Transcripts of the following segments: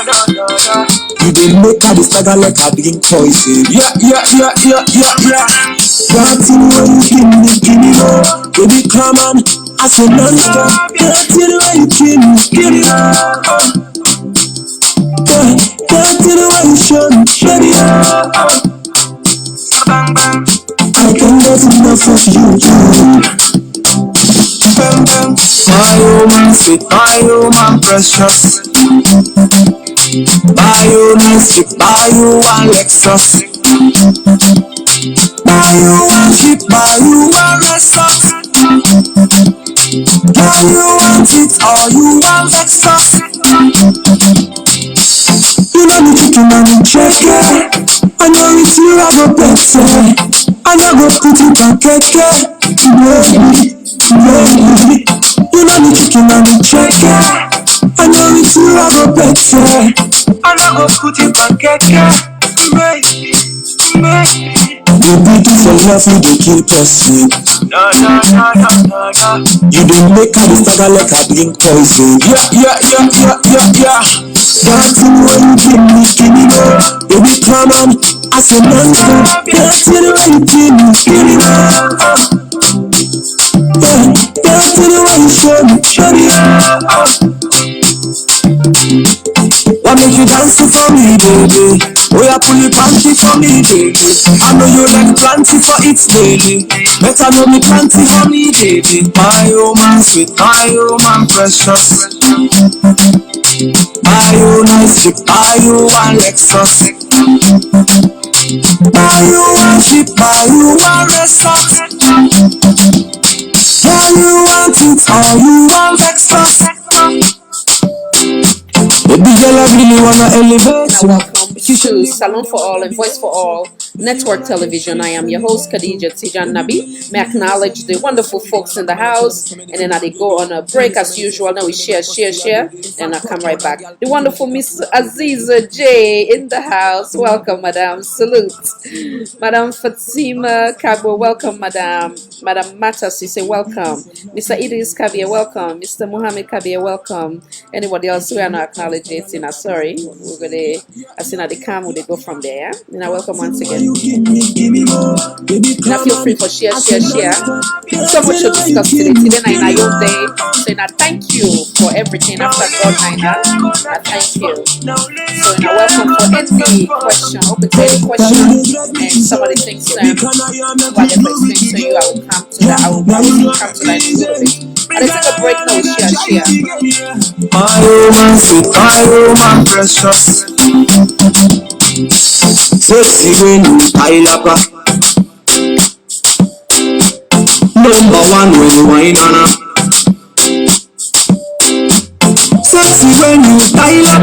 You dey make her the stagger like a drink poison. Yeah. Nothing when you give me more. Baby, come on, I say non-stop. Nothing when you give me more. Nothing when you show me, baby. I can't get enough of you. My woman sweet, my woman precious. Buy you nice ship, buy you one Lexus. Buy you one ship, buy you one Lexus. Girl, you want it or you want Lexus. You know the chicken and the chicken. I know it's you I go better. I know go put it on cake. You know the chicken and the chicken. I know it's you I go better. I know go put it on cake. Baby, this your love you dey kill person. No. You dey make her the stagger like a drink poison. Yeah. Nothing when you give me more. Baby, come on, I say non-stop. Nothing when you give me more. Nothing when you show me Why make you dance for me, baby? Oh, yeah, pull your panty for me, baby. I know you like plenty for it daily. Better know me plenty for me, baby. My woman sweet, my woman precious. Buy you nice ship, buy you one Lexus. Buy you one ship, buy you one Lexus. Girl, you want it or you want Lexus. Baby girl, I really wanna elevate. Now welcome to Salone for All and Voice for All Network Television. I am your host, Khadija Tijan Nabi. May I acknowledge the wonderful folks in the house, and then they go on a break as usual. Now we share, and I'll come right back. The wonderful Miss Aziza J in the house. Welcome, Madam. Salute. Madam Fatima Kabo, welcome, Madam. Madam Matas, you say welcome. Mr. Idris Kabir, welcome. Mr. Mohammed Kabir, welcome. Anybody else we are not acknowledging? Sorry, we're gonna as soon as they come, they go from there. And I welcome once again. Now feel free for share. So much to discuss today. Today night your day. So now thank you for everything after God night. I thank you. So now welcome for any question, open to any question, and somebody thinks whatever is things to you, I will come to that. I will come to that in a little bit. And let's take a break now. Share. My woman sweet, my woman precious. Sexy when you pile up. Number one when you wine on her. Sexy when you pile up.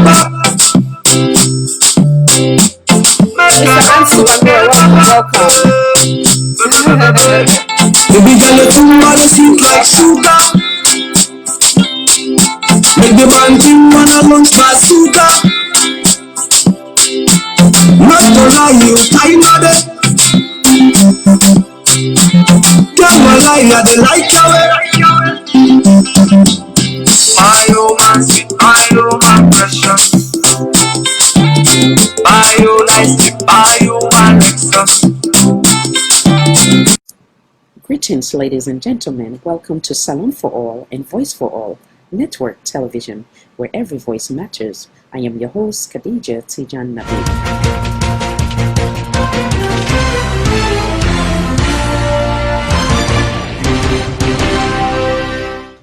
Mr. Ansel, welcome. Baby girl, you too bad, sweet like sugar. Make the man think wanna lunch bazooka. Not gonna lie, you time of it. Girl, no lie, I dey like your way. My woman sweet, my woman precious. Buy you nice, buy you one Lexus. Greetings, ladies and gentlemen. Welcome to Salone for All and Voice for All Network Television, where every voice matters. I am your host, Khadija Tijan Nabi.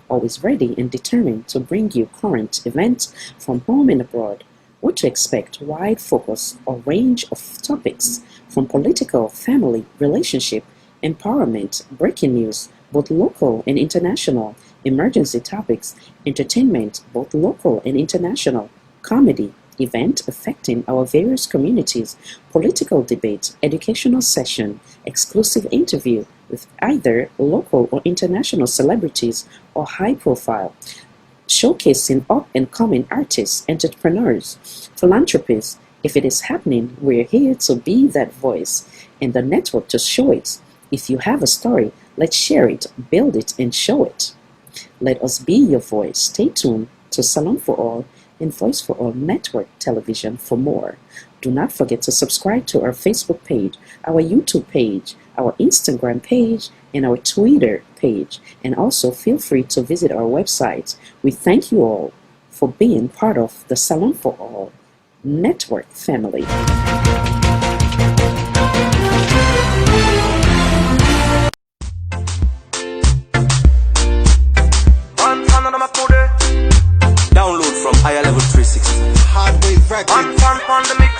Always ready and determined to bring you current events from home and abroad. What to expect, wide focus or range of topics from political, family, relationship, empowerment, breaking news, both local and international, emergency topics, entertainment, both local and international, comedy, event affecting our various communities, political debate, educational session, exclusive interview with either local or international celebrities or high profile, showcasing up-and-coming artists, entrepreneurs, philanthropists. If it is happening, we're here to be that voice and the network to show it. If you have a story, let's share it, build it, and show it. Let us be your voice. Stay tuned to Salone for All and Voice for All Network Television for more. Do not forget to subscribe to our Facebook page, our YouTube page, our Instagram page, and our Twitter page. And also feel free to visit our website. We thank you all for being part of the Salone for All Network family. Download from higher level 360. Hardware record. On the mix.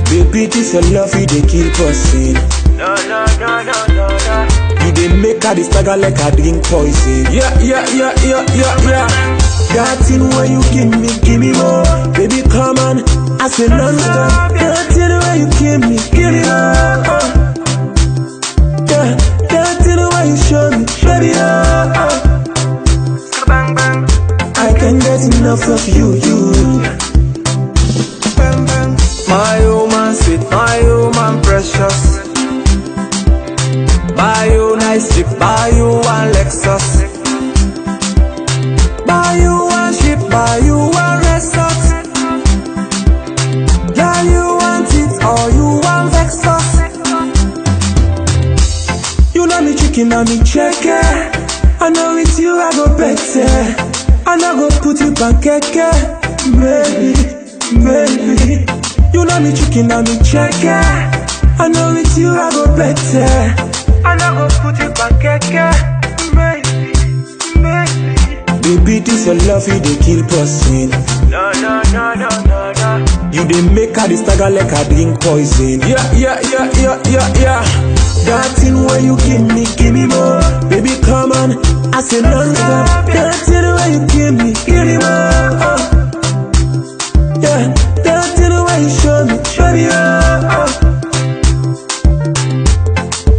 Baby, this your love, you dey kill person. No. You dey make her the stagger like I drink poison. Yeah. That thing where you give me more. Baby, come on, I say non-stop. That thing where you give me more. Yeah, that thing where you show me, baby, Bang bang. I can't get enough of you. Bang bang. My woman sweet, my woman precious. Buy you nice Jeep, buy you one Lexus. Buy you one ship, buy you one resort. Yeah, you want it or you want vex us. You know me chicken and me checker. I know with you I go better. And I go put you on keke. Baby. You know me chicken and me checker. I know with you I go better. And I go put you on keke. Baby, this your love, you dey kill person. No. You dey make her the stagger like I drink poison. Yeah. That thing where you give me more. Baby, come on, I say non-stop. That thing where you give me more. Yeah, that thing where you show me, baby,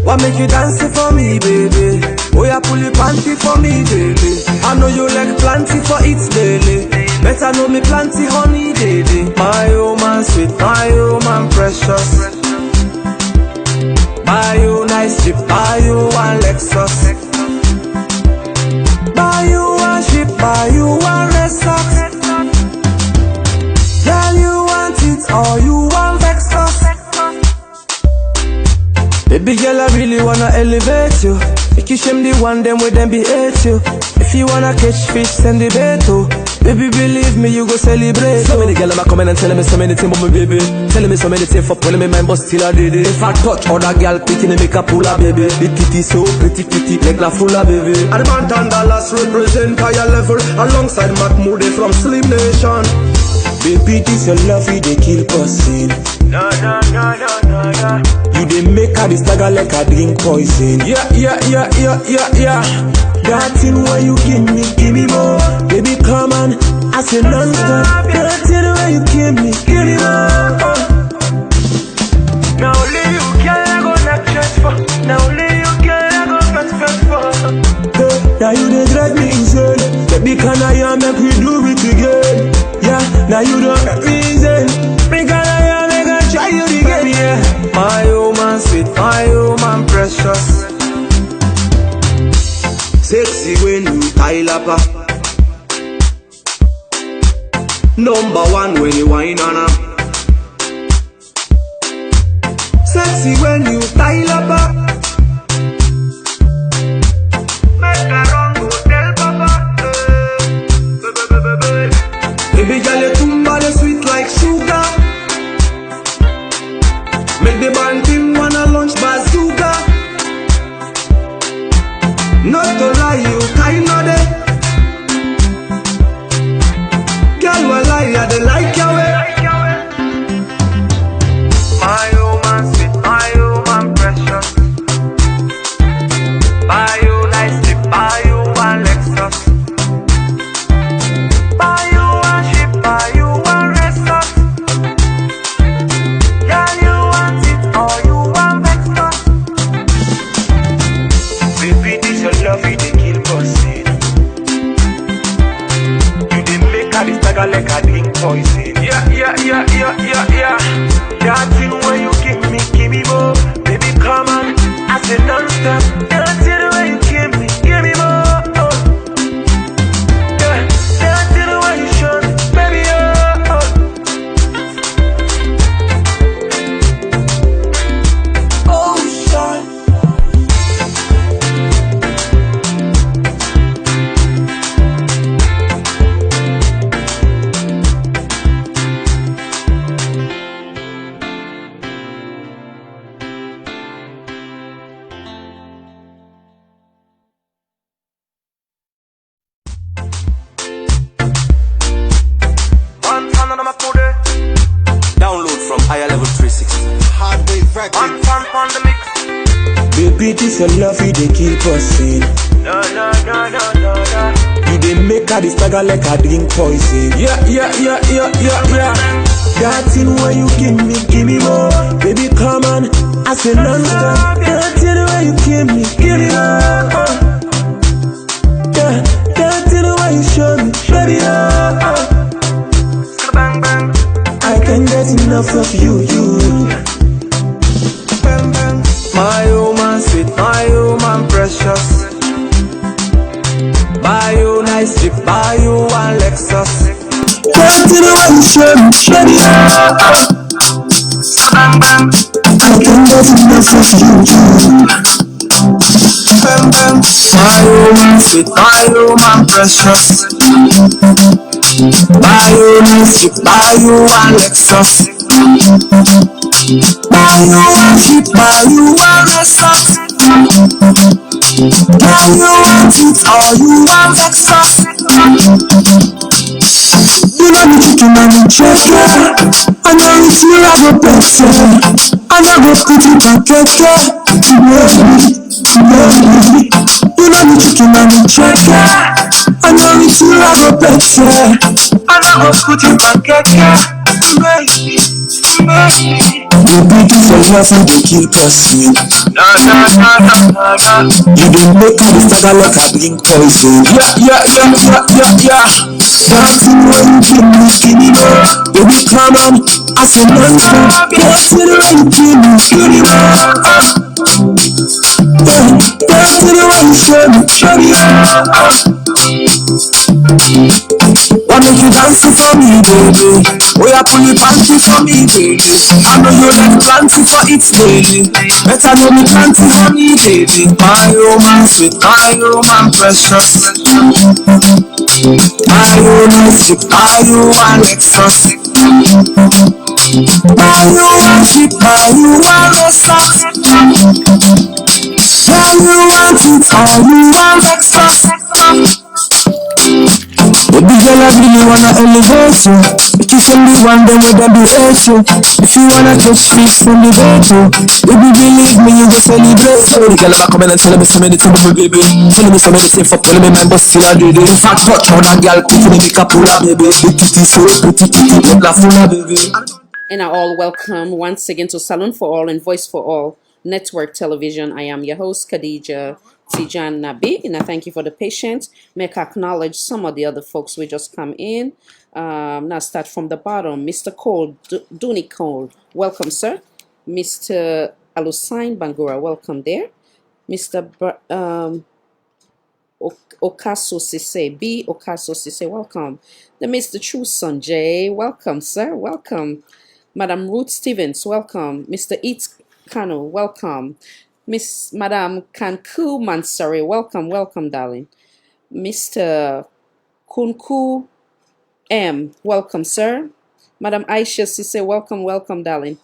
What make you dance for me, baby? Oh, yeah, pull your panty for me, baby. I know you like plenty for it daily. Better know me plenty honey, baby. My woman sweet, my woman precious. Buy you nice Jeep, buy you one Lexus. Buy you one ship, buy you one resort. Yeah, you want it or you want vex us. Baby girl, I really wanna elevate you. Make you shame the one them with them be hate you. If you wanna catch fish, send the bait too. Baby, believe me, you go celebrate. So many girls am coming and telling me so many things about me, baby. Telling me so many things for pulling me mind, but still I did it. If I touch other girl, pretty me make a pull up, baby. The kitty so pretty, like la full of baby. And Bantan Dallas represent higher level alongside Mahmoudi from Slim Nation. baby, this your love, you dey kill person. No. You dey make her the stagger like I drink poison. Yeah. That thing where you give me more. Baby, come on, I say non-stop. That thing where you give me more. Now only you can go knock chest for. Now only you can go fast for. Hey, now you dey drive me insane. Baby, can I make we do it again? Yeah, now you don't make me insane. Me can I make I try you again? Yeah. My woman sweet, my woman precious. Sexy when you style up. Number one when you wine on her. Sexy when you style up. Make her run go tell papa. Baby girl, your tumba the sweet like sugar. Make the band team wanna launch bazooka. Not to lie, you kinda dead. Girl, well, I they like your way. My woman sweet, my woman precious. Buy you nice Jeep, buy you one Lexus. Buy you one ship, buy you one resort. Yeah, you want it or you want vex us. Baby, this your love, you dey kill person. You dey make her the stagger like I drink poison. Yeah. That thing where you give me more. Baby, come on, I say non-stop. That thing where you give me more. Yeah, that thing where you show me, baby. Baby, this your love, you they keep us in. No, no, no, no, no, no. You they make her the stagger like I drink poison. Yeah. That thing where you give me more. Baby, come on, I say non-stop. That thing where you give me more. Yeah, that thing where you show me, baby, Bang, bang. I can't get enough of you. Bang, bang. My woman sweet, my woman precious. Buy you nice Jeep, buy you one Lexus. That thing where you show me, baby, Bang, bang. I can't get enough of you. Bang, bang. My woman sweet, my woman precious. Buy you nice Jeep, buy you one Lexus. Buy you one Jeep, buy you one Lexus. Buy you one Jeep, or you one Lexus. You know me chicken and me chicken. I know it's you I go better. I know go put it on keke. You know me chicken and me chicken. I know it's you I go better. I know go put it on keke. Baby, this your love and they keep us in. No, no, no, no, no, no. You dey make her the stagger like I drink poison. Yeah. That thing where you give me more. Baby, come on, I say non-stop. That thing where you give me more. Yeah, that thing where you show me, Why make you dance for me, baby? Oh, you pull your panty for me, baby. I know you like planty for it daily. Better know me planty for me, baby. My woman sweet, my woman precious. My woman sweet, my woman Lexus. buy you one Jeep, buy you one Lexus. Buy you one Jeep, or you one Lexus. Baby girl, I really wanna elevate you. Make you from the one, then with them be hate you. If you wanna catch fish from the boat, baby, believe me, you go celebrate. So many girls are coming and telling me so many things, baby. Telling me so many things for pulling me man, but still I do it. If I touch on a girl, picking me make a pull up, baby. Big kitty, so pretty kitty, make la full up, baby. And are all welcome once again to Salon for All and Voice for All Network Television. I am your host, Khadija Tijan Nabi, and I thank you for the patience. Make acknowledge some of the other folks we just come in. Now start from the bottom. Mr. Cole, Dooney Cole, welcome, sir. Mr. Alusain Bangura, welcome there. Mr. Okaso Sise, B. Okaso Sise, welcome. The Mr. True Son J, welcome, sir, welcome. Madam Ruth Stevens, welcome. Mr. Eat Kano, welcome. Madam Kanku Mansari, welcome, darling. Mr. Kunku M, welcome, sir. Madam Aisha Sise, welcome, darling.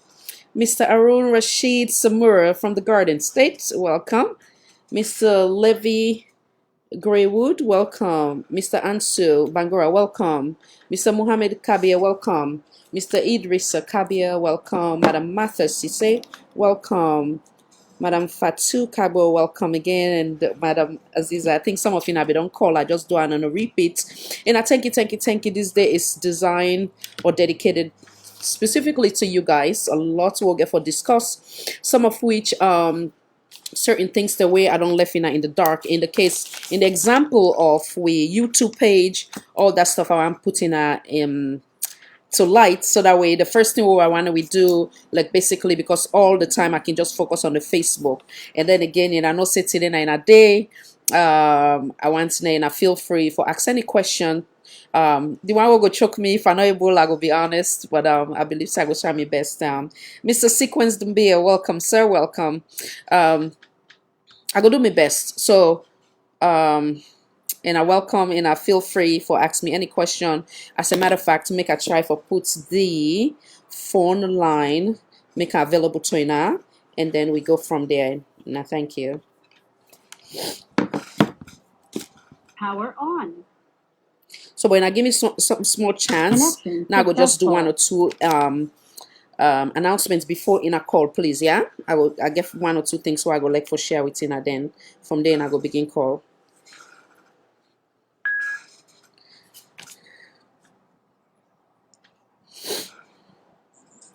Mr. Arun Rashid Samura from the Garden State, welcome. Mr. Levy Greywood, welcome. Mr. Ansu Bangura, welcome. Mr. Muhammad Kabia, welcome. Mr. Idrissa Kabia, welcome. Madam Martha Sise, welcome. Madam Fatu Kabo, welcome again. And Madam Aziza, I think some of you now don't call, I just do it on a repeat. And I thank you. This day is designed or dedicated specifically to you guys. A lot we'll get for discuss, some of which certain things the way I don't left in the dark. In the example of we YouTube page, all that stuff I'm putting to light, so that way the first thing I want to do, like basically, because all the time I can just focus on the Facebook, and then again, I know sitting in a day, I want to know, and I feel free for ask any question. The one will go choke me if I'm not able, I will be honest, but I believe I will try my best. Mr. Sequence Dumbia, welcome, sir, welcome. I go do my best. So and I welcome and I feel free for ask me any question. As a matter of fact, make a try for put the phone line, make it available to you now, and then we go from there. Now, thank you. Power on. So when I give me some small chance, now I go just do one or two announcements before in a call, please. Yeah, I get one or two things so I go like for share with Tina. Then from there I go begin call.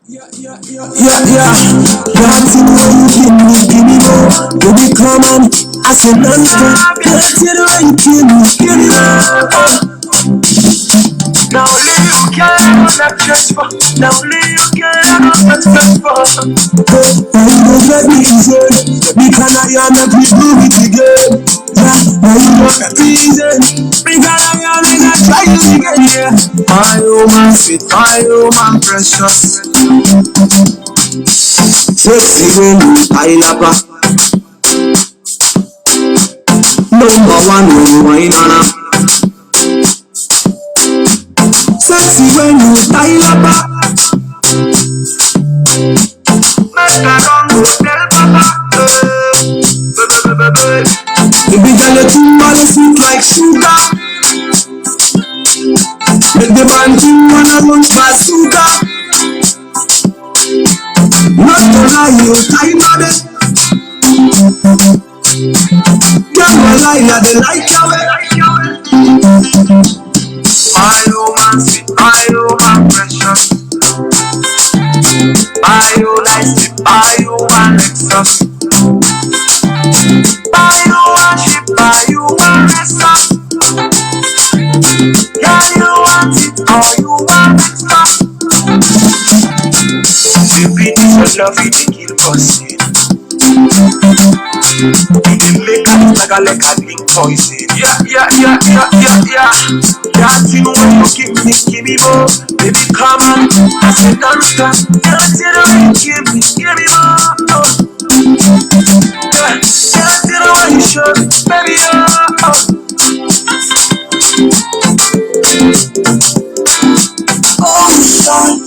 Yeah. Dancing when you give me more. Baby, come on, I said non-stop. Dancing when you give me more. Now only you can not just for. Now only you can not just for. Now you don't let me easy. Because I am not we do it again. Yeah, now you don't let me easy. Because I am not try it again. Yeah, my woman sweet, my woman precious. Sexy when you pile up. Number one when you wine on her. Sexy when you pile up. Make her run go tell papa. Baby girl, your thing all sweet like sugar. Make the man thing wanna run fast sugar. Not gonna lie, you time on it. Girl, no lie, I dey like your way. My woman sweet, my woman precious. Buy you lights, buy you one Lexus. Buy you one ship, buy you one Lexus. Yeah, you want it, or you want extra. Baby, this your love, it dey kill pussy. It dey make her like a drink poison. Yeah. Dancing when you give me more. Baby, come on, I said non-stop. Dancing when you give me more. Yeah, dancing when you show me, baby, oh, son.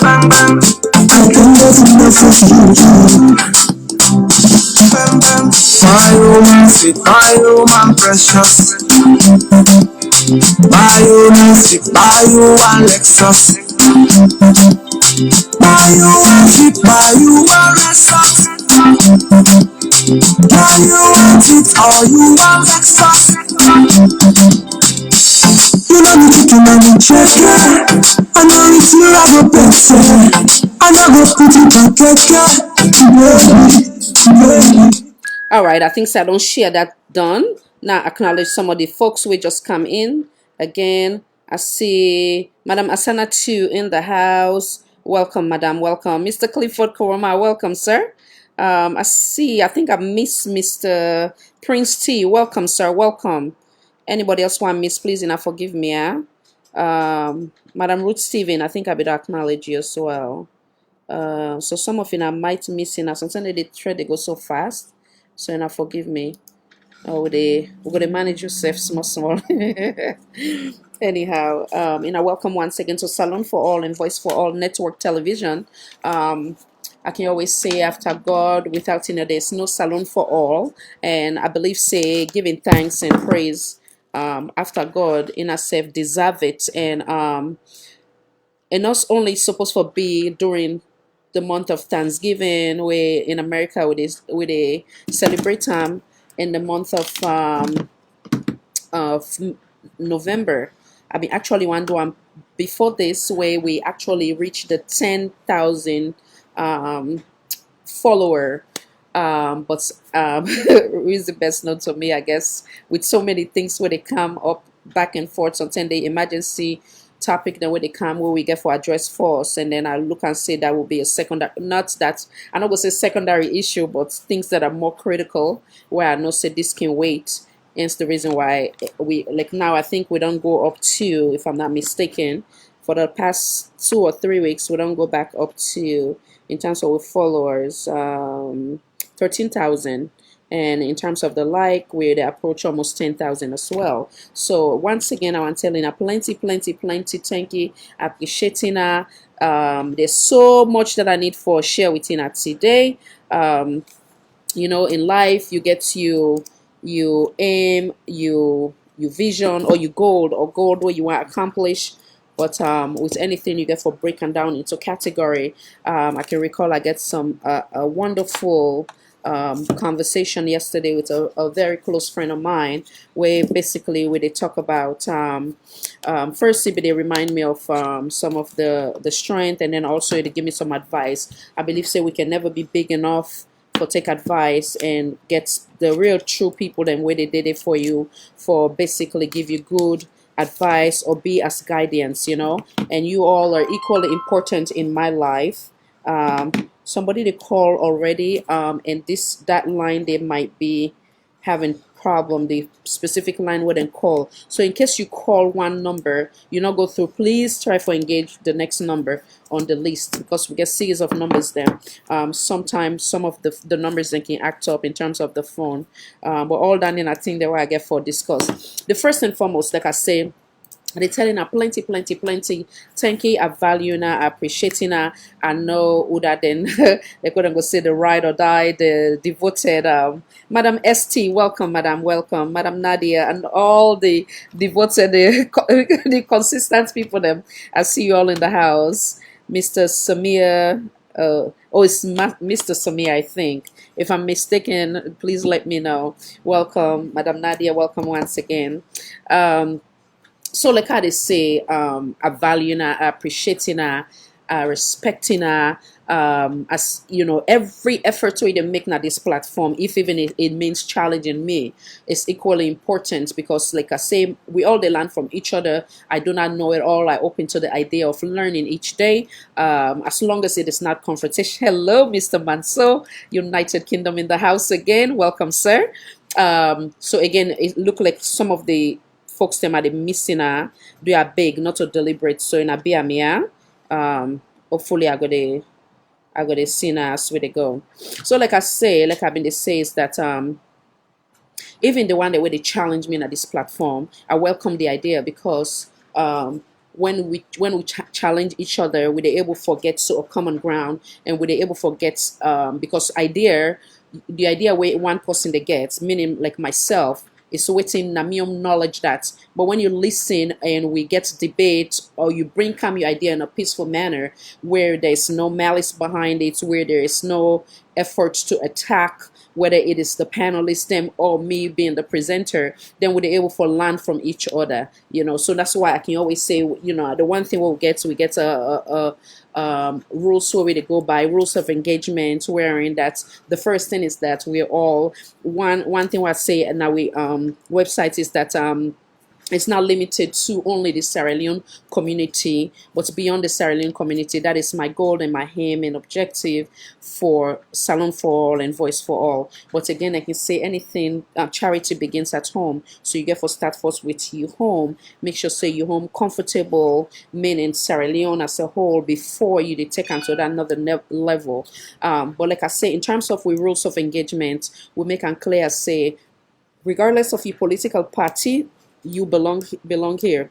Bang bang, I can get enough of you. Bang bang, my woman sweet, my woman precious. My woman sweet, my woman Lexus. My woman sweet, my woman Lexus. My woman sweet, or you want Lexus. You know me chicken and me chicken. I know it's you I go better. I know go put it on baby. All right, I think so. I don't share that done. Now acknowledge some of the folks who just come in. Again, I see Madam Asana 2 in the house. Welcome, Madam. Welcome. Mr. Clifford Koroma, welcome, sir. I think I miss Mr. Prince T. Welcome, sir. Welcome. Anybody else want miss, please, and forgive me, yeah? Madam Ruth Steven, I think I better acknowledge you as well. So some of you I might missing us. Sometimes they try to go so fast. So now forgive me. Oh, we're gonna manage yourself small. Anyhow, welcome once again to Salon for All and Voice for All Network Television. I can always say after God, without there's no salon for all. And I believe giving thanks and praise after God in ourselves deserve it. And not only supposed to be during the month of Thanksgiving, where in America we celebrate time in the month of November. I mean, actually, one before this, where we actually reached the 10,000 follower. But who is the best known to me, I guess, with so many things where they come up back and forth. Sometimes the emergency topic, then where they come, where we get for address force, and then I look and say that will be a secondary, not that I'm not gonna say secondary issue, but things that are more critical where I know say this can wait. Hence the reason why we like now I think we don't go up to, if I'm not mistaken, for the past 2 or 3 weeks we don't go back up to in terms of followers 13,000. And in terms of the like, we approach almost 10,000 as well. So once again, I'm telling you, plenty, thank you, appreciating her. There's so much that I need for share with you today. You know, in life, you get you aim, you vision, or you goal where you want to accomplish. But with anything you get for breaking down into category, I can recall I get some a wonderful conversation yesterday with a very close friend of mine, where basically they talk about first they remind me of some of the strength, and then also they give me some advice. I believe say we can never be big enough for take advice and get the real true people then where they did it for you, for basically give you good advice or be as guidance, you know. And you all are equally important in my life. Somebody they call already, and that line they might be having problem, the specific line wouldn't call. So in case you call one number, you not go through, please try for engage the next number on the list, because we get series of numbers there. Sometimes some of the numbers then can act up in terms of the phone, but all done in I think that what I get for discuss. The first and foremost, like I say, they telling her plenty, thank you, I value her, I appreciating her. I know who that then they couldn't go say the ride or die, the devoted Madam ST, welcome, Madam, welcome, Madam Nadia, and all the devoted, the consistent people. Them, I see you all in the house. Mr. Samir, it's Mr. Samir, I think. If I'm mistaken, please let me know. Welcome, Madam Nadia, welcome once again. So like how they say, I value her, I appreciating her, respecting her, as you know, every effort we make now this platform, if even it means challenging me, is equally important, because like I say, we all they learn from each other. I do not know it all. I open to the idea of learning each day, as long as it is not confrontation. Hello, Mr. Manso, United Kingdom in the house again. Welcome, sir. So again, it look like some of the folks them are the missing her. They are big, not to deliberate. So in a be hopefully I got to see now as where they go. So like I say, like I've been to say is that even the one that way they challenge me at this platform, I welcome the idea, because when we challenge each other, we're able to forget sort of common ground, and we're able to forget because the idea where one person they gets, meaning like myself, is waiting namium knowledge that, but when you listen and we get to debate, or you bring come your idea in a peaceful manner where there's no malice behind it, where there is no effort to attack, whether it is the panelist them or me being the presenter, then we're able to learn from each other, you know. So that's why I can always say, you know, the one thing we get a rules where we go by, rules of engagement, wherein that the first thing is that we're all one thing I say, and now we website is that it's not limited to only the Sierra Leone community, but beyond the Sierra Leone community. That is my goal and my aim and objective for Salon for All and Voice for All. But again, I can say anything, charity begins at home. So you get for start first with you home. Make sure say you home comfortable, meaning Sierra Leone as a whole, before you take on to that another level. But like I say, in terms of we rules of engagement, we make and clear say, regardless of your political party, you belong here.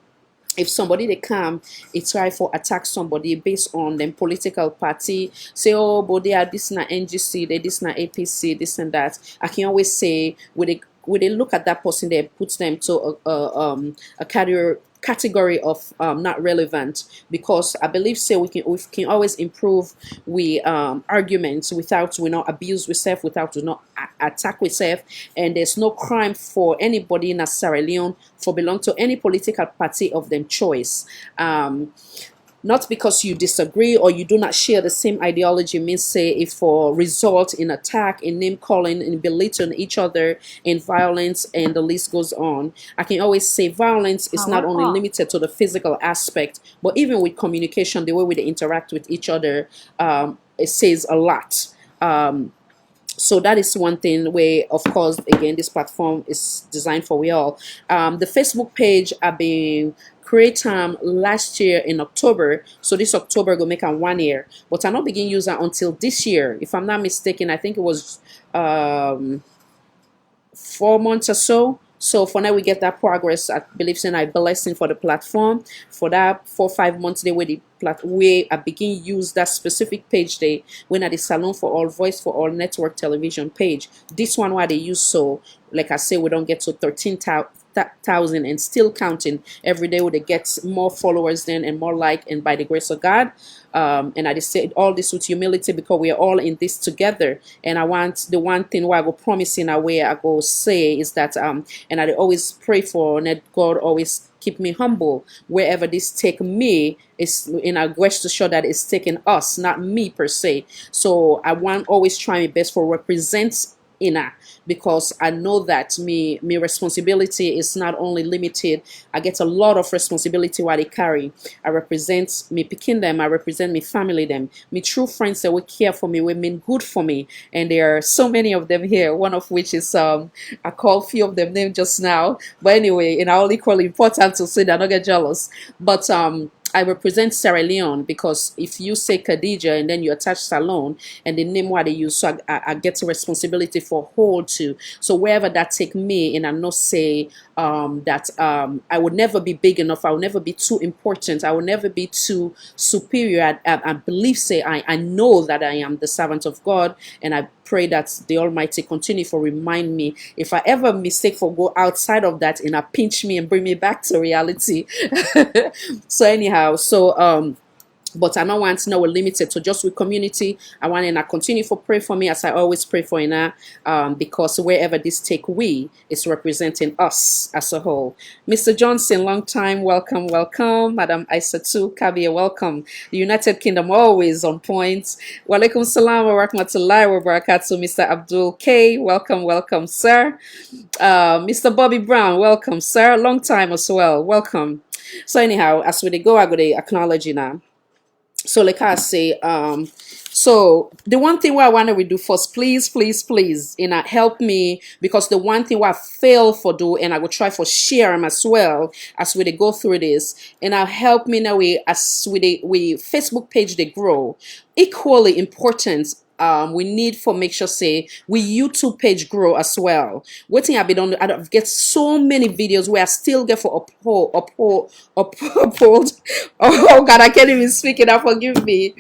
If somebody they come, it's try for attack somebody based on them political party, say, oh, but they are this na NGC, they this na APC, this and that. I can always say, when they look at that person, they put them to a category of not relevant, because I believe say we can always improve we arguments without we not abuse ourselves, without we not attack ourselves, and there's no crime for anybody in Sierra Leone for belong to any political party of them choice. Not because you disagree or you do not share the same ideology means say if for result in attack, in name calling, in belittling each other, in violence, and the list goes on. I can always say violence is not only limited to the physical aspect, but even with communication, the way we interact with each other, it says a lot. So that is one thing where, of course, again, this platform is designed for we all. The Facebook page I've been creating last year in October, so this October go make 1 year, but I not begin using until this year, if I'm not mistaken. I think it was 4 months or so. So for now, we get that progress. I believe in I blessing for the platform for that 4 5 months. They where the way I begin use that specific page they when at the Salone for All Voice for All network television page. This one why they use so like I say we don't get to 13,000 and still counting every day. Would they get more followers then and more like and by the grace of God. And I just say all this with humility because we are all in this together. And I want the one thing where I go promising a way I go say is that and I always pray for and that God always keep me humble wherever this take me is in a wish to show that it's taking us, not me per se. So I want always try my best for represent inner because I know that me responsibility is not only limited. I get a lot of responsibility while they carry. I represent me picking them, I represent me family them, me true friends that will care for me, will mean good for me. And there are so many of them here, one of which is I called few of them name just now. But anyway, and all equally important to say that I don't get jealous. But I represent Sierra Leone because if you say Khadija and then you attach Salone and the name what they use, so I get a responsibility for whole too. So wherever that take me, and I not say that I would never be big enough, I will never be too important, I will never be too superior. I believe say I know that I am the servant of God, and I pray that the Almighty continue for remind me if I ever mistake for go outside of that and I pinch me and bring me back to reality. So anyhow, so but I don't want to know we're limited to just with community. I want to continue for pray for me as I always pray for Ina, because wherever this take we is representing us as a whole. Mr. Johnson, long time, welcome, welcome. Madam Aisatu Kabir, welcome. The United Kingdom always on point. Walaikum salam wa rahmatullahi wa barakatuh. Mr. Abdul K, welcome, welcome, sir. Mr. Bobby Brown, welcome, sir. Long time as well, welcome. So anyhow, as we go, I go to acknowledge you now. So like I say, so the one thing what I want to do first, please, help me because the one thing what I fail for do and I will try for share them as well as we go through this and I'll help me now as we Facebook page they grow equally important. We need for make sure say we YouTube page grow as well. What thing I be done, I get so many videos where I still get for uphold. Oh God, I can't even speak it up. Forgive me.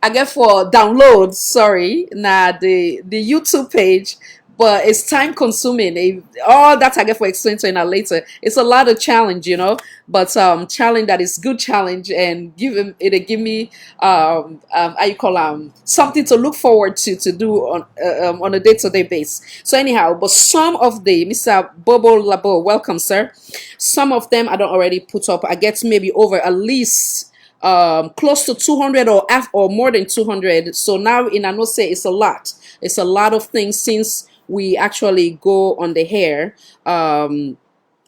I get for download. Sorry, the YouTube page. But it's time consuming. All that I get for explain to you now later. It's a lot of challenge, you know. But challenge that is good challenge and give me how you call something to look forward to do on a day-to-day basis. So anyhow, but some of the Mr. Bobo Labo, welcome sir. Some of them I don't already put up. I get maybe over at least close to 200 or more than 200. So now in I know say it's a lot. It's a lot of things since we actually go on the hair,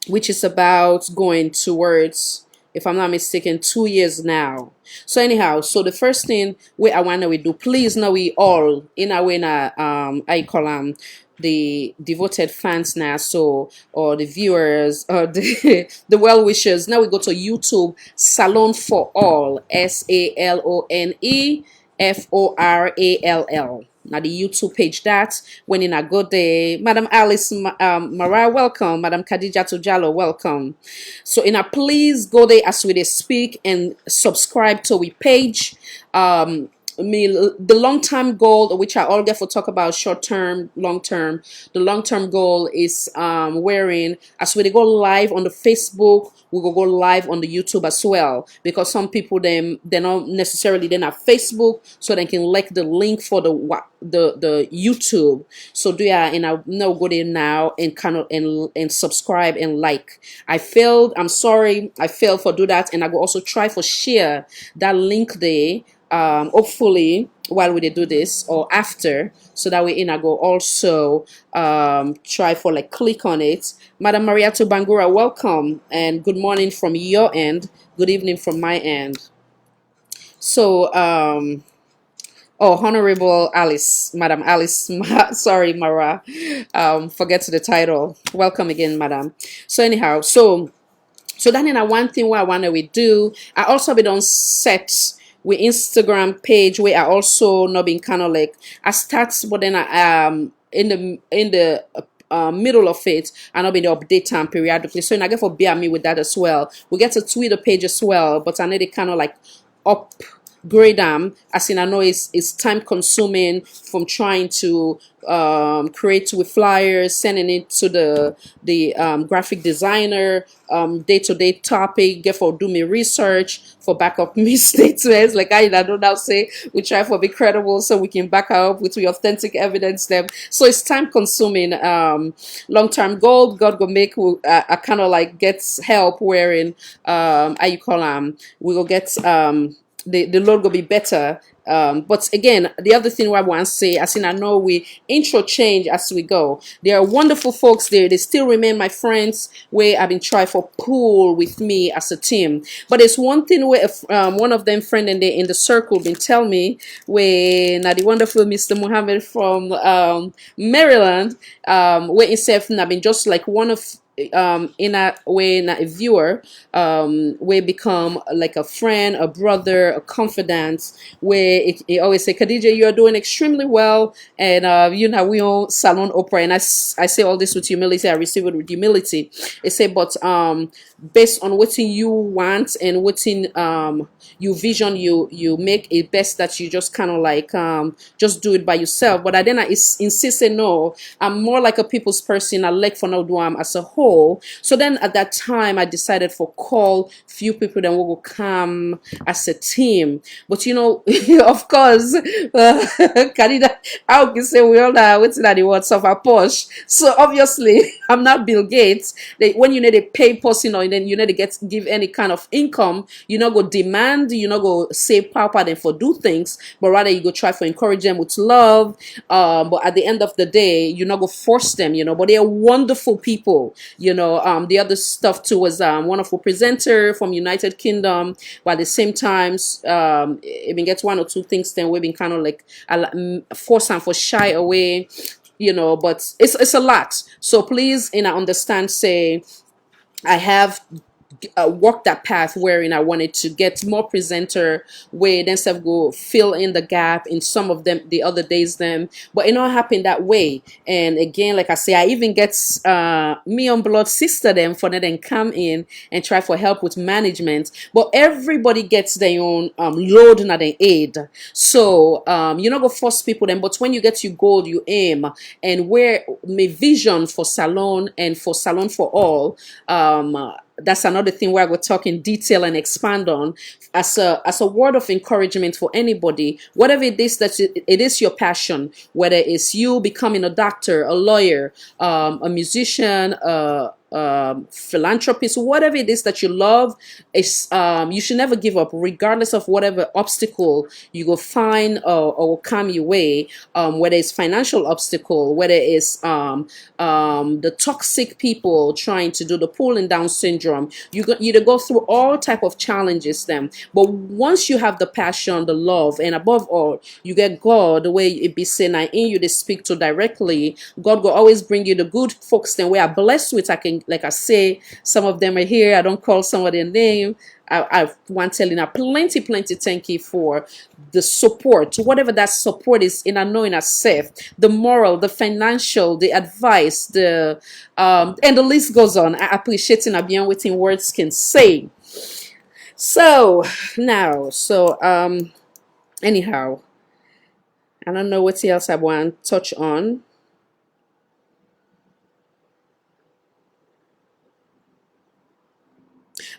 which is about going towards, if I'm not mistaken, 2 years now. So anyhow, so the first thing I want to do, please now we all in a way I call the devoted fans now, so or the viewers or the well wishers. Now we go to YouTube Salone for All, SALONE4ALL. Now the YouTube page that when in a good day, Madam Alice Mara, welcome. Madam Khadija Tujalo, welcome. So in a please go there as we speak and subscribe to we page. The long-term goal, which I all get for talk about short-term, long-term. The long-term goal is wherein as we go live on the Facebook, we will go live on the YouTube as well, because some people they're not necessarily then have Facebook, so they can like the link for the YouTube. So do ya and I now go there now and kind of and subscribe and like. I failed. I'm sorry. I failed for do that, and I will also try for share that link there. Hopefully while we do this or after, so that way in I go also try for like click on it. Madam Maria Bangura, welcome and good morning from your end, good evening from my end. So oh, Honorable Alice, Madam Alice, sorry Mara, forget the title. Welcome again, Madam. So anyhow, so then in a one thing what I want to do, I also be done set with Instagram page where I also not being kind of like I start, but then I in the middle of it, and I'll be the update time periodically. So I get for bear me with that as well. We get a Twitter page as well, but I need to kind of like upgrade them, as in I know it's time consuming from trying to create with flyers, sending it to the graphic designer, day-to-day topic, get for do me research for backup me statements. Like I don't now say we try for be credible so we can back up with the authentic evidence them. So it's time consuming. Long-term goal, God go make I kind of like gets help wherein how you call we will get the Lord will be better. But again, the other thing I want to say, as in I know we intro change as we go. There are wonderful folks there. They still remain my friends where I've been trying for pool with me as a team. But it's one thing where one of them friend in the circle been tell me where now the wonderful Mr. Muhammad from Maryland, where himself now been just like one of in a viewer, we become like a friend, a brother, a confidant, where it always say, Khadija, you are doing extremely well, and you know we own SALONE4, and I say all this with humility, I receive it with humility. It say, but based on what you want and what you vision, you make it best that you just kind of like just do it by yourself. But I then I insist say no, I'm more like a people's person. I like for now do as a whole. So then at that time I decided for call few people that will come as a team. But you know, of course, Canada, I can say we all know what's that the words of a Porsche. So obviously I'm not Bill Gates. When you need a pay person, or then you need to give any kind of income, you not go demand, you not go say papa them for do things, but rather you go try for encourage them with love. But at the end of the day, you not go force them, you know. But they are wonderful people, you know. The other stuff too was wonderful presenter from United Kingdom, but at the same times it gets one or two things then we've been kind of like force and for shy away, you know. But it's a lot. So please, I understand, say I have walked that path wherein I wanted to get more presenter where then self go fill in the gap in some of them the other days them, but it not happen that way. And again, like I say, I even get me on blood sister them for them then come in and try for help with management, but everybody gets their own load and their aid. So you not go force people then, but when you get your goal you aim, and where my vision for Salone and for SALONE4ALL, that's another thing where I will talk in detail and expand on as a word of encouragement for anybody, whatever it is that it is your passion, whether it's you becoming a doctor, a lawyer, a musician, philanthropist, whatever it is that you love, is you should never give up regardless of whatever obstacle you will find or will come your way, whether it's financial obstacle, whether it's the toxic people trying to do the pulling down syndrome. You go through all type of challenges then, but once you have the passion, the love, and above all you get God, the way it be saying in you they speak to directly, God will always bring you the good folks then we are blessed with. I can, like I say, some of them are here, I don't call some of their name. I want telling her plenty thank you for the support, whatever that support is, in a knowing herself, the moral, the financial, the advice, the and the list goes on. I appreciate in beyond what words can say. So now, anyhow, I don't know what else I want to touch on.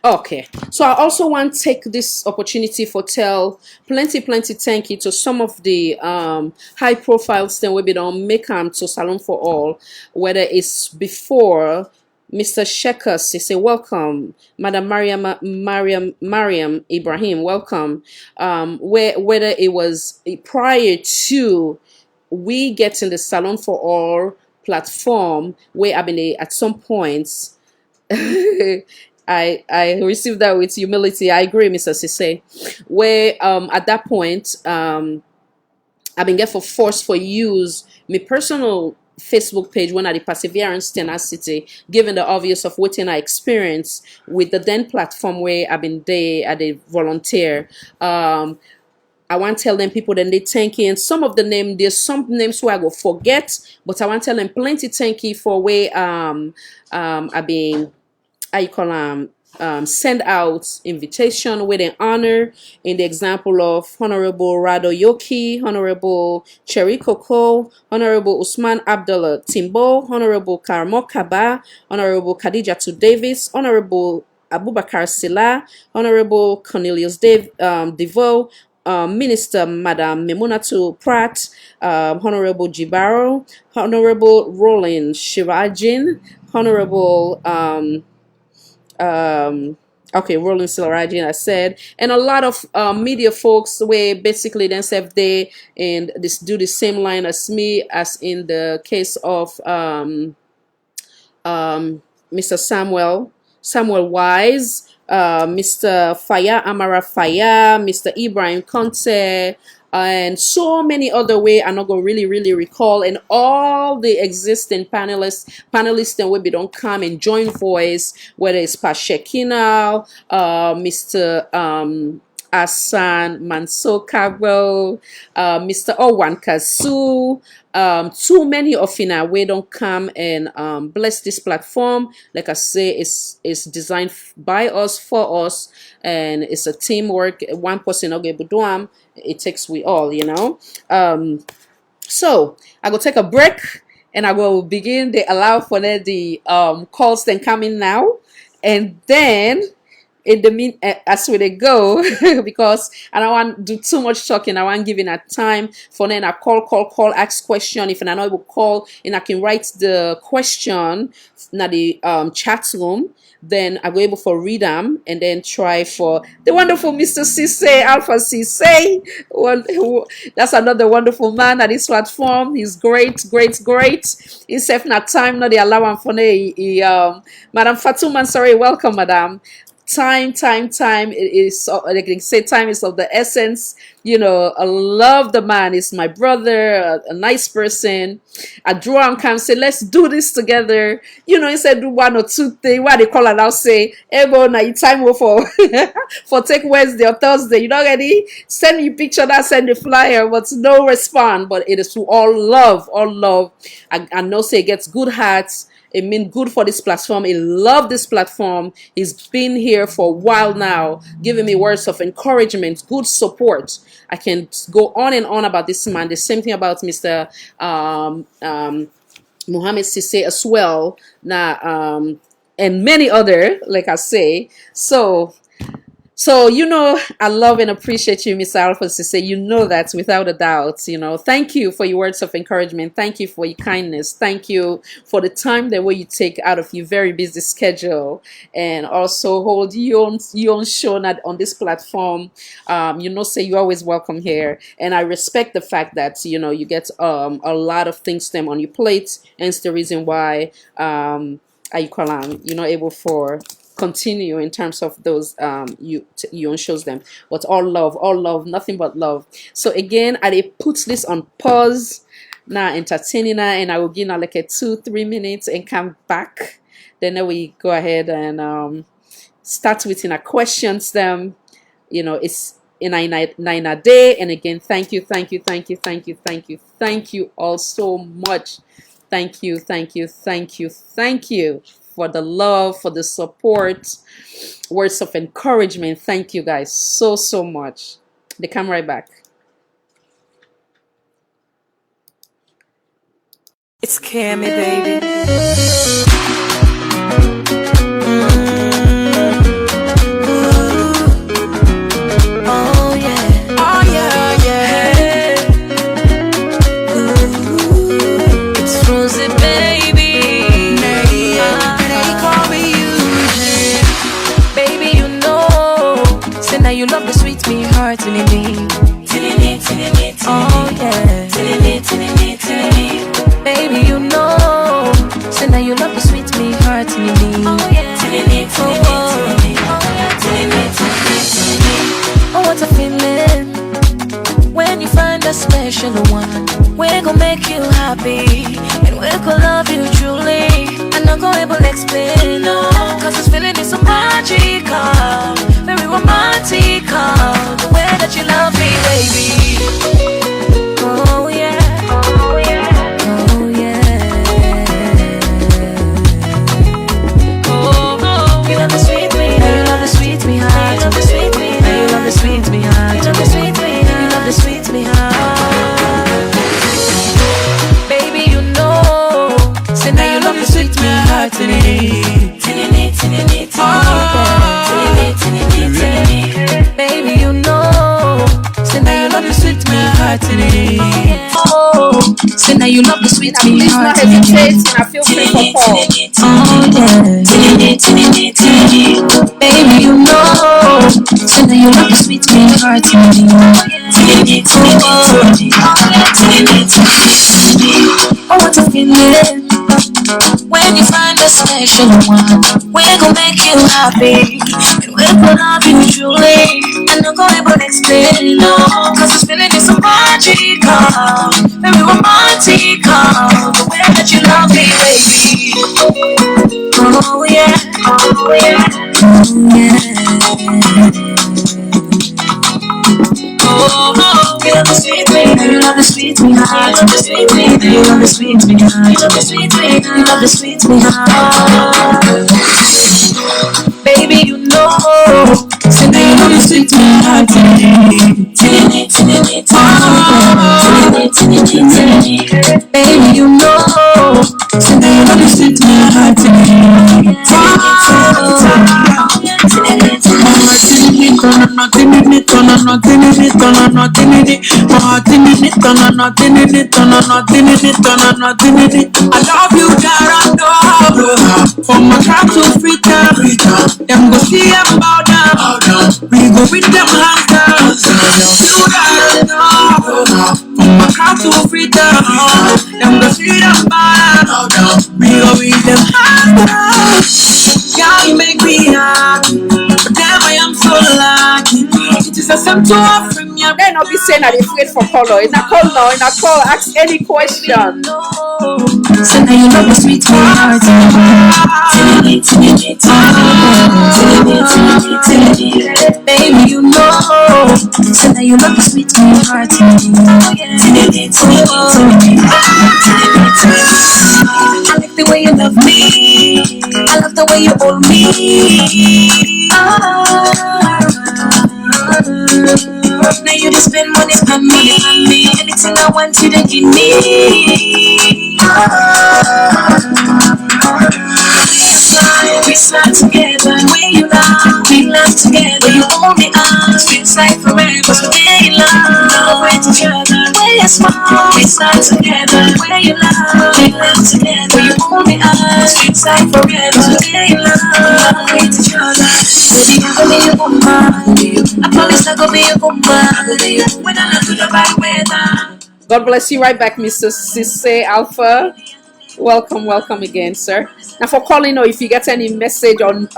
Okay, so I also want to take this opportunity for tell plenty thank you to some of the high profiles then we be done make to SALONE4ALL, whether it's before Mr. Shekas, he say welcome, Madam Mariam Ibrahim, welcome. Whether it was prior to we getting the SALONE4ALL platform, where I've been at some points I received that with humility. I agree, Mr. Sise. Where at that point I've been get for force for use my personal Facebook page when I the perseverance tenacity, given the obvious of what I experience with the then platform where I've been there at a volunteer. I want to tell them people then they thank you, and some of the name there's some names where I go forget, but I want to tell them plenty thank you for way I been how you call send out invitation with an honor in the example of Honorable Rado Yoki, Honorable Cherry Coco, Honorable Usman Abdullah Timbo, Honorable Karamo Kaba, Honorable Khadija Davis, Honorable Abubakar Silla, Honorable Cornelius Devo, Minister Madam Memunatu Pratt, Honorable Jibaro, Honorable Roland Shivajin, Honorable Roland Silarajin, I said, and a lot of media folks where basically themselves they and this do the same line as me, as in the case of Mr. Samuel Wise, Mr. Faya Amara Faya, Mr. Ibrahim Conte, and so many other way I'm not gonna really recall, and all the existing panelists and we don't come and join voice, whether it's Pashekina, Mr. Asan Manso Kabo, Mr. Owan Kazu, too many of we don't come and bless this platform. Like I say, it's designed by us, for us, and it's a teamwork. One person not able to do them. It takes we all, you know. So I go take a break and I will begin the allow for the calls then coming now, and then in the mean as we go because I don't want to do too much talking. I want giving a time for then I call ask question. If I not able call and I can write the question in the chat room, then I go able for read them and then try for the wonderful Mr. Cisse, Alpha Cisse. That's another wonderful man at this platform. He's great. Instead not time, not the allow for Madam Fatuma, sorry, welcome, Madam. Time. It is, like they say, time is of the essence. You know, I love the man. He's my brother, a nice person. I draw and come say, let's do this together. You know, instead do one or two things. What they call it now, say, hey, boy, now you time for for take Wednesday or Thursday. You know, ready? Send me picture that, send the flyer, but no response. But it is to all love. I know say it gets good hearts. It mean good for this platform. He loved this platform. He's been here for a while now, giving me words of encouragement, good support. I can go on and on about this man. The same thing about Mr. Mohammed Sisse as well. Now, and many other, like I say. So, you know, I love and appreciate you, Mr. Alpha Sisse. You know that without a doubt, you know. Thank you for your words of encouragement. Thank you for your kindness. Thank you for the time that way you take out of your very busy schedule and also hold your own show on this platform. You know, say you're always welcome here. And I respect the fact that, you know, you get a lot of things them on your plate. And it's the reason why you're not able for continue in terms of those you shows them, but all love, nothing but love. So again, I put this on pause now, entertaining her, and I will give her like a 2-3 minutes and come back. Then we go ahead and start with a questions them. You know, it's in a day. And again, thank you all so much. Thank you for the love, for the support, words of encouragement. Thank you guys so much. They come right back. It's Cammy, baby. Oh yeah. It's Frozen, baby. Baby, you know, say now you love the sweet me heart in me. Oh yeah. Baby, you know, say now you love the sweet me heart in me. Oh yeah. Oh, what a feeling when you find a special one. We're gonna make you happy and we're gonna love you truly. I'm not gonna able to explain, no, cause this feeling is so magical, very romantic. The way that you love me, baby. And please not hesitate. And feel free for call. Baby, you know, so now you love the sweet heart. Oh, what a feeling when you find a special one. We're gonna make you happy, and we're gonna love you truly. I'm not gonna able to explain, no, cause this feeling is so magical, very romantical. The way that you love me, baby. Oh yeah, oh yeah, oh yeah. Oh, you love the sweet me, you love the sweet me, you love the sweet me, you love the sweet me, you love the sweet me, you love the sweet me. Baby, you know, say that you love the sweet me, baby, you know, say that you love the sweet me, I love you, Darando. From my heart to freedom, them go see about them. We go with them hands down. You Darando. From my heart to freedom, them go see about them. We go with them hands down. Yeah, you make me happy. But damn, I am so lucky. It is a simple from your. Then I'll be saying that they wait for color. In a call now, in a call, ask any question. So now you love the sweet heart. Baby, you know. So now you love the sweet heart. I like the way you love me. I love the way you hold me. Now you just spend money on me. Anything I want you to give me. We slide together. Where you love, we love together. Where you hold me on, feels like forever. Where you love with each other. Where you smile, we slide together. Where you love, we love together. Where you hold me on, feels like forever. Where you love with each other. Baby, I'm gonna be your woman. I promise I'm gonna be your woman. When I look to the right weather. God bless you. Right back, Mr. Sisse Alpha. Welcome, welcome again, sir. Now, for calling, or if you get any message on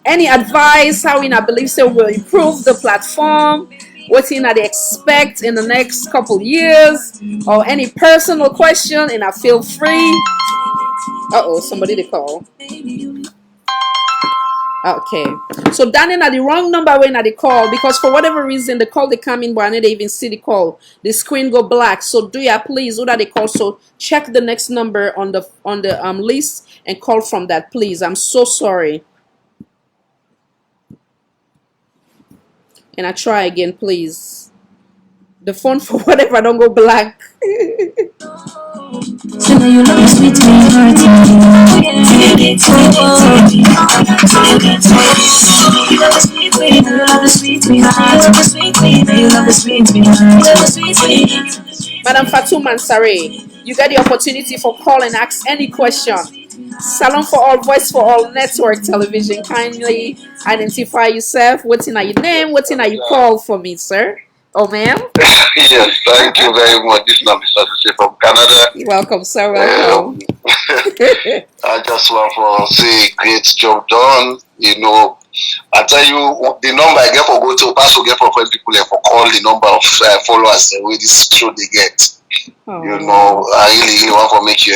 any advice, how in I believe so will improve the platform, what in I expect in the next couple years, or any personal question, and I feel free. Somebody they call. Okay, so Daniel at the wrong number when at the call, because for whatever reason the call they come in but I didn't even see the call, the screen go black. So do ya please who that they call, so check the next number on the list and call from that, please. I'm so sorry. And I try again, please. The phone for whatever don't go black. So now you love the sweet heart. You love the sweet you love the sweet heart. You love the sweet Madam Fatou Mansare, you get the opportunity for call and ask any question. Salon for All, Voice for All Network Television. Kindly identify yourself. What's in your name? What's in your call for me, sir? Oh, ma'am. Yes, thank you very much. This is Mr. Sisse from Canada. You're welcome, sir. Welcome. I just want to say great job done. You know, I tell you, the number I get for go to pass will get for people and for call the number of followers the way this show they get. Oh. You know, I really want to make you,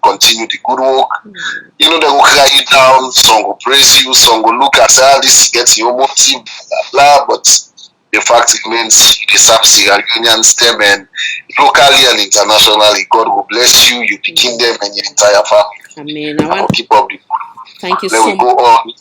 continue the good work. You know, they will cry you down, some will praise you, some will look at all this, get your motive, blah, blah, but the fact it means you deserve Sierra Union STEM, and locally and internationally, God will bless you, you begin them and your entire family. Amen. I will keep up the good. Thank you then so we go on.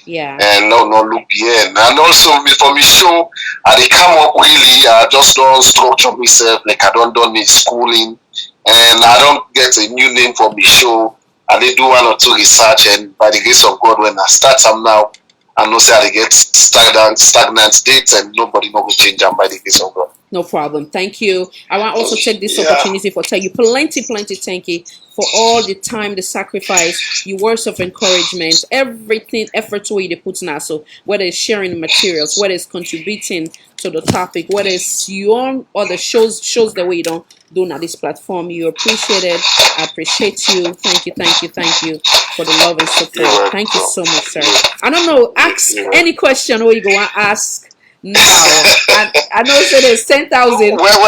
Yeah. And no look behind. And also for me show, I come up really, I just don't structure myself, like I don't do schooling, and I don't get a new name for me show. I did do one or two research, and by the grace of God, when I start some now, I know say they get stagnant dates and nobody no go change them by the grace of God. No problem. Thank you. I want also take this Yeah. opportunity for tell you plenty thank you for all the time, the sacrifice, your words of encouragement, everything, effort way they put now. So whether it's sharing materials, whether it's contributing to the topic, whether it's you on or the shows the way you don't do on this platform, you appreciate it. I appreciate you. Thank you for the love and support. Thank you so much, sir. I don't know. Ask any question or you go and ask now. I know so there's 10,000. Well,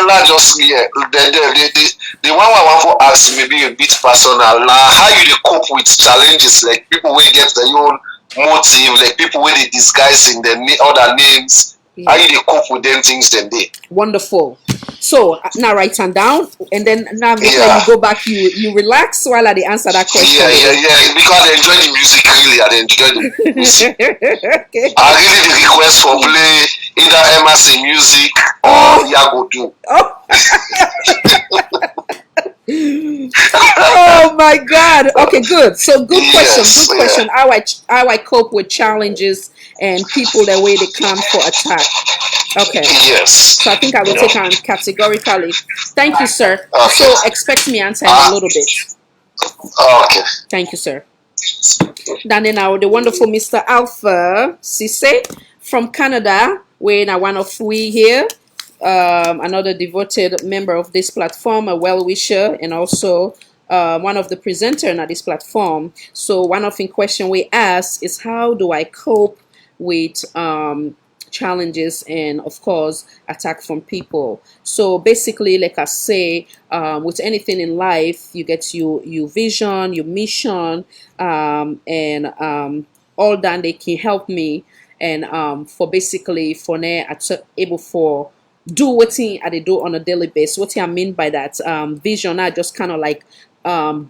not just yeah. The one I want to ask maybe a bit personal. How you dey cope with challenges like people will get their own motive, like people will they disguise in their other names. Yeah. How you dey cope with them things then they? Wonderful. So now write them down, and then now before you go back, you relax while I answer that question. Yeah. Because I enjoy the music really. I enjoy the music. Okay. I really the request for play either Emerson music or Yago do. Oh my God. Okay, good. So good question. How I cope with challenges and people the way they come for attack. Okay. Yes. So I think I will take on categorically. Thank you, sir. Okay. So expect me answer in a little bit. Okay. Thank you, sir. Then now the wonderful Mr. Alpha Cisse from Canada, we're now one of we here. Another devoted member of this platform, a well-wisher, and also one of the presenters on this platform. So one of the question we ask is how do I cope with challenges and of course attack from people. So basically, like I say, with anything in life, you get your vision, your mission, and all that they can help me and for basically for now able for do what I do on a daily basis. What I mean by that vision, I just kind of like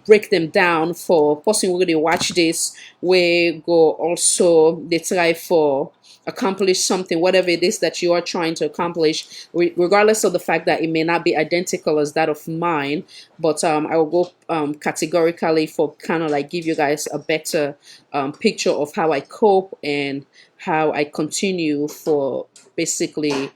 break them down for person who really watch this. We go also they try for accomplish something, whatever it is that you are trying to accomplish, regardless of the fact that it may not be identical as that of mine. But I will go categorically for kind of like give you guys a better picture of how I cope and how I continue for basically.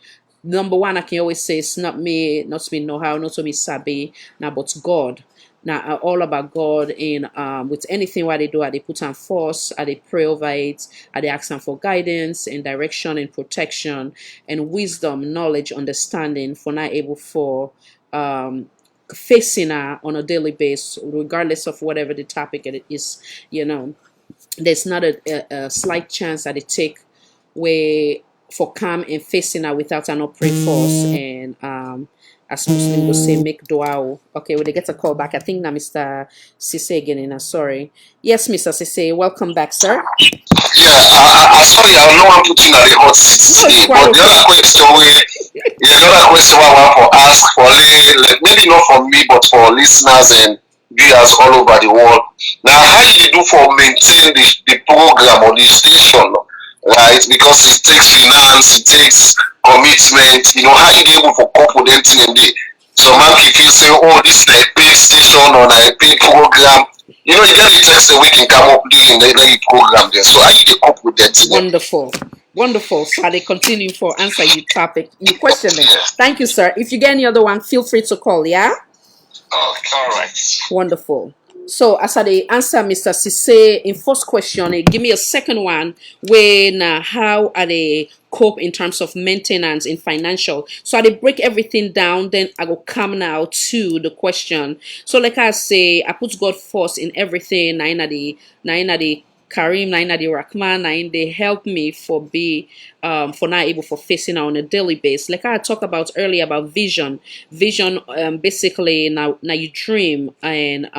Number one, I can always say it's not me know how, not me sabi, now but God. Now all about God in with anything what they do, they put on force, they pray over it, they ask them for guidance and direction and protection and wisdom, knowledge, understanding for not able for facing on a daily basis, regardless of whatever the topic it is. There's not a slight chance that they take where for calm and facing without an pray force and as Muslim will say, make dua. Okay, when they get a call back, I think now Mr. Cisse again. Sorry. Yes, Mr. Cisse, welcome back, sir. Yeah, I sorry, I know I'm putting at the hot seat today, but the other question I want to ask for maybe not for me, but for listeners and viewers all over the world. Now, how you do for maintain the program or the station? Right, because it takes finance, it takes commitment. How you able for cope with anything in there? Some man people say, "Oh, this is a paid station or a paid program." You get the text that we can come up during the program there. So how you cope with that? Wonderful. So I continue for answer your topic, your question. Then. Thank you, sir. If you get any other one, feel free to call. Yeah. Okay, all right. Wonderful. So as I answer Mr. Cisse in first question, give me a second one when how are they cope in terms of maintenance in financial. So I break everything down, then I will come now to the question. So like I say, I put God first in everything. Naina the Karim, Naina the Rahman, Naina they help me for for not able for facing on a daily basis. Like I talked about earlier about vision. Vision basically now you dream and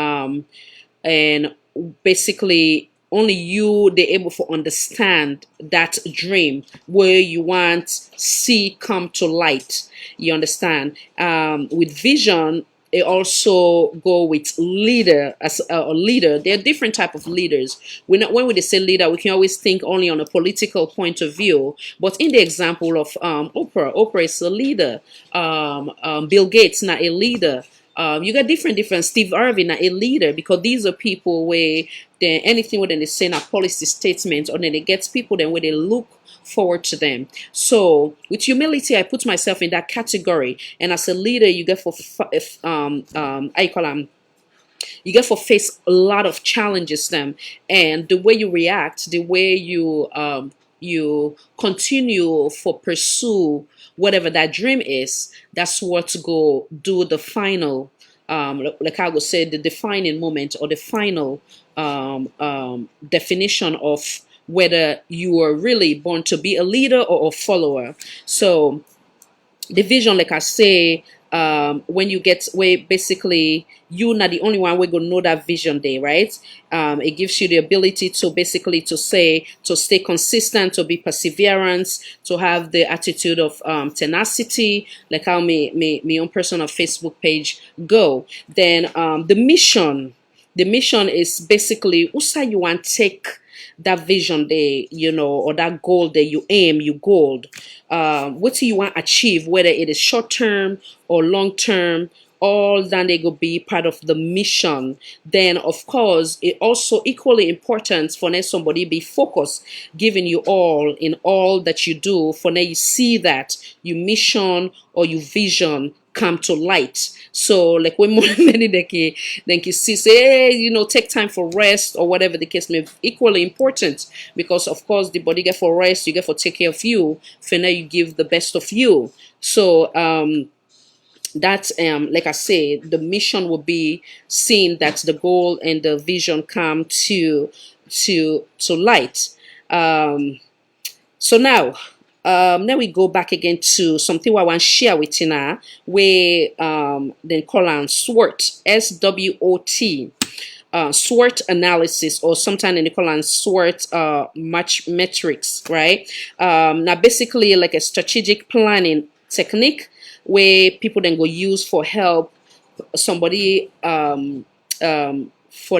basically only you they able to understand that dream where you want see come to light. You understand? With vision it also go with leader as a leader. There are different type of leaders. When we say leader, we can always think only on a political point of view. But in the example of Oprah is a leader. Bill Gates not a leader. You got different Steve Irving, a leader, because these are people where then anything when they say a policy statement, or then it gets people then where they look forward to them. So with humility, I put myself in that category. And as a leader, you get for I call them, you get for face a lot of challenges them, and the way you react, the way you continue for pursue whatever that dream is, that's what go do the final, like I would say, the defining moment, or the final definition of whether you are really born to be a leader or a follower. So the vision, like I say, when you get where basically you're not the only one we're gonna know that vision day, right? It gives you the ability to basically to say, to stay consistent, to be perseverance, to have the attitude of tenacity, like how my own personal Facebook page go. Then the mission is basically usa you want take that vision there, or that goal that you aim, you goal. What do you want to achieve, whether it is short term or long term, all that they go be part of the mission. Then of course it also equally important for now somebody be focused, giving you all in all that you do, for now you see that your mission or your vision come to light. So like when many then you see say, hey, take time for rest or whatever the case may be, equally important, because of course the body get for rest, you get for take care of you, for now you give the best of you. So that like I say, the mission will be seeing that the goal and the vision come to light. So now we go back again to something I want to share with you now, where then call on SWOT, SWOT, SWOT analysis, or sometimes they call on SWOT match metrics, right? Now basically like a strategic planning technique where people then go use for help somebody for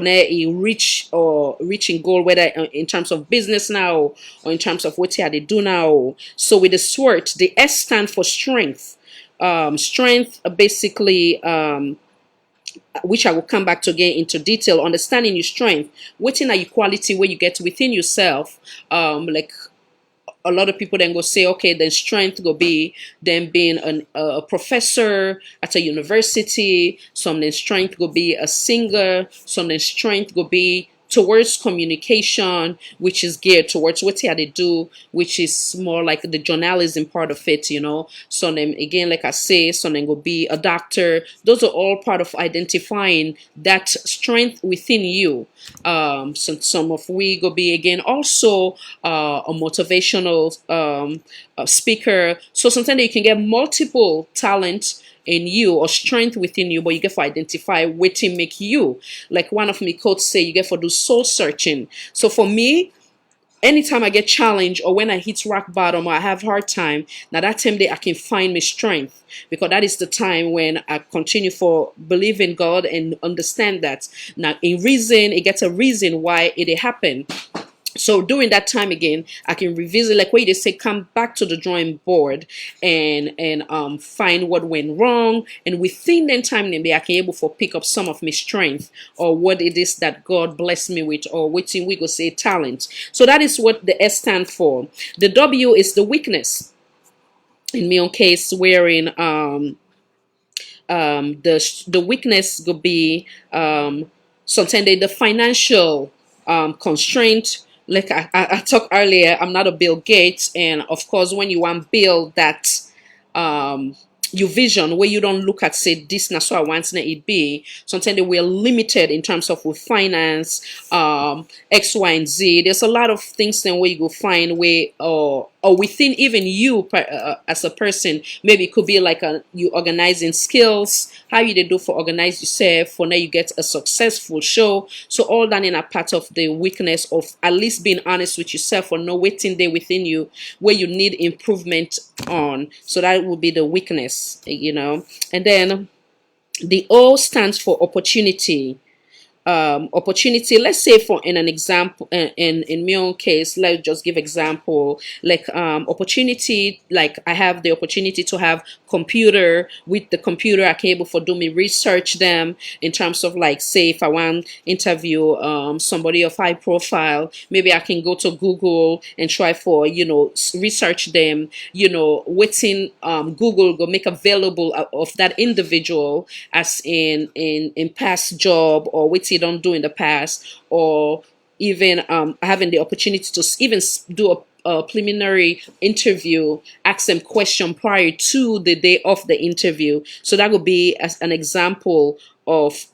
a reaching goal, whether in terms of business now or in terms of what they do now. So with the SWOT, the S stand for strength. Strength basically, which I will come back to again into detail, understanding your strength, within a quality where you get within yourself, like a lot of people then go say, okay, then strength go be then being a professor at a university. Some then strength go be a singer. Some then strength go be towards communication, which is geared towards what they do, which is more like the journalism part of it, So then again, like I say, some then go be a doctor. Those are all part of identifying that strength within you. So some of we go be again also a motivational speaker. So sometimes you can get multiple talents in you or strength within you, but you get to identify what to make you. Like one of my coaches say, you get to do soul searching. So for me, anytime I get challenged or when I hit rock bottom or I have hard time, now that time I can find my strength, because that is the time when I continue for believe in God and understand that now in reason, it gets a reason why it happened. So during that time again, I can revisit, like what they say, come back to the drawing board and find what went wrong, and within that time then I can able to pick up some of my strength or what it is that God blessed me with, or which we go say talent. So that is what the S stand for. The W is the weakness. In my own case, wherein the weakness could be sometimes the financial constraint. Like I talked earlier, I'm not a Bill Gates, and of course when you want to build that your vision, where you don't look at say this now so I want it be, sometimes we're limited in terms of with finance, X, Y, and Z. There's a lot of things then where you go find where or within even you as a person, maybe it could be like you organizing skills, how you do for organize yourself for now you get a successful show. So all that in a part of the weakness of at least being honest with yourself, or know waiting there within you where you need improvement on. So that would be the weakness, And then the O stands for opportunity. opportunity. Let's say for in an example, in my own case, let's just give example like opportunity, like I have the opportunity to have computer. With the computer I can able for do me research them in terms of like say if I want interview somebody of high profile, maybe I can go to Google and try for research them, within Google go make available of that individual as in past job or what he don't do in the past, or even having the opportunity to even do a preliminary interview, ask them question prior to the day of the interview. So that would be as an example of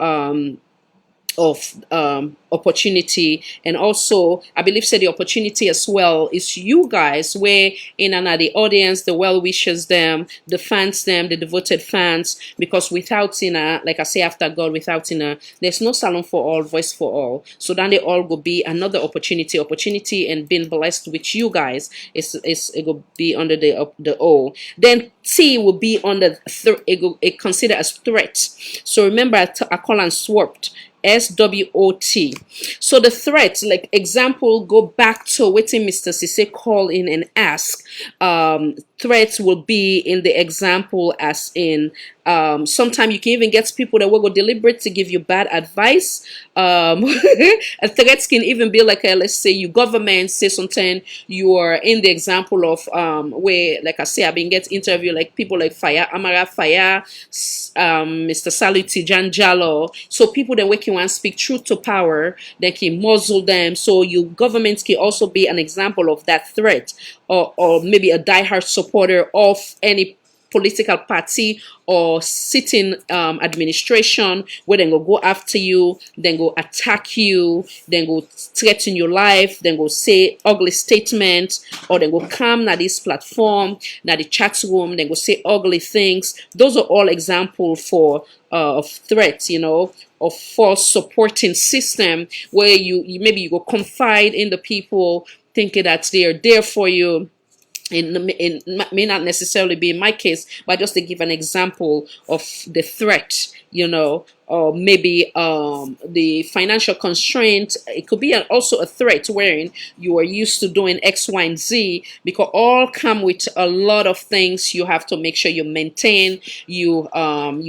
opportunity. And also I believe say the opportunity as well is you guys where in and the audience, the well wishers them, the fans them, the devoted fans, because without like I say after God, without there's no salon for all, voice for all. So then they all will be another opportunity and being blessed with you guys is it will be under the O. Then T will be under it considered as threat. So remember I call and swapped SWOT. So the threat, like example, go back to waiting Mr. Cisse call in and ask. Threats will be in the example as in sometimes you can even get people that will go deliberate to give you bad advice. A threat can even be like let's say you government say something, you are in the example of where like I say I've been get interview like people like Fire Amara Fire, Mr. Saluti Janjalo. So people that working and speak truth to power, they can muzzle them. So you government can also be an example of that threat, or maybe a diehard supporter of any political party or sitting administration where they go after you, then go attack you, then go threaten your life, then go say ugly statements, or then go come na this platform, na the chat room, then go say ugly things. Those are all examples for of threats, of false supporting system where you maybe you go confide in the people thinking that they are there for you. It may not necessarily be in my case, but just to give an example of the threat, or maybe the financial constraint. It could be also a threat wherein you are used to doing X, Y, and Z, because all come with a lot of things. You have to make sure you maintain you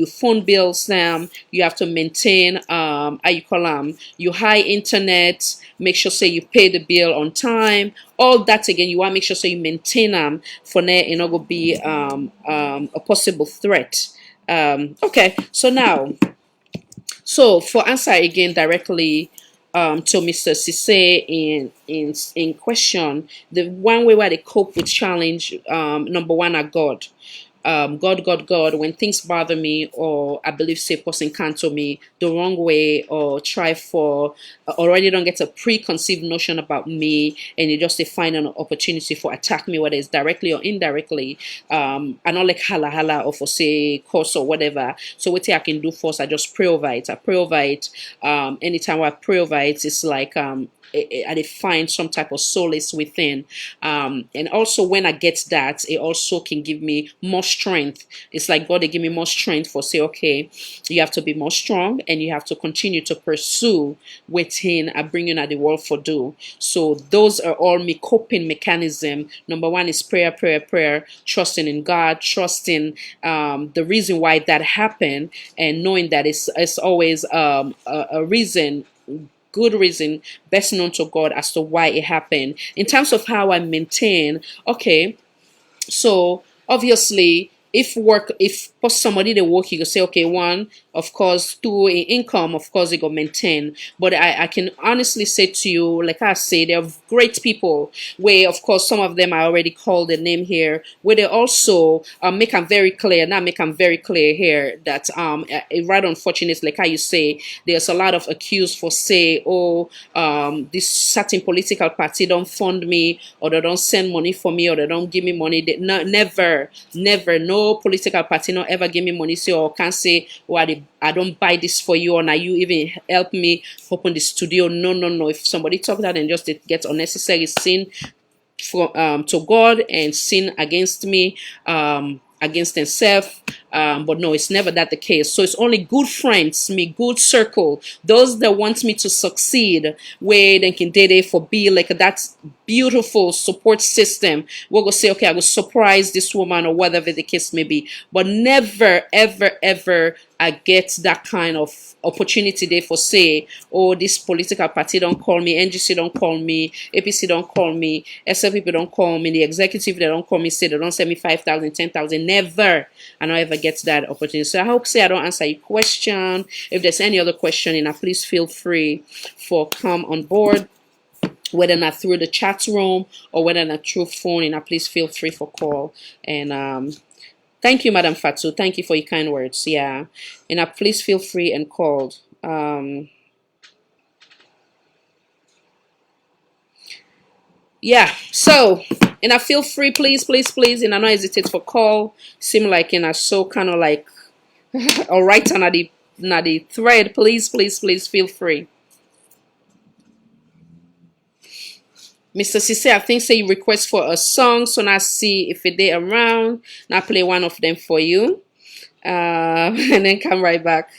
phone bills them. You have to maintain how you call them, your high internet. Make sure say you pay the bill on time. All that again, you want to make sure so you maintain them for now. It not gonna be a possible threat. Okay, so now. So for answer again directly to Mr. Cisse in question, the one way where they cope with challenge, number one are God. God, when things bother me, or I believe say person cancel me the wrong way, or try for already don't get a preconceived notion about me, and you just find an opportunity for attack me, whether it's directly or indirectly. I not like hala or for say curse or whatever. So what I can do first, I just pray over it. I pray over it. Anytime I pray over it, it's like I find some type of solace within, and also when I get that, it also can give me more strength. It's like God, they give me more strength for say, okay, you have to be more strong and you have to continue to pursue within I bring you at the world for do. So those are all me coping mechanism. Number one is prayer, trusting in God, trusting the reason why that happened, and knowing that it's always a reason, good reason, best known to God as to why it happened. In terms of how I maintain, okay, so obviously if for somebody they work, you can say, okay, one, of course, two, income, of course, they go maintain. But I can honestly say to you, like I say, they're great people where, of course, some of them I already called the name here, where they also make them very clear, not make them very clear here that right unfortunate, like how you say, there's a lot of accused for say, oh, this certain political party don't fund me, or they don't send money for me, or they don't give me money. They, never, no political party not ever give me money, say, or can say, oh, I don't buy this for you, or now you even help me open the studio. No. If somebody talk that and just get unnecessary sin to God and sin against me, against themselves, But no, it's never that the case. So it's only good friends, me good circle, those that want me to succeed, where they can date for be like that beautiful support system. We'll go say, okay, I will surprise this woman or whatever the case may be. But never, ever, ever I get that kind of opportunity there for say, oh, this political party don't call me, NGC don't call me, APC don't call me, SLPP don't call me, the executive they don't call me, say they don't send me 5,000, 10,000. Never. I don't ever get that opportunity. So I hope say I don't answer your question. If there's any other question, please feel free for come on board, whether or not through the chat room or whether or not through phone, please feel free for call. And thank you, Madam Fatu. Thank you for your kind words. Yeah. And please feel free and call. Yeah. So, I feel free, please, please, please. And I don't hesitate for call. Seem like so kind of like all right on the thread. Please, please, please feel free. Mr. Cisse, I think say you request for a song, so now see if they around. Now play one of them for you, and then come right back.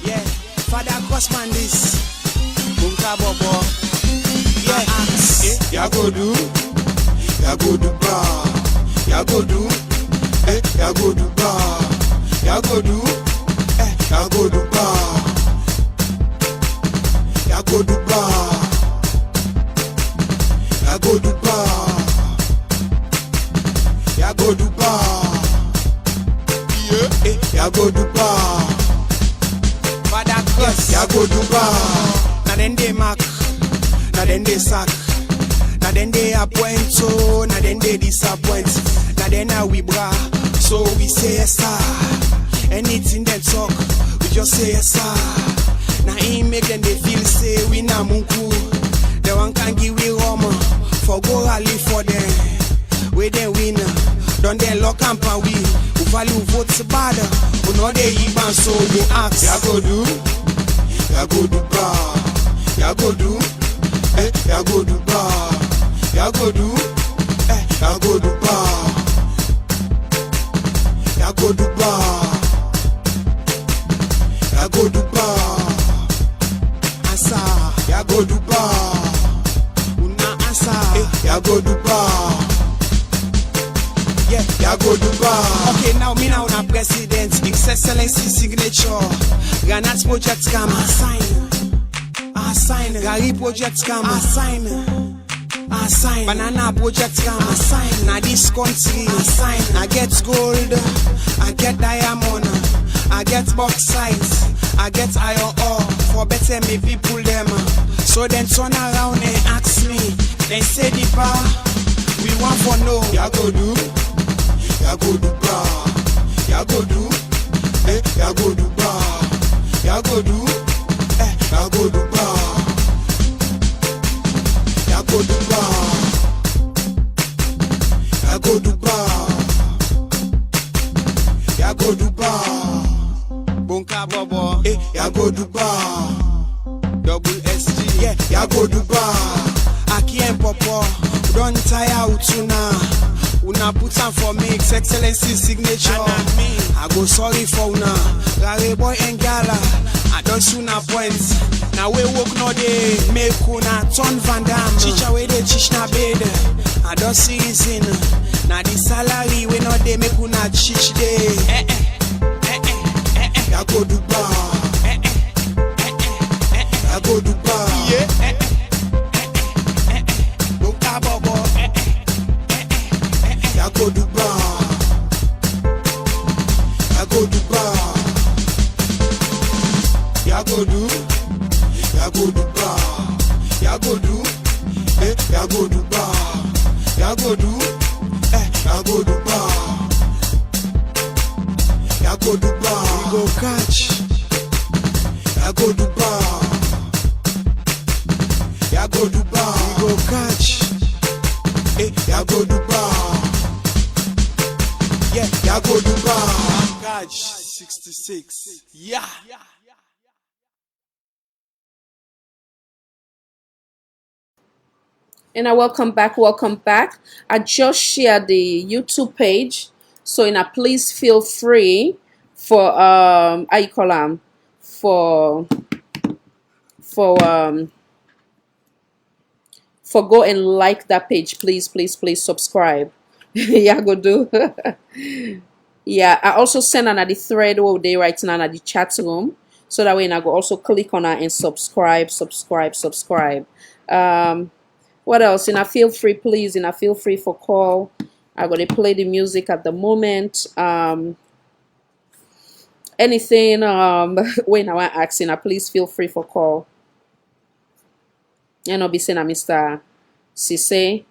Yeah, Father Cosman this, Bunka Bobo. Yeah, Yagodu, Yagodu Bar, Yagodu, Yagodu Bar. Yagodu, Yagodu Bar, Yagodu Bar, Yagodu Bar, Yagodu Bar, Yagodu Bar, Father Cross, Yagodu Bar. Na then they mark, na then they sack, na then they appoint, so na then they disappoint, na then we bra, so we say yes sir. Anything they talk, we just say yes sir. Now he make them they feel say we na munku. The one can give we rum for go rally for them. We they win, don't they lock and pan we. Who value votes bad, who know they even so they ask. Yagodu, Yagodu bar, Yagodu, Yagodu bar, Yagodu, Yagodu bar, Yagodu bar. Yagodu bar, Asa, Yagodu bar, Una Asa, Yagodu bar, yeah, Yagodu bar. Okay, now me now na president, His Excellency signature, Granat project come, assign, Gary project come, assign, Banana project come, assign, na this country, assign, I get gold, I get diamond, I get bauxite, I get iron ore, for better me people them. So then turn around and ask me, then say the bar, we want for no. Yagodu, Yagodu bar, Yagodu, Yagodu bar, Yagodu, Yagodu bar, Yagodu bar, Yagodu bar, Yagodu bar. Bunka Bobo, Yagodu bar, double SG, yeah, Yagodu bar. Aki and Popo, don't tire utuna. Una put on for me, His Excellency signature. I go sorry for una, Rare boy and gala. I don't soon appoint. Now we work no day, make una turn Van Damme. Chicha we de chichna bed. I don't see reason. Now the salary we not they make una chich day. Yagodu bar, Yagodu bar, yeah, Bunka Bobo, Yagodu bar, Yagodu bar, Yagodu, Yagodu bar, Yagodu, Yagodu bar, Yagodu, Yagodu bar. Yagodu bar, we go catch. Yagodu bar, Yagodu bar, we go catch. Yagodu bar, yeah, Yagodu bar, catch 66, yeah. And I welcome back, welcome back. I just shared the YouTube page, so please feel free for how you call for for um for go and like that page, please, please, please subscribe. Yeah, go do. Yeah, I also send another thread over there right now at the chat room, so that way I go also click on it and subscribe, subscribe, subscribe. What else? And I feel free, please, and I feel free for call. I'm gonna play the music at the moment. Anything when I want asking, please feel free for call. And I'll be saying Mr. Cisse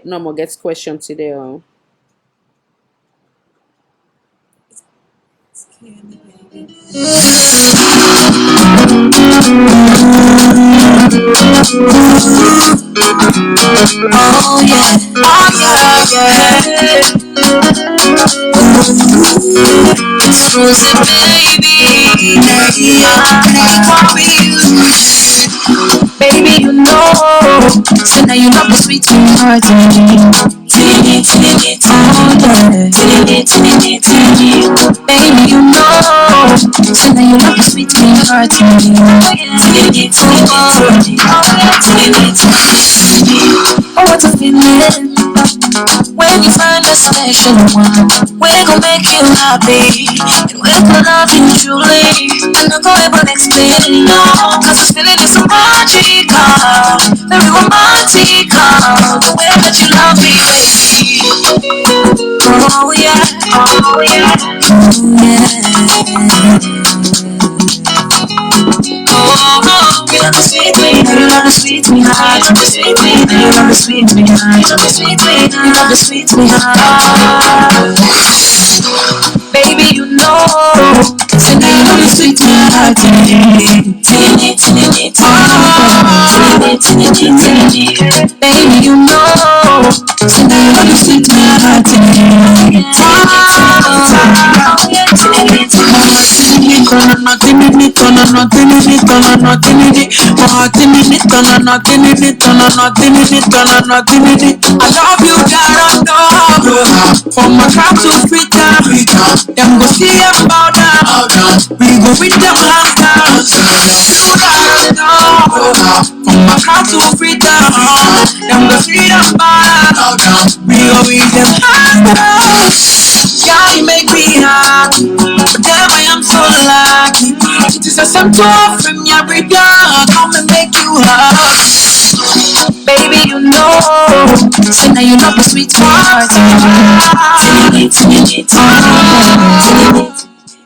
no more gets question today. Oh yeah, it's Rosie, baby. Baby, you know, so now you love the sweet heart. Tinny, tinny, tinny, tinny, tinny, tinny. Baby, you know, so now you love the sweet heart. Tinny, tinny, tinny, tinny. Oh, what a feeling when you find a special one. We're gonna make you happy, and we're gonna love you truly. And I'm gonna able to explain it, no, cause this feeling is so magical, very romantical, the way that you love me, baby. Oh yeah, oh yeah, oh yeah. You love the sweet me, you love the sweet me heart, you love the sweet me, you love the sweet me heart, you love the sweet me, you love the sweet me heart. Baby, you know, so now you love the sweet me heart, tinny, tinny, tinny, tinny, tinny, tinny. Baby, you know, so now you love the sweet me heart, tinny, tinny, I love you, God, from my heart to Africa. Them go see them bow down. We go with them hands down. From my heart to Africa. Them go see them bow down. We go with them hands down. Yeah, you make me happy. But damn, I am so lucky. It is a simple from your break down. Come and make you happy. baby, you know, so now you love the sweet heart.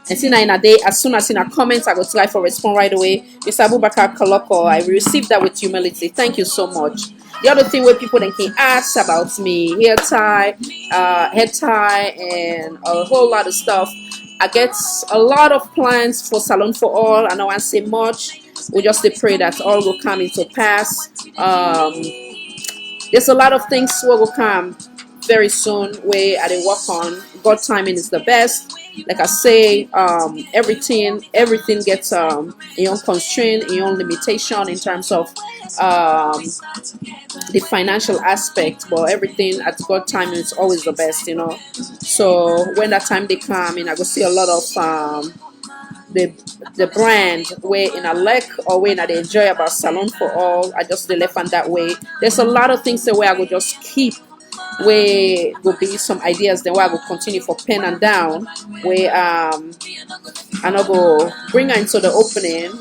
And see now in a day, as soon as in a comment, I go try for respond right away. Mr. Abubakar Kaloko, I received that with humility. Thank you so much. The other thing where people then can ask about me, hair tie, head tie, and a whole lot of stuff. I get a lot of plans for Salon for All. I know I say much. We just pray that all will come into pass. There's a lot of things what will come very soon where I dey work on. God timing is the best. Like I say, everything gets your own constraint, your own limitation in terms of the financial aspect, but everything at God timing is always the best, you know. So when that time they come in, I go see a lot of the brand where in a like or when I enjoy about Salon for All. I just left on that way. There's a lot of things that where I go just keep where will be some ideas then where I will continue for pen and down where and I go bring her into the opening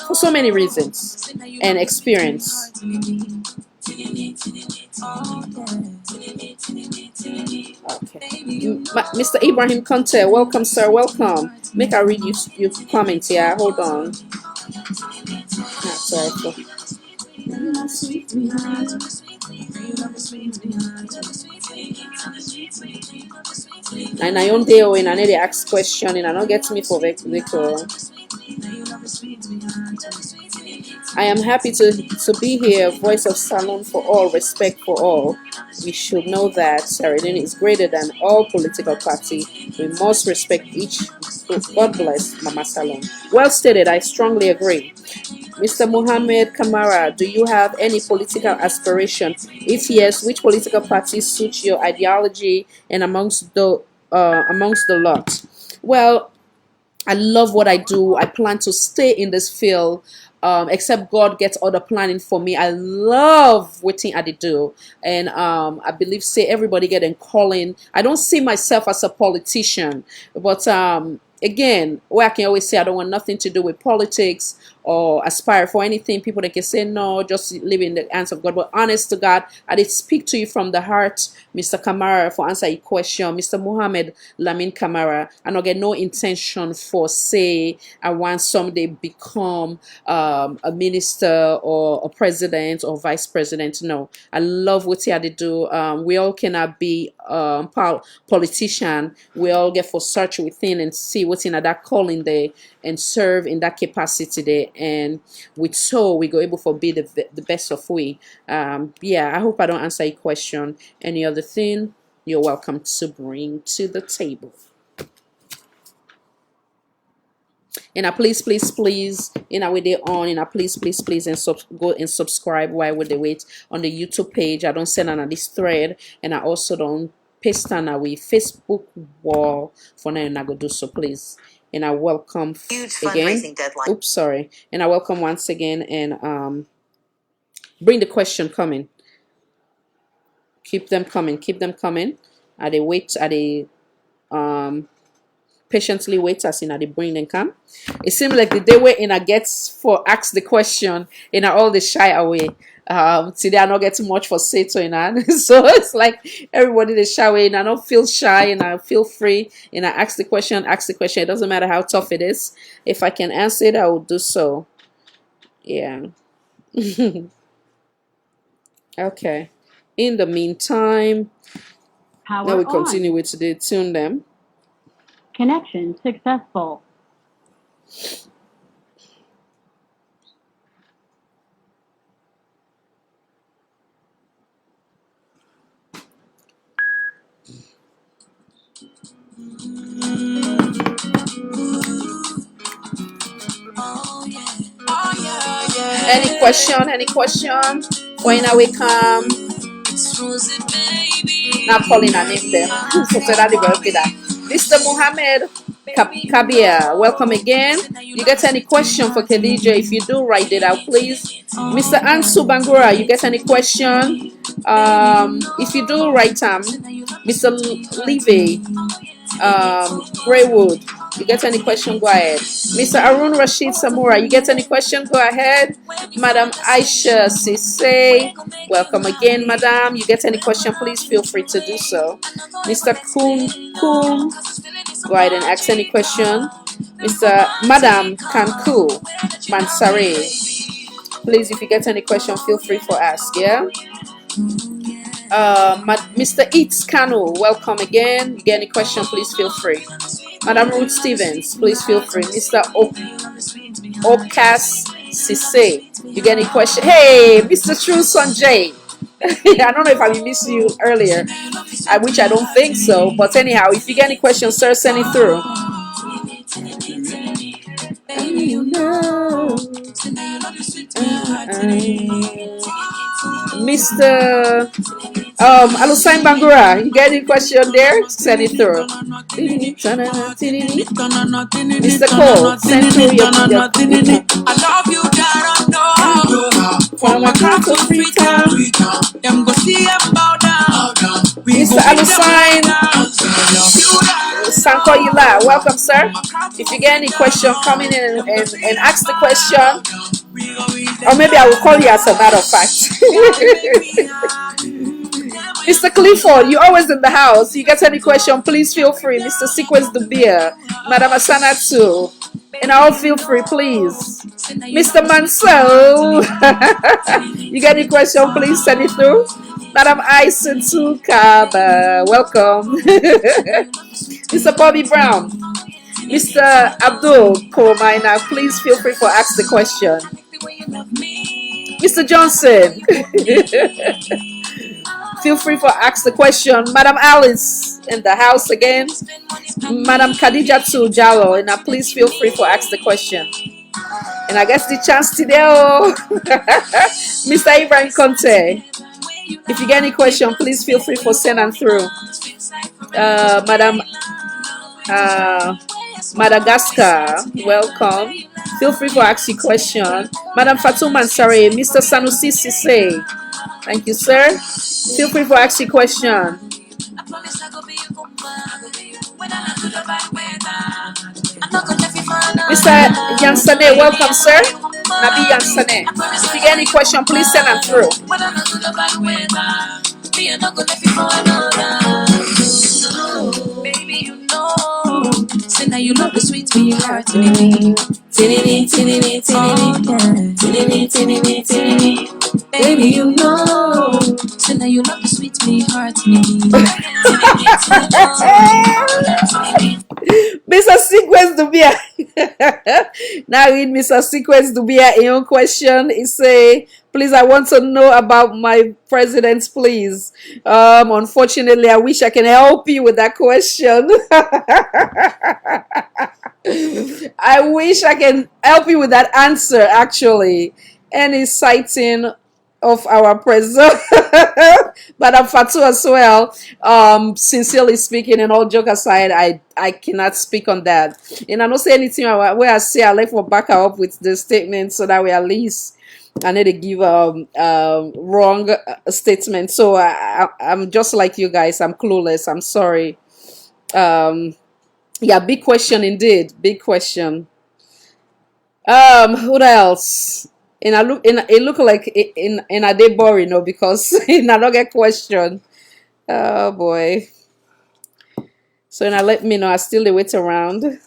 for so many reasons and experience. Okay. Mr. Ibrahim Conte, welcome sir, welcome. Make I read you comments here. Hold on. Sorry. And I own day when I need to ask question and I don't get me for Victor. I am happy to be here, voice of Salon for all, respect for all. We should know that Saradin is greater than all political party. We must respect each. God bless Mama Salon. Well stated, I strongly agree. Mr. Mohammed Kamara, do you have any political aspiration? If yes, which political party suits your ideology and amongst the lot? Well, I love what I do. I plan to stay in this field. Except God gets other planning for me. I love what I do, and I believe say everybody getting calling. I don't see myself as a politician, but again, where I can always say I don't want nothing to do with politics or aspire for anything. People that can say no, just live in the hands of God. But honest to God, I did speak to you from the heart, Mr. Kamara, for answer your question. Mr. Mohammed Lamin Kamara, I don't get no intention for say I want someday become a minister or a president or vice president. No, I love what I do. We all cannot be politician. We all get for search within and see what's in that calling there and serve in that capacity there, and with so we go able to be the best of we. Yeah, I hope I don't answer your question. Any other thing you're welcome to bring to the table. And please, in our day on, and please, and go and subscribe while we wait on the YouTube page. I don't send on this thread, and I also don't paste on our Facebook wall for now. And I go do so, please. And I welcome again. Oops, sorry. And I welcome once again, and bring the question coming. Keep them coming. Are they wait? Are they patiently wait as in they bring them come? It seems like the day where in I gets for ask the question in all the shy away. Today I not get too much for say to in so it's like everybody they shy away and I don't feel shy and I feel free and I ask the question. It doesn't matter how tough it is. If I can answer it, I will do so. Yeah. Okay. In the meantime, Power now we on. continue with today. Tune them. Connection successful. Any question? When we come? Not calling a name them. Mr. Mohammed Kabir, welcome again. You get any question for Khadija? If you do, write it out, please. Mr. Ansu Bangura, you get any question? If you do, write Mr. Levy, Greywood, you get any question? Go ahead. Mr. Arun Rashid Samura, you get any question? Go ahead. Madam Aisha Sise, welcome again, Madam. You get any question? Please feel free to do so. Mr. Kun, go ahead and ask any question. Mr. Madam Kanku Mansare, please, if you get any question, feel free for ask. Yeah. Mr. Eats Kanu, welcome again. You get any question? Please feel free. Madam Ruth Stevens, please feel free. Mr. Okas Sise, you get any question? Hey, Mr. True Sanjay. I don't know if I missed you earlier, which I don't think so. But anyhow, if you get any questions, sir, send it through. Mr. Alusain Bangura, you get any question there? Send it through. Mr. Cole, send through your I love you, from a crowd to free town. Them go see about down. Mr. Alusain Sankoyila, welcome, sir. If you get any question, come in and ask the question. Or maybe I will call you as a matter of fact. Mr. Clifford, you're always in the house. You get any question, please feel free. Mr. Sequence the beer. Madam Asana too. And all feel free, please. Mr. Mansell, you get any question, please send it through. Madam Ison Kaba, welcome. Mr. Bobby Brown. Mr. Abdul Komaina, please feel free for ask the question. Mr. Johnson, feel free for ask the question. Madam Alice in the house again. Madam Khadija Jallo, and please feel free for ask the question. And I guess the chance today, oh, Mr. Ibrahim Conte. If you get any question, please feel free for send them through. Madam Madagascar, welcome. Feel free for ask your question. Madam Fatuma Ansari, Mr. Sanusi Sise, thank you, sir. Feel free for ask your question. Mr. Yansane, welcome, sir. Nabi Yansane. If you get any question, please send them through. Baby, you know, say now you love the sweet when you heart tinny, tinny, tinny, tinny, tinny, tinny, tinny. Baby, you know, say now you love the sweet when you heart tinny. Mr. Sequence Dubia. Now read Mr. Sequence Dubia in your question. He say, please, I want to know about my presidents, please. Unfortunately, I wish I can help you with that question. I wish I can help you with that answer, actually. Any citing of our president, Madam Fatu as well. Sincerely speaking, and all joke aside, I cannot speak on that. And I don't say anything where I say I like for back her up with the statement so that we at least I need to give wrong statement. So I'm just like you guys. I'm clueless. I'm sorry. Yeah, big question indeed. Big question. What else? And I look it look like in a day boring, no, because in I don't get question. Oh boy. So now let me know. I still wait around.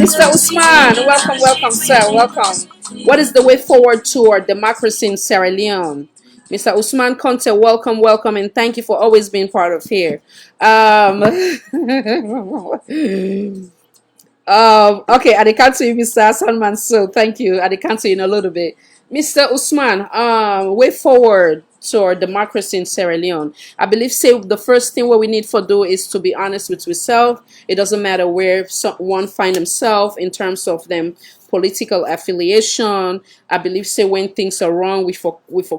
Mr. Usman, welcome, sir. Welcome. What is the way forward toward democracy in Sierra Leone? Mr. Usman Conte, welcome, and thank you for always being part of here. Okay, I can't see you, Mr. Hassan Mansour. Thank you. I can't see you in a little bit. Mr. Usman, way forward toward democracy in Sierra Leone. I believe say the first thing what we need for do is to be honest with ourselves. It doesn't matter where someone find themselves in terms of them political affiliation. I believe say when things are wrong, we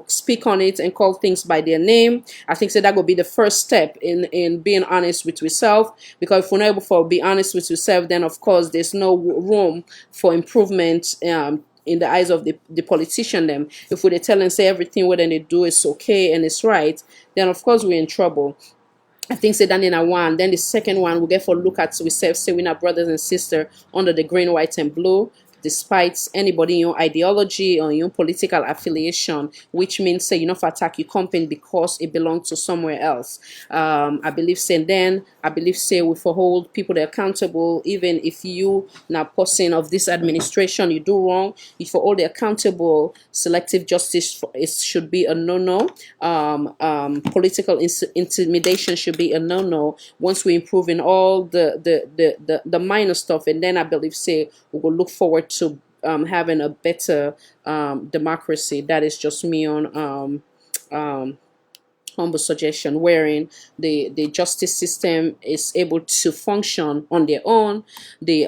speak on it and call things by their name. I think so that would be the first step in being honest with yourself, because if we're not able to be honest with yourself, then of course there's no room for improvement in the eyes of the politician them. If we tell and say everything what they do is okay and it's right, then of course we're in trouble. I think say that in a one. Then the second one we get for look at ourselves, say we're our brothers and sisters under the green, white, and blue, despite anybody in your ideology or your political affiliation, which means say you not attack your company because it belongs to somewhere else. I believe say then I believe say we for hold people accountable, even if you now person of this administration you do wrong, if for all the accountable, selective justice should be a no-no. Political intimidation should be a no-no. Once we improve in all the minor stuff, and then I believe say we will look forward to having a better democracy. That is just me on humble suggestion, wherein the justice system is able to function on their own, the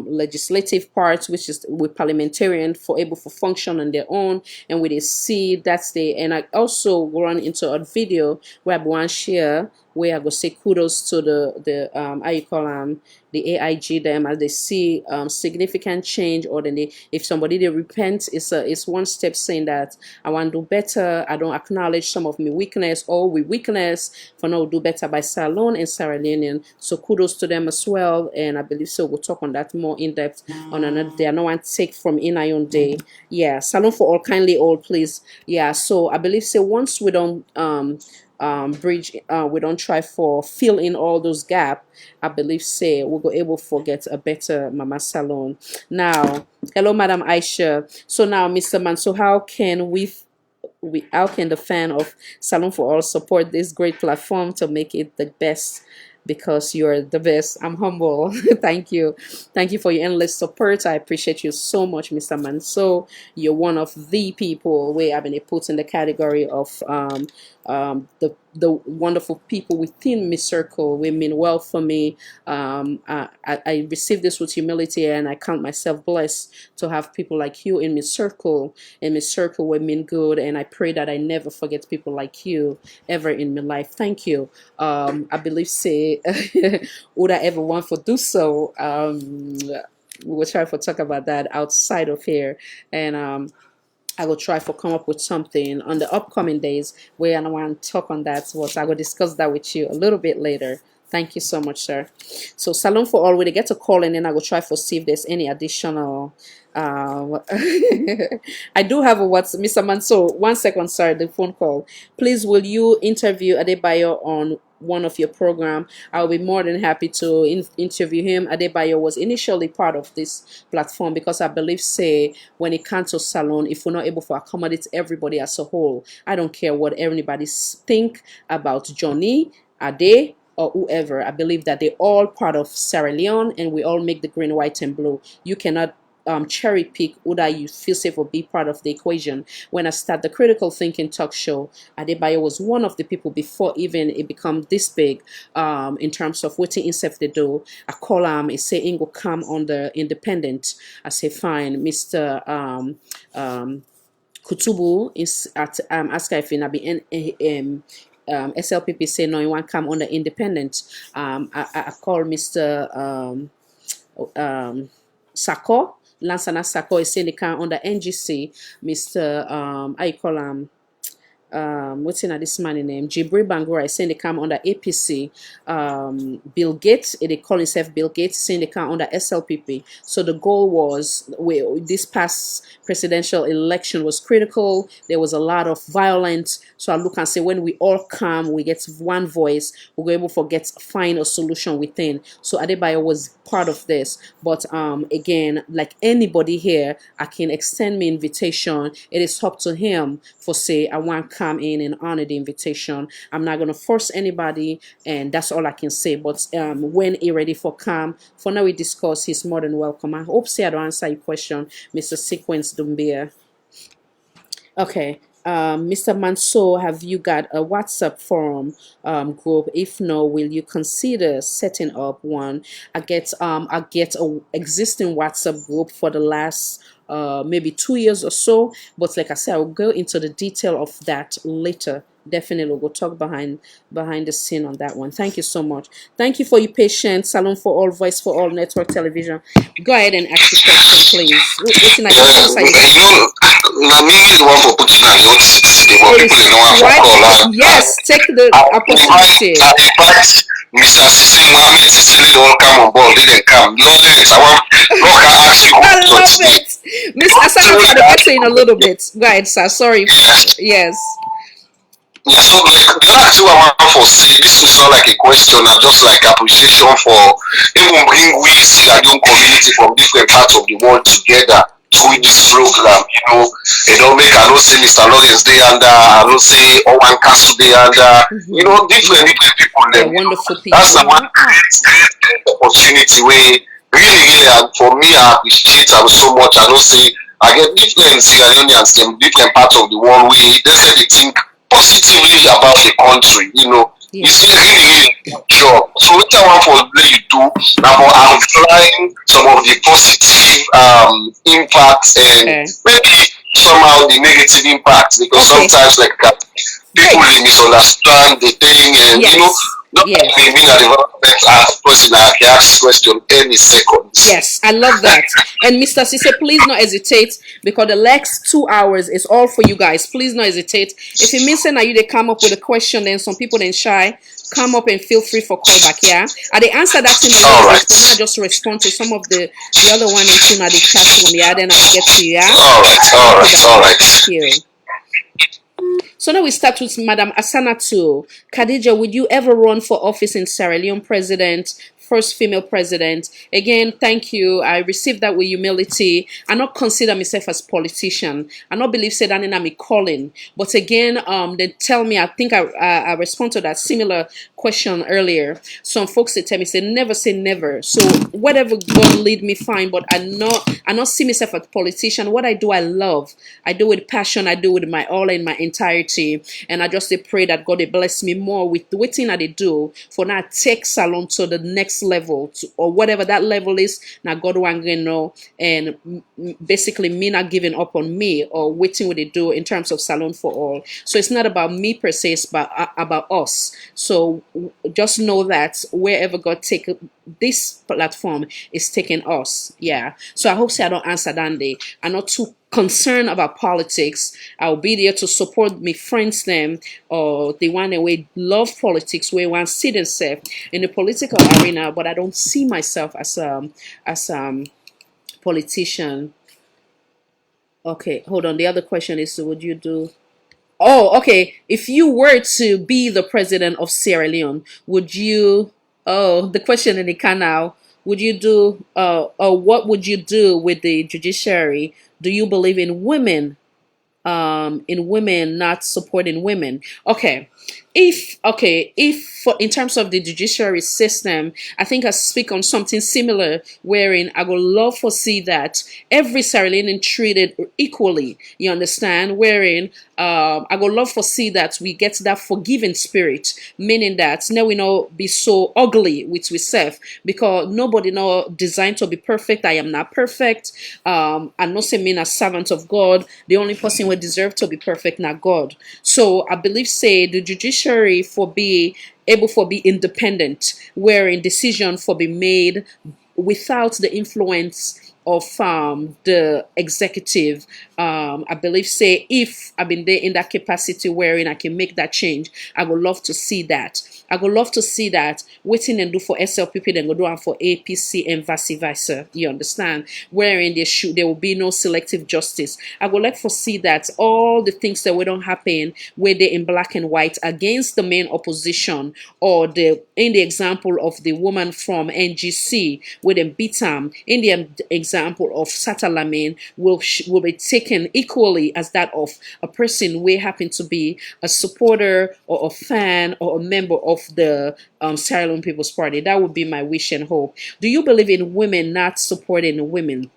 legislative parts, which is with parliamentarian, for able to function on their own, and with a see that's the. And I also run into a video where I want to share where I go say kudos to the how you call the AIG them as they see significant change, or then if somebody they repent, it's one step saying that I want to do better. I don't acknowledge some of my weakness, or we weakness for now do better by SALONE and Sierra Leone. So kudos to them as well, and I believe so we'll talk on that more in depth on another day. I know one take from in our own day. Yeah, SALONE4 all, kindly all, please. Yeah, so I believe so once we don't bridge we don't try for fill in all those gaps, I believe say we'll go able to get a better mama salon. Now hello Madam Aisha. So now Mr. Man, so how can how can the fan of SALONE4 support this great platform to make it the best? Because you're the best. I'm humble. Thank you for your endless support. I appreciate you so much, Mr. Manso. You're one of the people we have been put in the category of the wonderful people within my circle. We mean well for me. I receive this with humility, and I count myself blessed to have people like you in my circle. In my circle, we mean good, and I pray that I never forget people like you ever in my life. Thank you. I believe say would I ever want to do so. We will try to talk about that outside of here, and I will try to come up with something on the upcoming days where I want to talk on that. But I will discuss that with you a little bit later. Thank you so much, sir. So Salone for all, we get a call, and then I will try to see if there's any additional. I do have a WhatsApp, Mr. Manso. 1 second, sorry, the phone call. Please, will you interview Adebayo on one of your program? I'll be more than happy to interview him. Adebayo was initially part of this platform because I believe, say, when it comes to Salone, if we're not able to accommodate everybody as a whole, I don't care what everybody think about Johnny, Ade, or whoever. I believe that they're all part of Sierra Leone, and we all make the green, white, and blue. You cannot cherry pick who that you feel safe will be part of the equation. When I start the Critical Thinking Talk Show, Adebayo was one of the people before even it become this big in terms of what himself they do. I call him, I say Ingo come on the Independent. I say fine, Mr. Kutubu is at Aska if in SLPP say no, you want come on the Independent. I call Mr. Sako. Lansana Sako is saying they can on the NGC. Mr. I call him what's in this man name? Jibri Bangura is saying they come under APC. Bill Gates, they call himself Bill Gates, saying they come under SLPP. So the goal was, this past presidential election was critical. There was a lot of violence. So I look and say, when we all come, we get one voice, we're able to find a solution within. So Adebayo was part of this. But again, like anybody here, I can extend my invitation. It is up to him for say, I want to come in and honor the invitation. I'm not going to force anybody, and that's all I can say. But when he ready for come, for now we discuss, he's more than welcome. I hope say I don't answer your question, Mr. Sequence Dumbia. Okay. Mr. Manso, have you got a WhatsApp forum group? If no, will you consider setting up one? I get a existing WhatsApp group for the last maybe 2 years or so, but like I said, I'll go into the detail of that later. Definitely we'll talk behind the scene on that one. Thank you so much. Thank you for your patience. Salone for All, Voice for All, Network Television. Go ahead and ask your question, please. Waiting, I just me the one for putting on the hot seat today, but people don't want to call. Yes, take the opportunity. I invite Mr. Sisi Mohammed Sisi, they all come on board. They didn't come. Lawrence, I want to ask you. I love it. Miss Asana for the better in a little bit. Go ahead, sir. Sorry. Yes. Yeah, so like the last two I want to say, this is not like a question, just like appreciation for even bring we Sierra Leone community from different parts of the world together through this program. They don't make, I don't say Mr. Lawrence Day under, I don't say Owen Castle Day under, different people. They're wonderful people. That's the one great opportunity where really, and for me, I appreciate so much. I don't say I get different Sierra Leoneans from different parts of the world where they say they think positively about the country, It's really good job. So what I want for you do now for outline some of the positive impacts and maybe somehow the negative impacts, because sometimes like people they misunderstand the thing, and maybe not development as person I can ask question any second. Yes, I love that. And Mr. Sise, please not hesitate, because the next 2 hours is all for you guys. Please not hesitate. If you miss it, now you they come up with a question, then some people then shy, come up and feel free for call back. Yeah, I they answer that in a little bit. For now, just respond to some of the other one in tuna the chat room. Yeah, then I'll get to you. Yeah. All right. Thank you. So now we start with Madam Asana too. Khadija, would you ever run for office in Sierra Leone president? First female president. Again, thank you. I received that with humility. I not consider myself as politician. I not believe said that in my calling. But again, they tell me, I think I respond to that similar question earlier, some folks they tell me say never. So whatever God lead me fine, but I not see myself as a politician. What I do, I love. I do with passion. I do with my all in my entirety, and I just pray that God will bless me more with the thing that they do for now take Salon to the next level, or whatever that level is. Now God want to know, and basically me not giving up on me or waiting what they do in terms of Salone for All. So it's not about me per se, it's about us. So just know that wherever God take this platform is taking us. Yeah. So I hope I don't answer that day. I'm not too concerned about politics. I'll be there to support my friends them, or the one that we love politics, we want to see themselves in the political arena, but I don't see myself as politician. Okay, hold on. The other question is, would you do? Oh, okay. If you were to be the president of Sierra Leone, would you? Oh, the question in the canal. Would you do? What would you do with the judiciary? Do you believe in women not supporting women? Okay, if for, in terms of the judiciary system, I think I speak on something similar, wherein I would love to see that every Sierra Leonean treated equally. You understand? Wherein I would love to see that we get that forgiving spirit, meaning that now we not be so ugly with ourselves, because nobody know designed to be perfect. I am not perfect. I'm not saying me as servant of God. The only person who deserve to be perfect, not God. So I believe say the judiciary for be able for be independent, wherein decision for be made without the influence of the executive. I believe say if I've been there in that capacity wherein I can make that change, I would love to see that. I would love to see that waiting and do for SLPP, then go do and for APC and vice versa. You understand? Wherein there will be no selective justice. I would like to see that all the things that will don't happen where they in black and white against the main opposition, or in the example of the woman from NGC where they beat them, in the example of Satalamin will be taken equally as that of a person who happen to be a supporter or a fan or a member of the Sierra Leone People's Party. That would be my wish and hope. Do you believe in women not supporting women?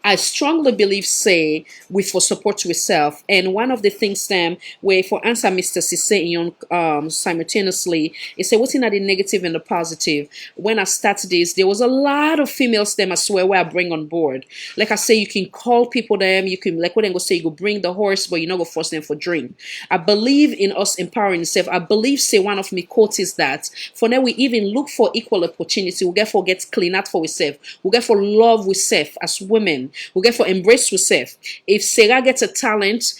I strongly believe, say, we for support to yourself. And one of the things them where for answer Mr. Sise simultaneously, is say what's in the negative and the positive. When I started this, there was a lot of females them I swear where I bring on board. Like I say, you can call people them, you can like what they go say, you go bring the horse, but you not go force them for drink. I believe in us empowering self. I believe, say, one of me quotes is that for now we even look for equal opportunity, we get for get clean out for ourselves, we get for love with self as women. We get for embrace yourself. If Sarah gets a talent,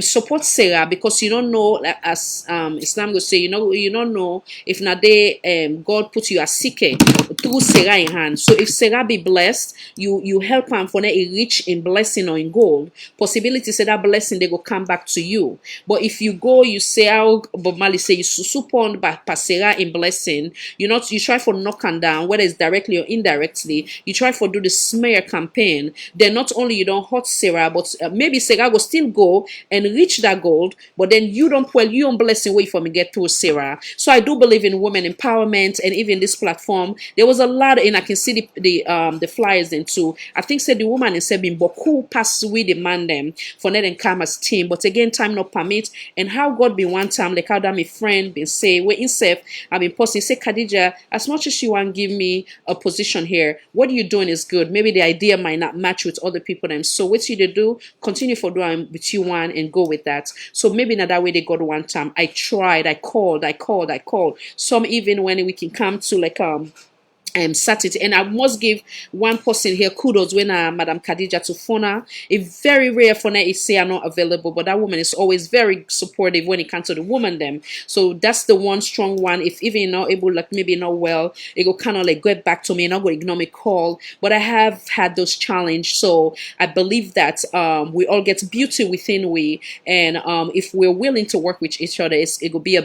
support Sarah, because you don't know, as Islam will say, you don't know if na God put you as seeker through Sarah in hand. So if Sarah be blessed, you help him for a rich in blessing or in gold. Possibility say that blessing they go come back to you. But if you go, you say how Bob Marley say you support by Sarah in blessing, you try for knock and down, whether it's directly or indirectly, you try for do the smear campaign. Then not only you don't hurt Sarah, but maybe Sarah will still go and reach that gold, but then you don't blessing wait for me get through Sarah. So I do believe in women empowerment, and even this platform, there was a lot, and I can see the flyers then too. I think said the woman in Sebin Boku pass with the man them for net and come as team, but again time not permit, and how God be one time like how that my friend been say we in self I've been posting say Khadija, as much as you want give me a position here, what you're doing is good. Maybe the idea might not match with other people them. So what you do, continue for doing with you one and go with that. So maybe not that way they got one time. I tried, I called. Some even when we can come to like Saturday, and I must give one person here kudos when Madam Khadija to Fona. It's very rare Fona is say I'm not available, but that woman is always very supportive when it comes to the woman them. So that's the one strong one. If even you're not able, like maybe not well, it go kind of like get back to me and not go ignore me call. But I have had those challenge, so I believe that we all get beauty within we, and if we're willing to work with each other, it will be a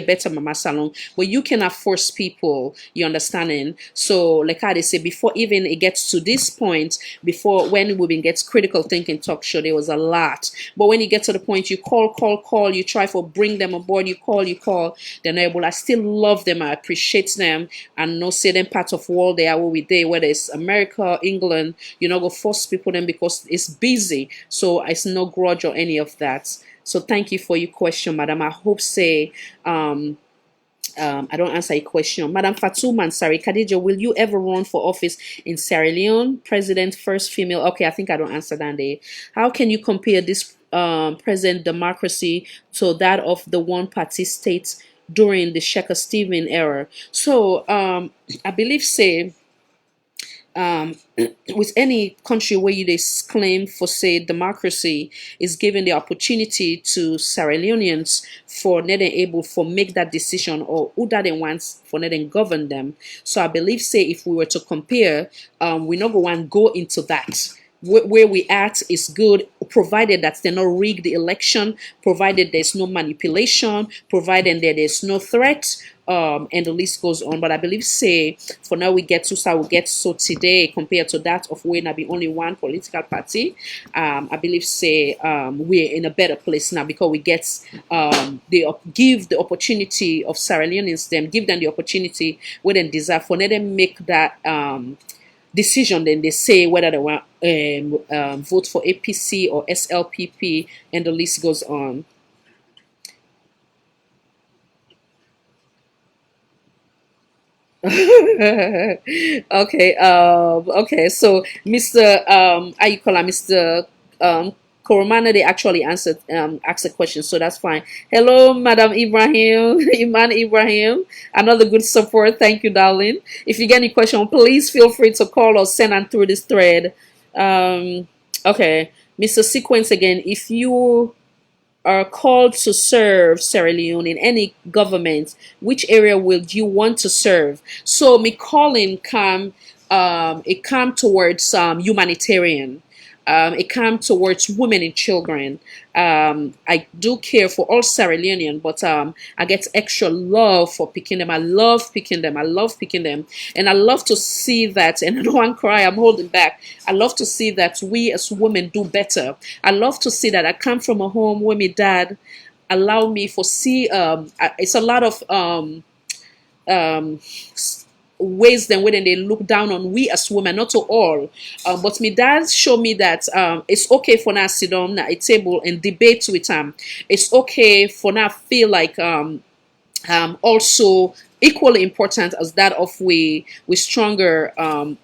better mama salon. But you cannot force people. You understanding? So like how they say, before even it gets to this point, before when women gets critical thinking talk show, there was a lot. But when you get to the point, you call, you try for bring them aboard, you call, they're not able. I still love them, I appreciate them, and no say them part of world they are where we day, whether it's America, England, you know, go force people them because it's busy. So it's no grudge or any of that. So thank you for your question, madam. I hope say I don't answer a question. Madam Fatouman, sorry, Khadija, will you ever run for office in Sierra Leone? President, first female. Okay, I think I don't answer that day. How can you compare this present democracy to that of the one-party states during the Sheikh Stephen era? So I believe say with any country where you they claim for say democracy is given the opportunity to Sierra Leoneans for not able for make that decision or who that they wants for not govern them. So I believe say if we were to compare, we not go and go into that. Where we at is good, provided that they not rig the election, provided there's no manipulation, provided that there's no threat, and the list goes on. But I believe say for now we get to so we get so today compared to that of when I be only one political party. I believe say we're in a better place now because we get they give the opportunity of Sierra Leoneans them give them the opportunity where they desire for them make that decision, then they say whether they want vote for APC or SLPP, and the list goes on. Okay, so Mr. How you call him, Mr. Koromana, they actually answered asked a question, so that's fine. Hello, Madam Ibrahim, Iman Ibrahim, another good support. Thank you, darling. If you get any question, please feel free to call or send on through this thread. Okay, Mr. Sequence again. If you are called to serve Sierra Leone in any government, which area will you want to serve? So me calling come it come towards humanitarian. It comes towards women and children. I do care for all Sierra Leonean, but I get extra love for picking them. I love picking them. I love picking them. And I love to see that, and I don't want to cry, I'm holding back. I love to see that we as women do better. I love to see that I come from a home where my dad allow me for see, it's a lot of ways then when they look down on we as women, not to all, but my dad showed me that it's okay for now sit down at a table and debate with him. It's okay for now feel like also equally important as that of we stronger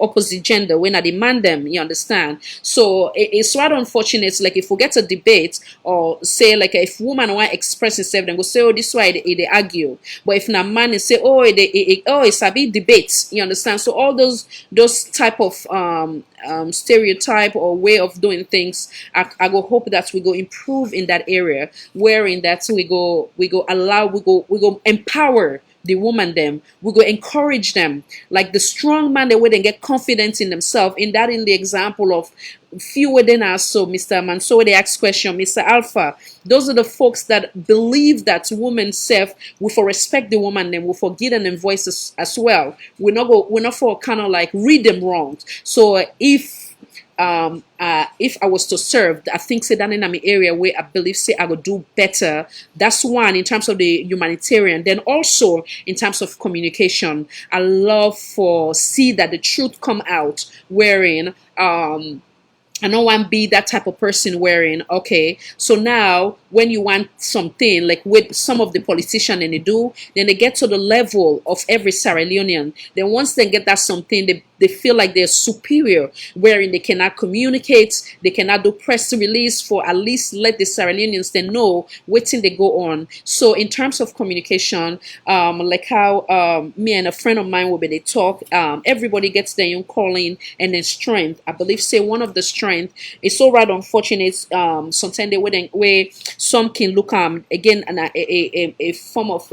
opposite gender when I demand them, you understand? So it's rather unfortunate, like if we get a debate or say like if woman want to express itself, then go say, oh, this why they argue. But if na man say, oh, it's a bit debate, you understand? So all those type of stereotype or way of doing things, I go hope that we go improve in that area, wherein that we go empower the woman them, we go encourage them like the strong man they would and get confidence in themselves. In that, in the example of few within us, so Mr. Manso they ask question, Mr. Alpha, those are the folks that believe that women self we for respect the woman them, we for give them voices as well. We're not for kind of like read them wrong. So if I was to serve, I think say that in my area where I believe say I would do better. That's one in terms of the humanitarian. Then also in terms of communication, I love for see that the truth come out wherein I don't want to be that type of person wherein, okay, so now when you want something like with some of the politicians and they do, then they get to the level of every Sierra Leonean. Then once they get that something, they feel like they're superior, wherein they cannot communicate, they cannot do press release for at least let the Sierra Leoneans they know what thing they go on. So in terms of communication, like how me and a friend of mine will be they talk, everybody gets their own calling and then strength. I believe say one of the strength is so rather unfortunate. Sometimes they wouldn't where some can look again and a form of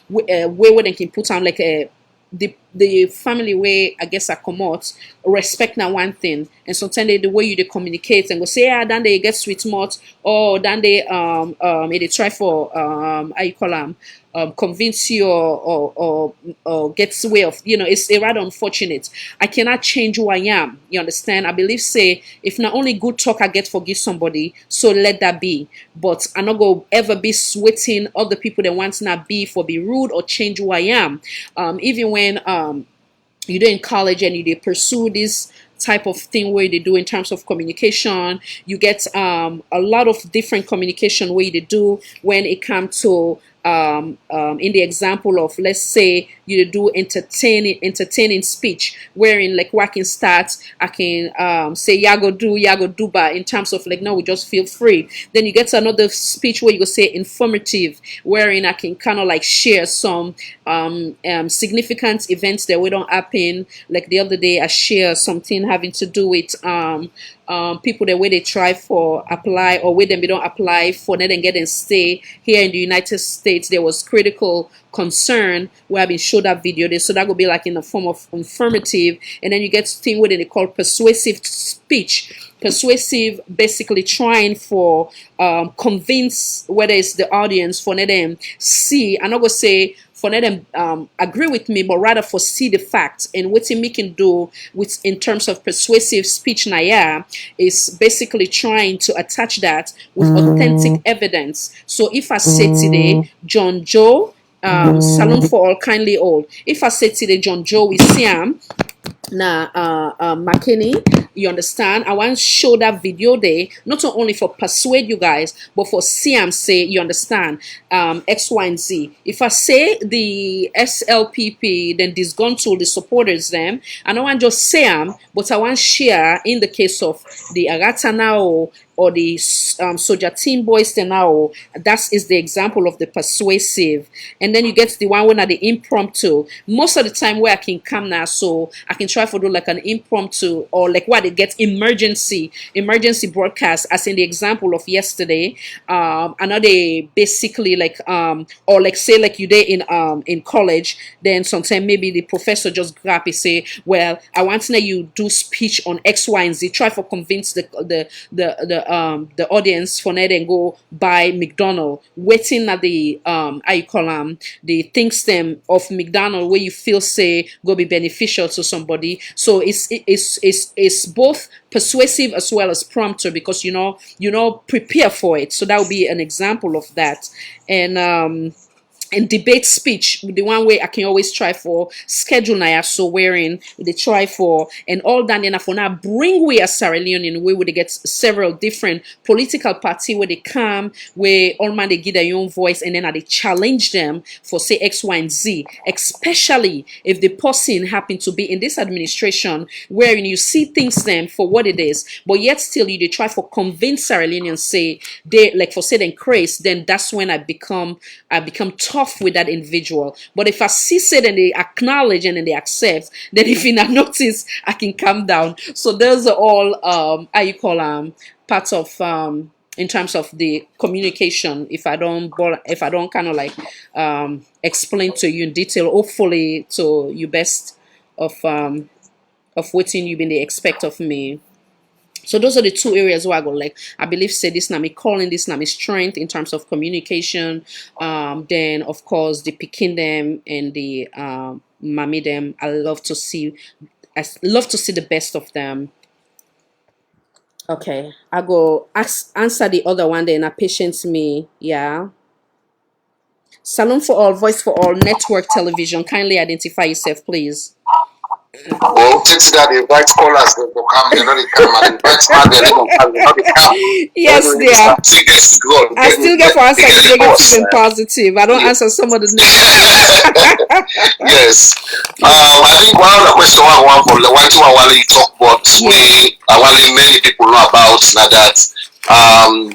way where they can put on like the the family way I guess I come out respect now one thing, and sometimes the way you they communicate and go say then they get sweet mouth, or then they try for how you call them, convince you or gets way of, it's a rather unfortunate. I cannot change who I am, you understand. I believe say if not only good talk I get forgive somebody, so let that be, but I'm not gonna ever be sweating other people that want to not be for be rude or change who I am. Even when you're in college and you pursue this type of thing where they do in terms of communication, you get a lot of different communication way they do when it comes to in the example of, let's say you do entertaining speech, wherein like what I can start, I can say yago do ba in terms of like, no, we just feel free. Then you get to another speech where you go say informative, wherein I can kind of like share some significant events that we don't happen. Like the other day I share something having to do with people the way they try for apply or where them they don't apply for net and get and stay here in the United States. There was critical concern where I've been showed that video there, so that would be like in the form of informative. And then you get thing what they call persuasive speech. Persuasive, basically trying for convince whether it's the audience for them see, I'm not gonna say for them agree with me, but rather for see the facts. And what we can do with in terms of persuasive speech now is basically trying to attach that with authentic evidence. So if I say today John Joe Salone for All kindly old, if I say today John Joe we see him now McKinney, you understand, I want to show that video there not only for persuade you guys but for say, you understand, X, Y, and Z. If I say the SLPP, then this gone to the supporters them, and I want just say but I want share in the case of the Agata now or the Soja Team Boys now. That is the example of the persuasive. And then you get the one when at the impromptu. Most of the time where I can come now, so I can try for do like an impromptu or like what they get emergency broadcast, as in the example of yesterday. Another basically like or like say like you did in college, then sometimes maybe the professor just grab and say, well, I want to know you do speech on X, Y, and Z. Try for convince the audience for net and go buy McDonald's, waiting at the how you call the things them of McDonald's where you feel say go be beneficial to somebody. So it's both persuasive as well as prompter, because you know prepare for it. So that would be an example of that. And debate speech, the one way I can always try for schedule now, so wherein they try for and all that enough for now bring we a Sierra Leone in way where they get several different political party where they come where all man they give their own voice, and then they challenge them for say X, Y, and Z, especially if the person happen to be in this administration wherein you see things them for what it is, but yet still they try for convince Sierra Leoneans say they like for say them crazy, then that's when I become tough with that individual. But if I see it and they acknowledge and then they accept, then if you not notice, I can calm down. So those are all how you call parts of in terms of the communication. If I don't kind of like explain to you in detail, hopefully to you best of what you been they expect of me. So those are the two areas where I go like I believe say this now me calling, this now me strength in terms of communication. Then of course the picking them and the mommy them. I love to see the best of them. Okay, I go answer the other one then. Patience me, yeah. Salone for All, Voice for All, Network Television. Kindly identify yourself, please. Well, since that invite callers, they will come, they know they come, and invite man, they don't come, they know they come. Yes, they are. I still get for answer the negative and positive. I don't answer some of the negative. Yes. I think one of the questions I want for the one thing I want to talk about, many people know about now that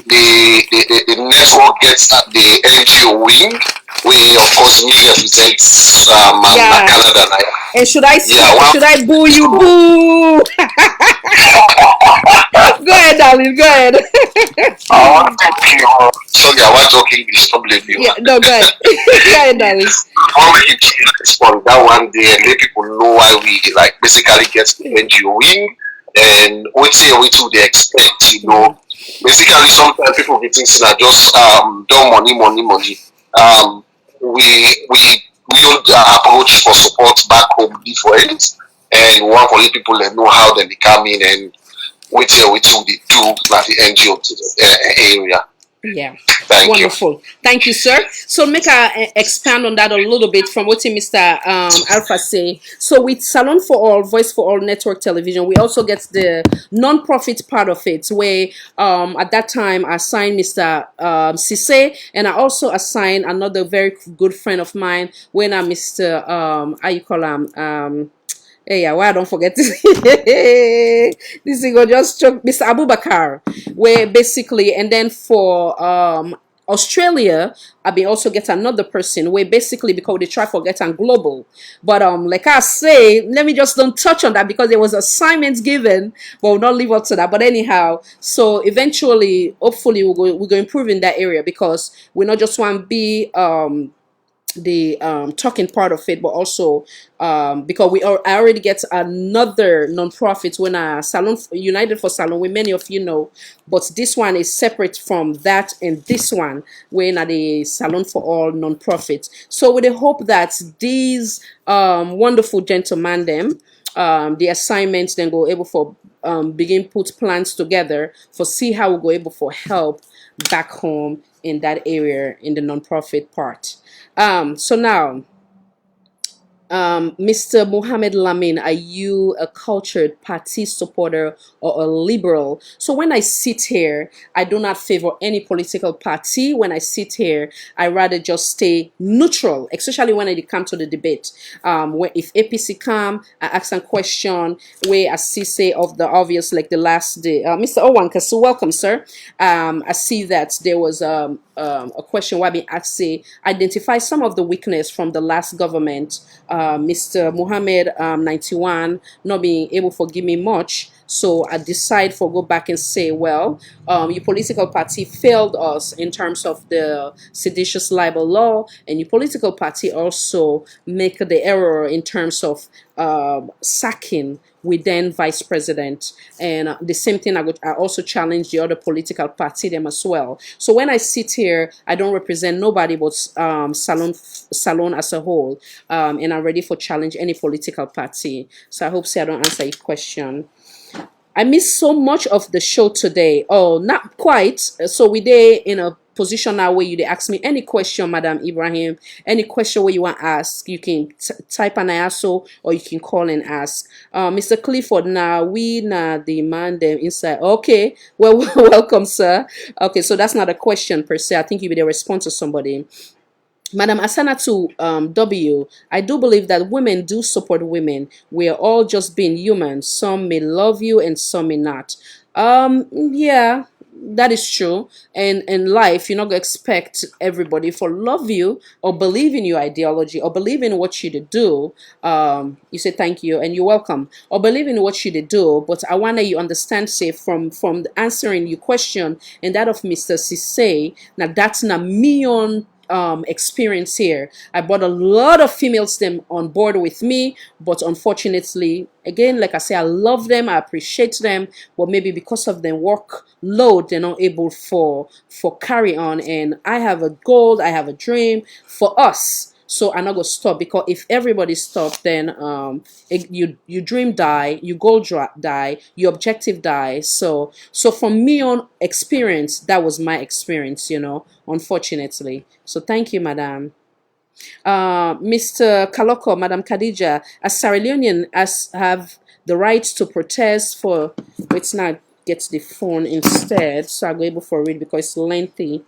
the network gets at the NGO wing. we of course me represents Yeah. Canada. And should I Yeah, one. should I boo you? Boo! Go ahead, darling. Go ahead. I want to thank you. Sorry, I want to talk English. Don't blame you. Yeah, no, go ahead. Go ahead, darling. I want to make you respond that one day and let people know why we like basically get the NGO wing and what say we to they expect, you know. Basically sometimes people be thinking that just don't money. Um we don't approach for support back home different and we want to let people know how they come in and what say we to they do like the NGO to the area. Yeah. Thank you. Wonderful. Thank you, sir. So make I expand on that a little bit from what Mr. Alpha say. So with Salon for All, Voice for All Network Television, we also get the non-profit part of it, where at that time I assigned Mr. Sise, and I also assigned another very good friend of mine when I Mr. How you call him? Hey, yeah, why I don't forget this? This thing go just choke Mr. Abubakar, where basically, and then for Australia, I be also get another person where basically because they try for getting global, but like I say, let me just don't touch on that because there was assignments given, but we'll not live up to that. But anyhow, so eventually, hopefully, we're going to improve in that area because we not just want to be the talking part of it, but also because I already get another non-profit when Salon United for Salon, where many of you know, but this one is separate from that, and this one when at the Salon for All non-profit. So with the hope that these wonderful gentlemen them the assignments then go able for begin put plans together for see how we go able for help back home in that area in the non-profit part. So now, Mr. Mohammed Lamin, are you a cultured party supporter or a liberal? So when I sit here, I do not favor any political party. When I sit here, I rather just stay neutral, especially when it comes to the debate. Where if APC come, I ask some question, where I see say of the obvious, like the last day. Mr. Owankasu, welcome, sir. I see that there was a question where being asked, say, identify some of the weakness from the last government. Mr. Muhammad 91 not being able to give me much, so I decide for go back and say, well, your political party failed us in terms of the seditious libel law, and your political party also make the error in terms of sacking with then vice president, and the same thing I also challenge the other political party them as well. So when I sit here, I don't represent nobody but Salone as a whole, and I'm ready for challenge any political party. So I hope I don't answer your question. I missed so much of the show today. Oh, not quite. So we there in a position now where you ask me any question, Madam Ibrahim, any question where you want to ask, you can type an answer or you can call and ask. Mr. Clifford, now we now demand them inside. Okay, well, welcome, sir. Okay, so that's not a question per se. I think you be the response to somebody. Madam Asanatu W, I do believe that women do support women. We are all just being human. Some may love you and some may not. Yeah, that is true. And in life, you're not gonna expect everybody for love you or believe in your ideology or believe in what you do. You say thank you and you're welcome. Or believe in what you do. But I wanna you understand, say from answering your question and that of Mr. Sise, now that's not me on experience here. I brought a lot of females them on board with me, but unfortunately, again, like I say, I love them, I appreciate them, but maybe because of their workload, they're not able for carry on. And I have a goal, I have a dream for us. So I'm not gonna stop, because if everybody stops, then your dream die, your goal die, your objective die. So from me on experience, that was my experience, unfortunately. So thank you, madam. Mr. Kaloko, Madam Khadija, as Sierra Leonean have the right to protest for. Let's not get the phone instead, so I'll go able for read because it's lengthy.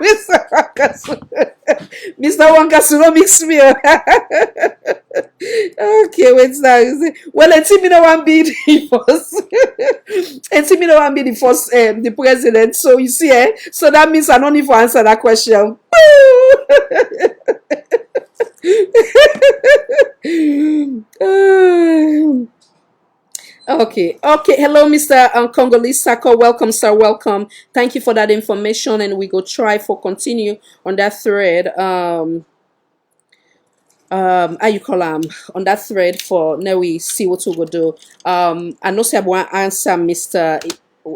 Mr. Wankasu, Mr. Wankasu, don't mix me up. Okay, wait now. Well, and me no one be the first. And me no one be the first, the president. So you see, so that means I don't need to answer that question. Okay. Hello, Mr. Congolese Sako. Welcome, sir. Welcome. Thank you for that information, and we go try for continue on that thread. How you call on that thread for now we see what we go do. I know say I want answer Mr.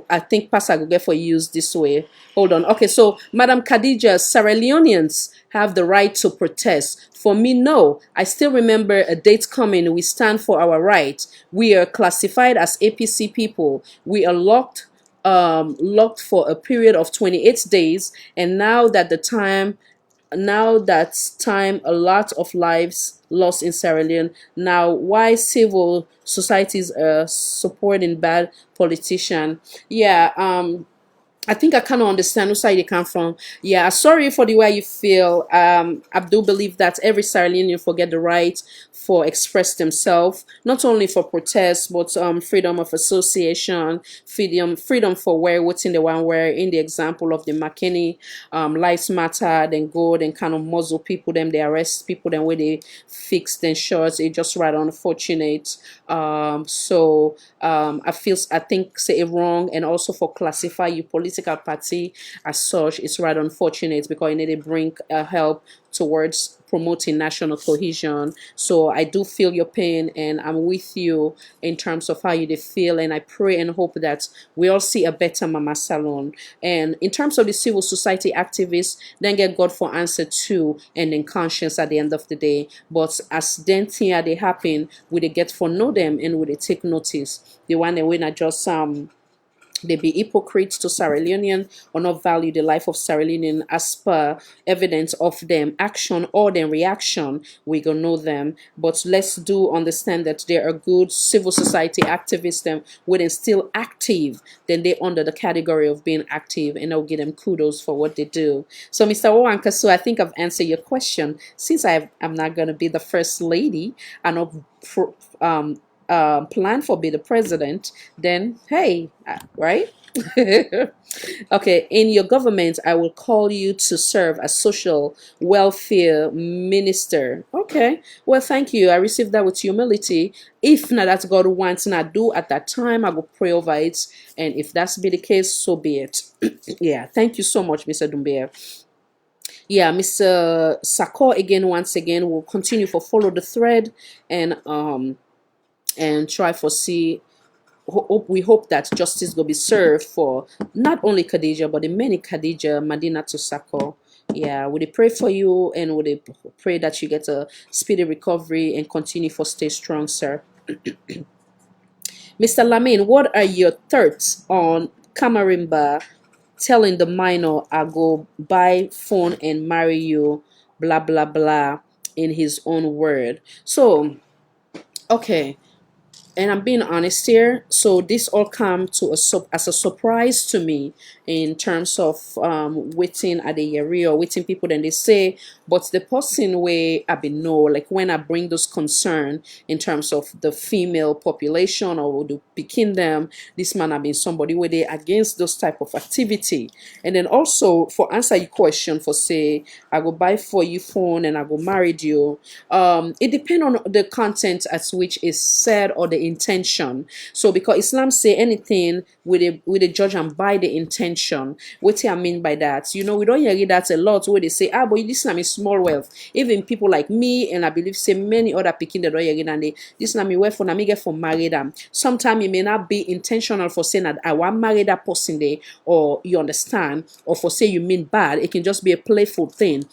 I think Pastor go get for use this way. Hold on. Okay, so Madam Khadija, Sierra Leoneans have the right to protest. For me, no. I still remember a date coming. We stand for our right. We are classified as APC people. We are locked for a period of 28 days, and now that's time a lot of lives lost in Sierra Leone. Now why civil societies are supporting bad politician? Yeah, I think I kind of understand whose side you come from. Yeah, sorry for the way you feel. I do believe that every Sierra Leonean forget the right for express themselves, not only for protest, but freedom of association, freedom for wear what's in the one where in the example of the McKinney, lives matter, then go and kind of muzzle people, then they arrest people, then where they fix them shorts. It just right unfortunate. I think say it wrong, and also for classify you political party as such, it's right unfortunate because it need to bring help towards promoting national cohesion. So I do feel your pain, and I'm with you in terms of how you feel, and I pray and hope that we all see a better Mama Salone. And in terms of the civil society activists, then get God for answer too, and then conscience at the end of the day. But as then thing they happen, we they get for know them, and we they take notice. The one that we not just they be hypocrites to Sierra Leonean or not value the life of Sierra Leonean as per evidence of them action or their reaction. We gonna know them, but let's do understand that there are good civil society activists them when they're still active, then they under the category of being active, and I'll give them kudos for what they do. So Mr. Owanka, so I think I've answered your question. Since I'm not gonna be the first lady, and plan for be the president, then hey, right? Okay, in your government, I will call you to serve as social welfare minister. Okay, well, thank you. I received that with humility. If not that God wants and I do at that time, I will pray over it. And if that's be the case, so be it. Yeah, thank you so much, Mr. Dumbier. Yeah, Mr. Sako again, once again, will continue for follow the thread and try for see. We hope that justice will be served for not only Khadija but the many Khadija Madina to Sako. Yeah, we pray for you, and we pray that you get a speedy recovery and continue for stay strong, sir. Mr. Lamin, what are your thoughts on Kamarimba telling the minor I go buy phone and marry you, blah blah blah, in his own word? So okay, and I'm being honest here. So this all come to as a surprise to me in terms of waiting at the area or waiting people. Then they say, but the person way I been know, like when I bring those concern in terms of the female population or the picking them, this man have been somebody where they against those type of activity. And then also for answer your question for say I go buy for you phone and I go marry you. It depends on the content at which is said or the intention. So because Islam say anything with a judge and by the intention. What do I mean by that? You know, we don't hear that a lot where they say, but this Islam is small wealth. Even people like me, and I believe say many other people that don't hear and they this Islam is wealth for me get for marry them. Sometimes it may not be intentional for saying that I want marry that person there, or you understand, or for say you mean bad. It can just be a playful thing.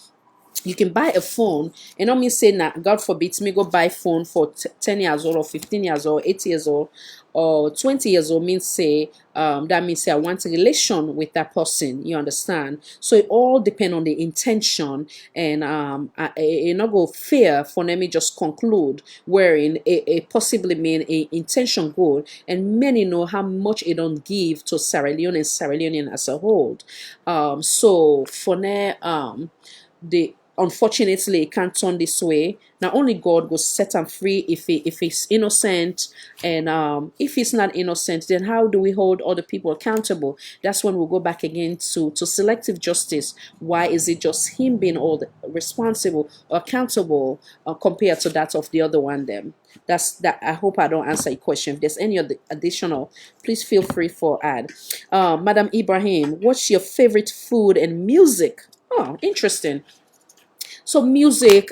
You can buy a phone, and not mean say that God forbid me go buy phone for 10 years old or 15 years old, 8 years old or 20 years old means say that means say I want a relation with that person, you understand? So it all depends on the intention, and it not go fair for me just conclude wherein it possibly mean a intention good, and many know how much it don't give to Sierra Leone and Sierra Leonean as a whole. So for now the unfortunately it can't turn this way. Now only God will set him free if he's innocent, and if he's not innocent, then how do we hold other people accountable? That's when we'll go back again to selective justice. Why is it just him being all responsible or accountable compared to that of the other one? Them. That's that. I hope I don't answer your question. If there's any other additional, please feel free for add. Madam Ibrahim, what's your favorite food and music? Oh, interesting. So music,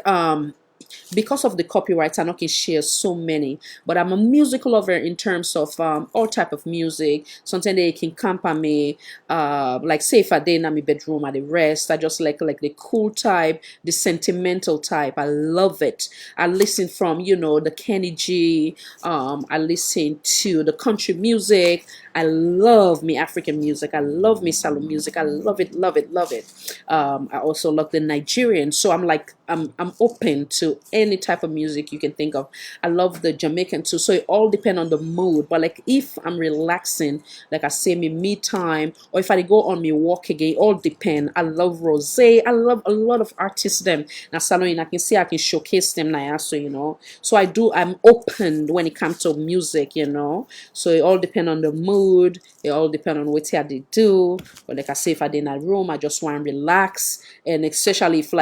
because of the copyrights, I know can share so many, but I'm a music lover in terms of all type of music. Sometimes they can accompany me, like say if I did in my bedroom at the rest, I just like the cool type, the sentimental type. I love it. I listen from the Kenny G. I listen to the country music. I love me African music. I love me salon music. I love it, love it, love it. I also love the Nigerian. So I'm open to any type of music you can think of. I love the Jamaican too. So it all depends on the mood. But like if I'm relaxing, like I say me time, or if I go on me walk again, all depend. I love Rosé. I love a lot of artists them. Now salon I can see I can showcase them now. So So I'm open when it comes to music. So it all depends on the mood. It all depends on what I did do. But like I say, if I did in a room, I just want to relax. And especially if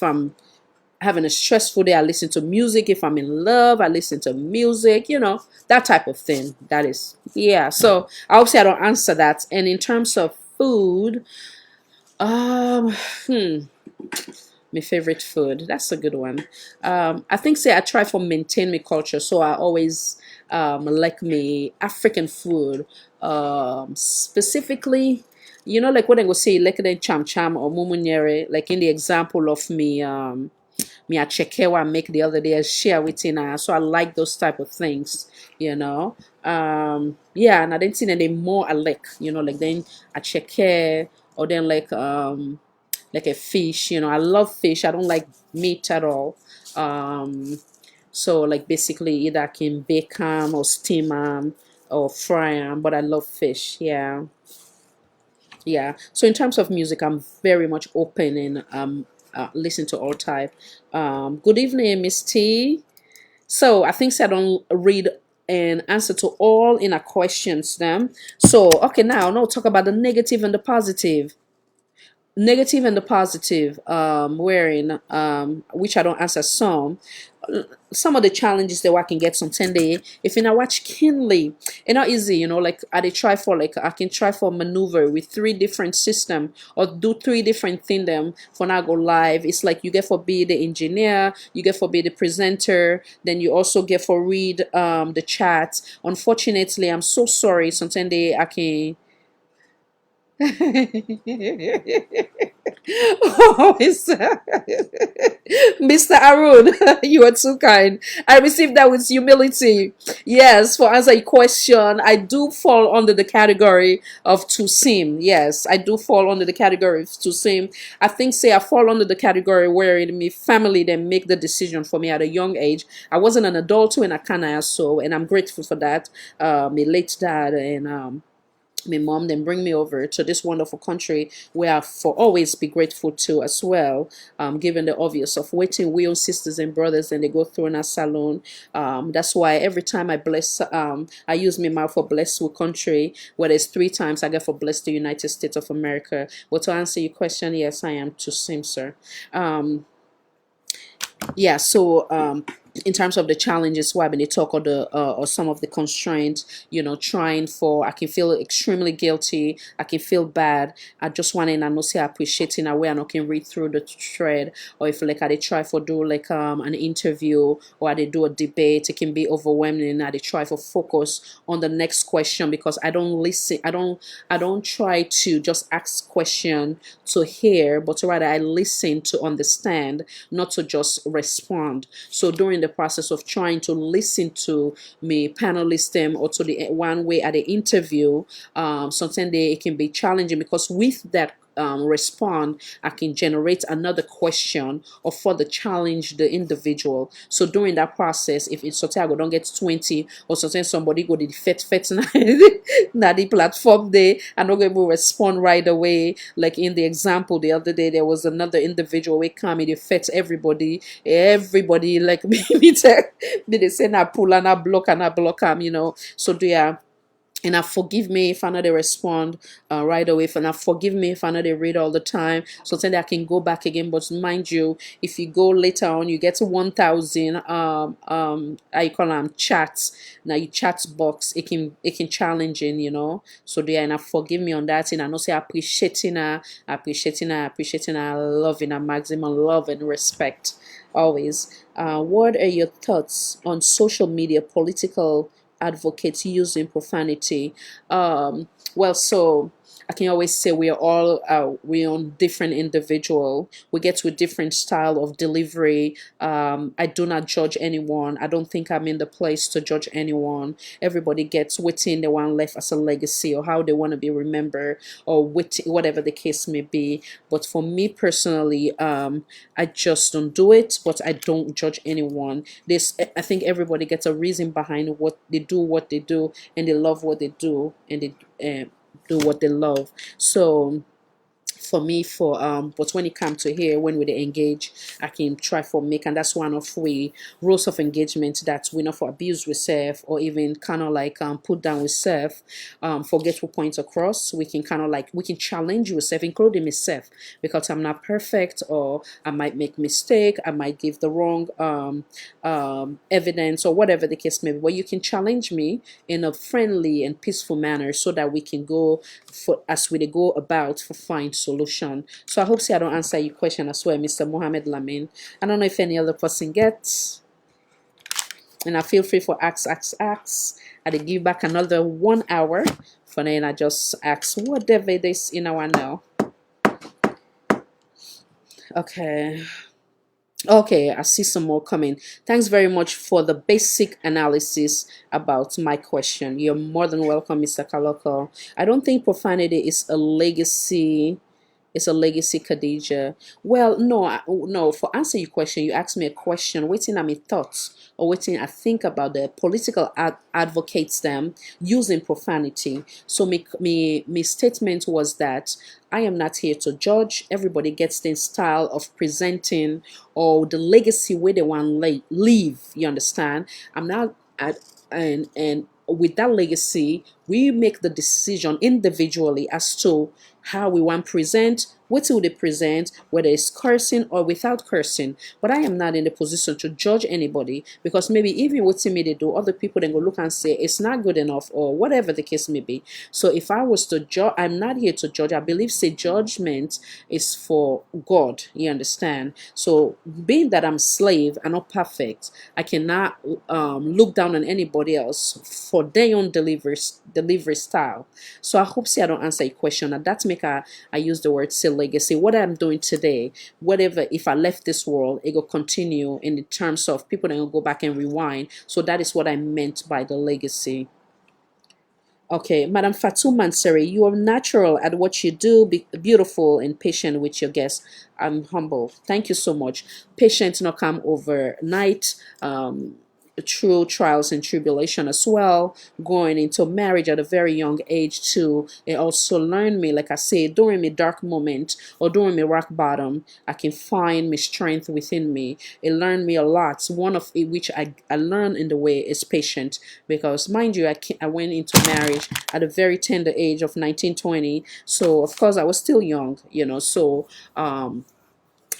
I'm having a stressful day, I listen to music. If I'm in love, I listen to music, that type of thing. That is, yeah. So I hope I don't answer that. And in terms of food, my favorite food. That's a good one. I think I try to maintain my culture, so I always like me African food. Specifically, like what I go say, like the cham cham or mumunyere, like in the example of me a chekewa make the other day, I share with you. So I like those type of things. Yeah, and I didn't see any more I like then a cheke, or then like a fish. I love fish. I don't like meat at all. So like basically either I can bake them or steam them or fry them, but I love fish. Yeah. So in terms of music, I'm very much open and listen to all type. Good evening, Miss T. So I think I don't read and answer to all in our questions them. So okay, now talk about the negative and the positive. Negative and the positive, wherein which I don't answer some of the challenges that I can get some 10 day if I watch Kinley. It's not easy, like I try for I can try for maneuver with 3 different system or do 3 different thing them for now go live. It's like you get for be the engineer, you get for be the presenter, then you also get for read the chat. Unfortunately, I'm so sorry, sometimes I can oh, Mr. Arun, you are too kind. I received that with humility. Yes, for answer your question, I do fall under the category of to sim. Yes, I do fall under the category of to sim. I think I fall under the category where in my family they make the decision for me at a young age. I wasn't an adult when I and I'm grateful for that. My late dad and my mom then bring me over to this wonderful country where I for always be grateful to as well, given the obvious of waiting we own sisters and brothers and they go through in a salon. That's why every time I bless, I use my mouth for bless with country, whether it's 3 times I get for bless the United States of America. But to answer your question, yes, I am to sim, sir. Yeah, so in terms of the challenges why when they talk or some of the constraints, trying for I can feel extremely guilty, I can feel bad, I just want to know say appreciating a way and I can read through the thread, or if like I they try for do like an interview or I they do a debate, it can be overwhelming. I they try for focus on the next question because I don't listen, I don't try to just ask question to hear, but rather I listen to understand, not to just respond. So during the process of trying to listen to me panelists them or to the one way at the interview, sometimes it can be challenging because with that respond, I can generate another question or further challenge the individual. So during that process, if it's something I go don't get 20 or something somebody go the fet na the platform there, I'm not going to respond right away. Like in the example the other day, there was another individual we come, it affects everybody like me, they say na pull and I block so they are. And I forgive me if I know they respond right away. And I forgive me if I know they read all the time. So then I can go back again. But mind you, if you go later on, you get to 1,000 I call them chats. Now you chat box, it can challenging, So they and I forgive me on that. And I know say appreciating her, loving her, maximum love and respect always. What are your thoughts on social media, political advocates using profanity? Well, so I can always say we are all we're on different individual. We get with different style of delivery. I do not judge anyone. I don't think I'm in the place to judge anyone. Everybody gets within they want left as a legacy or how they want to be remembered or whatever the case may be. But for me personally, I just don't do it. But I don't judge anyone. I think everybody gets a reason behind what they do, and they love what they do, and they do what they love. So for me, but when it comes to here, when we engage, I can try for make, and that's one of we rules of engagement that we not for abuse with self or even kind of like put down with self, forget what points across. We can kind of like we can challenge yourself, including myself, because I'm not perfect or I might make mistake, I might give the wrong evidence or whatever the case may be. But you can challenge me in a friendly and peaceful manner so that we can go for as we go about for find solution. So I hope I don't answer your question as well, Mr. Mohammed Lamin. I don't know if any other person gets, and I feel free for ask. I will give back another 1 hour for then I just ask whatever it is in our now. Okay, I see some more coming. Thanks very much for the basic analysis about my question. You're more than welcome, Mr. Kaloko. I don't think profanity is a legacy. It's a legacy, Khadija. Well, no. For answer your question, you asked me a question. Waiting at my thoughts or waiting I think about the political advocates them using profanity. So my statement was that I am not here to judge. Everybody gets their style of presenting or the legacy where they want to leave. You understand? I'm not at and with that legacy, we make the decision individually as to how we want to present, what will they present, whether it's cursing or without cursing. But I am not in the position to judge anybody because maybe even what me they do, other people then go look and say it's not good enough or whatever the case may be. So if I was to judge, I'm not here to judge. I believe say judgment is for God. You understand? So being that I'm slave and not perfect, I cannot look down on anybody else for their own delivery style. So I hope I don't answer your question. And that's make I use the word say legacy. What I'm doing today, whatever, if I left this world, it will continue in the terms of people that will go back and rewind. So that is what I meant by the legacy. Okay, Madam Fatou Manseri, you are natural at what you do, beautiful and patient with your guests. I'm humble. Thank you so much. Patience not come overnight. Through trials and tribulation as well, going into marriage at a very young age too. It also learned me, like I said, during my dark moment or during my rock bottom, I can find my strength within me. It learned me a lot. One of it which I learned in the way is patience, because mind you, I went into marriage at a very tender age of 1920. So of course I was still young, so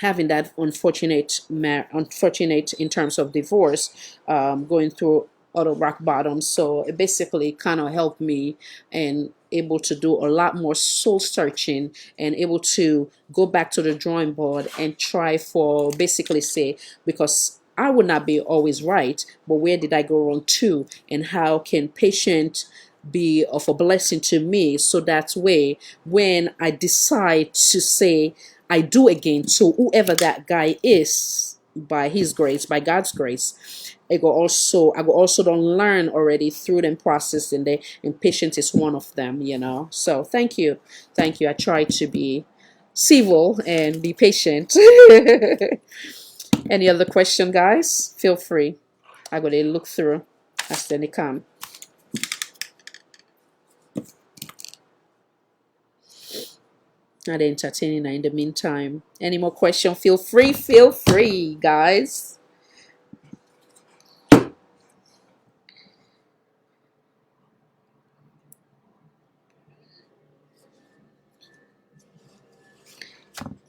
having that unfortunate in terms of divorce, going through other rock bottoms. So it basically kind of helped me and able to do a lot more soul searching and able to go back to the drawing board and try for basically say, because I would not be always right, but where did I go wrong too? And how can patient be of a blessing to me, so that way when I decide to say I do again to whoever that guy is, by his grace, by God's grace, I go also don't learn already through them process, and patience is one of them, So thank you. I try to be civil and be patient. Any other question, guys? Feel free. I go to look through as they come. Not entertaining in the meantime. Any more question? Feel free, guys.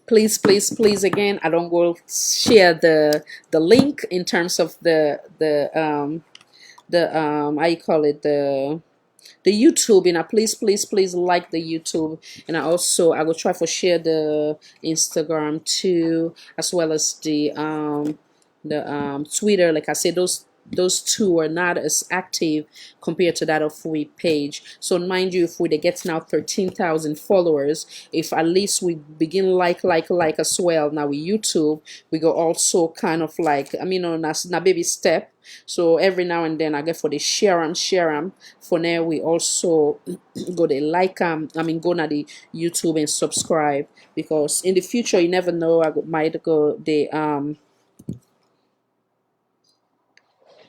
Please again, I don't go share the link in terms of the how you call it, the YouTube, and I please like the YouTube, and I will try for share the Instagram too, as well as the Twitter. Like I said, those two are not as active compared to that of we page. So mind you, if we get now 13,000 followers, if at least we begin like as well now with YouTube, we go also kind of like, I mean, on a baby step. So every now and then I get for the share them. For now we also go to like go to the YouTube and subscribe, because in the future you never know, might go the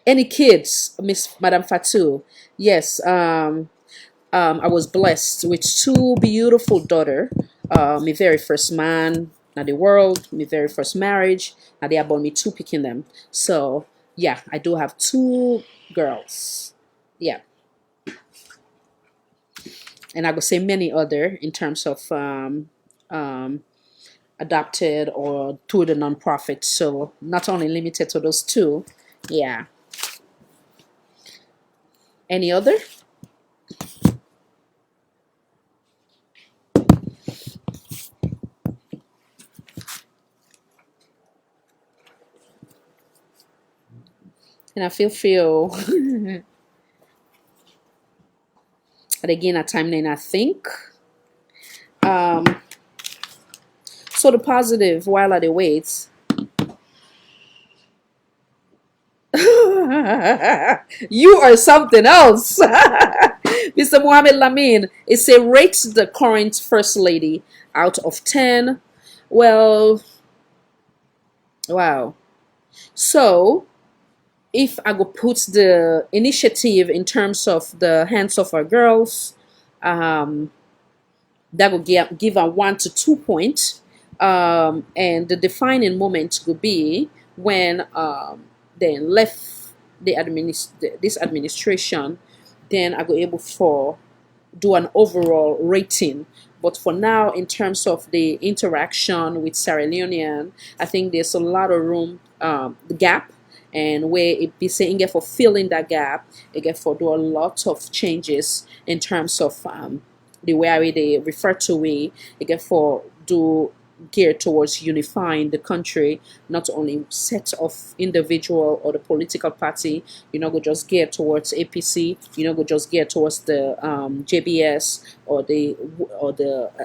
any kids, Miss Madam Fatou. Yes, I was blessed with two beautiful daughter. My very first man in the world, my very first marriage. Now they are born me two picking them. So yeah, I do have two girls. Yeah, and I would say many other in terms of adopted or through the nonprofit. So not only limited to those two. Yeah. Any other? And I feel but again at time then I think. So the positive while I wait. You are something else. Mr. Mohammed Lamin, it say rate the current first lady out of 10. Well, wow. So if I go put the initiative in terms of the hands of our girls, that will give a 1 to 2 point. And the defining moment could be when they left this administration. Then I go able for do an overall rating. But for now, in terms of the interaction with Sierra Leonean, I think there's a lot of room, the gap, and where it be saying for filling that gap, it get for do a lot of changes in terms of the way they refer to it get for do geared towards unifying the country, not only set of individual or the political party, go just geared towards APC, go just geared towards the JBS or the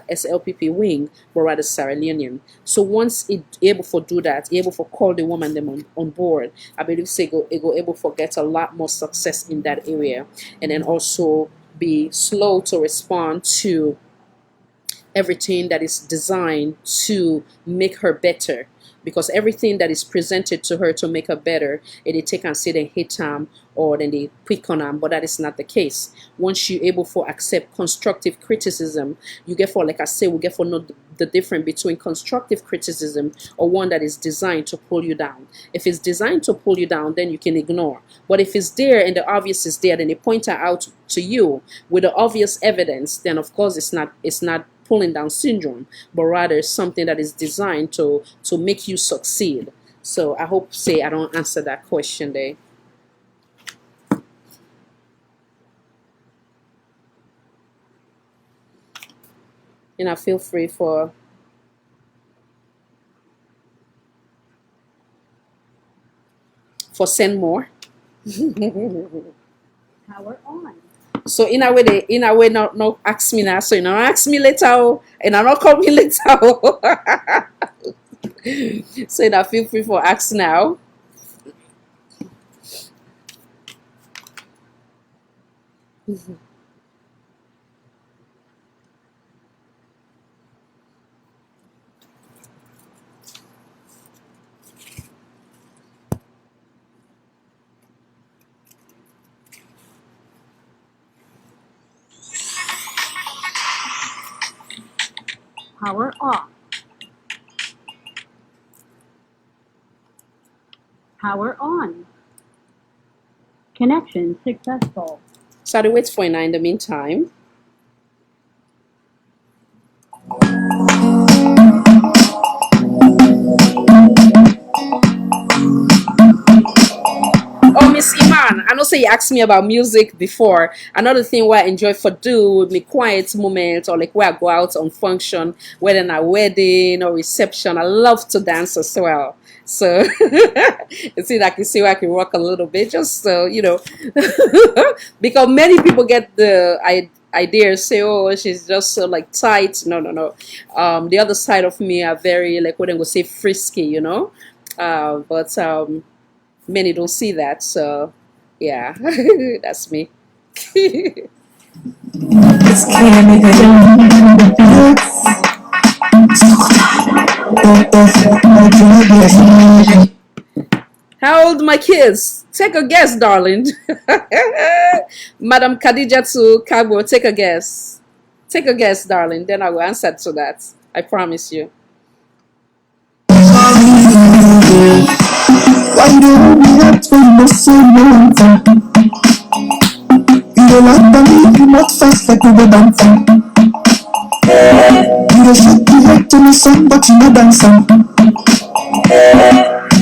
SLPP wing, but rather Sierra Leonean. So once it able for do that, able for call the woman them on board, I believe say it go able for get a lot more success in that area, and then also be slow to respond to everything that is designed to make her better, because everything that is presented to her to make her better, they take and say they hate them or then they pick on them, but that is not the case. Once you're able for accept constructive criticism, you get for, like I say, we get for know the difference between constructive criticism or one that is designed to pull you down. If it's designed to pull you down, then you can ignore. But if it's there and the obvious is there, then they point it out to you with the obvious evidence, then of course it's not pulling down syndrome, but rather something that is designed to make you succeed. So I hope say I don't answer that question there. And I feel free for send more. Power on. So in a way no ask me now, so ask me later, and I not call me later. So I feel free for ask now. Power off. Power on. Connection successful. So I wait for Ina in the meantime. Oh, Miss Iman, I know say you asked me about music before. Another thing where I enjoy for do with me quiet moments or like where I go out on function, whether in a wedding or reception. I love to dance as well. So you see, I can see where I can rock a little bit, just so you know, because many people get the idea say, oh, she's just so like tight. No, no, no. The other side of me are very like what I'm gonna say frisky, you know. But many don't see that, so yeah. That's me. How old my kids? Take a guess, darling. Madam Khadijatu Kagbo, take a guess. Take a guess, darling. Then I will answer to that. I promise you. Why you don't react when you say no? You don't like the lead, you not fast like you go dancing. You don't shake your head to me song, but you not dancing.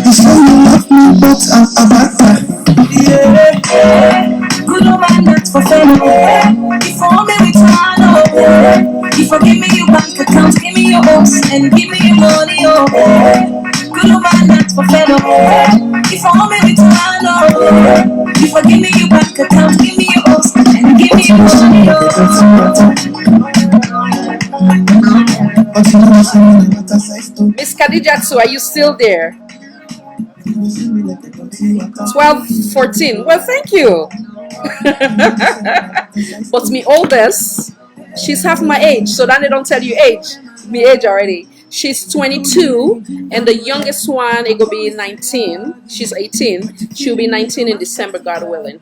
You say you love me, but I'm a bad. Good woman, that's for fellow. If only we turn over. If you give me your bank account, give me your house, and give me your money, oh. Good woman, that's for fellow. If only we turn over. If you give me your bank account, give me your house, and give me your money, oh. Miss Khadijatu, are you still there? 12, 14. Well, thank you. But me oldest, she's half my age, so that they don't tell you age. Me age already. She's 22, and the youngest one, it will be 19. She's 18. She'll be 19 in December, God willing.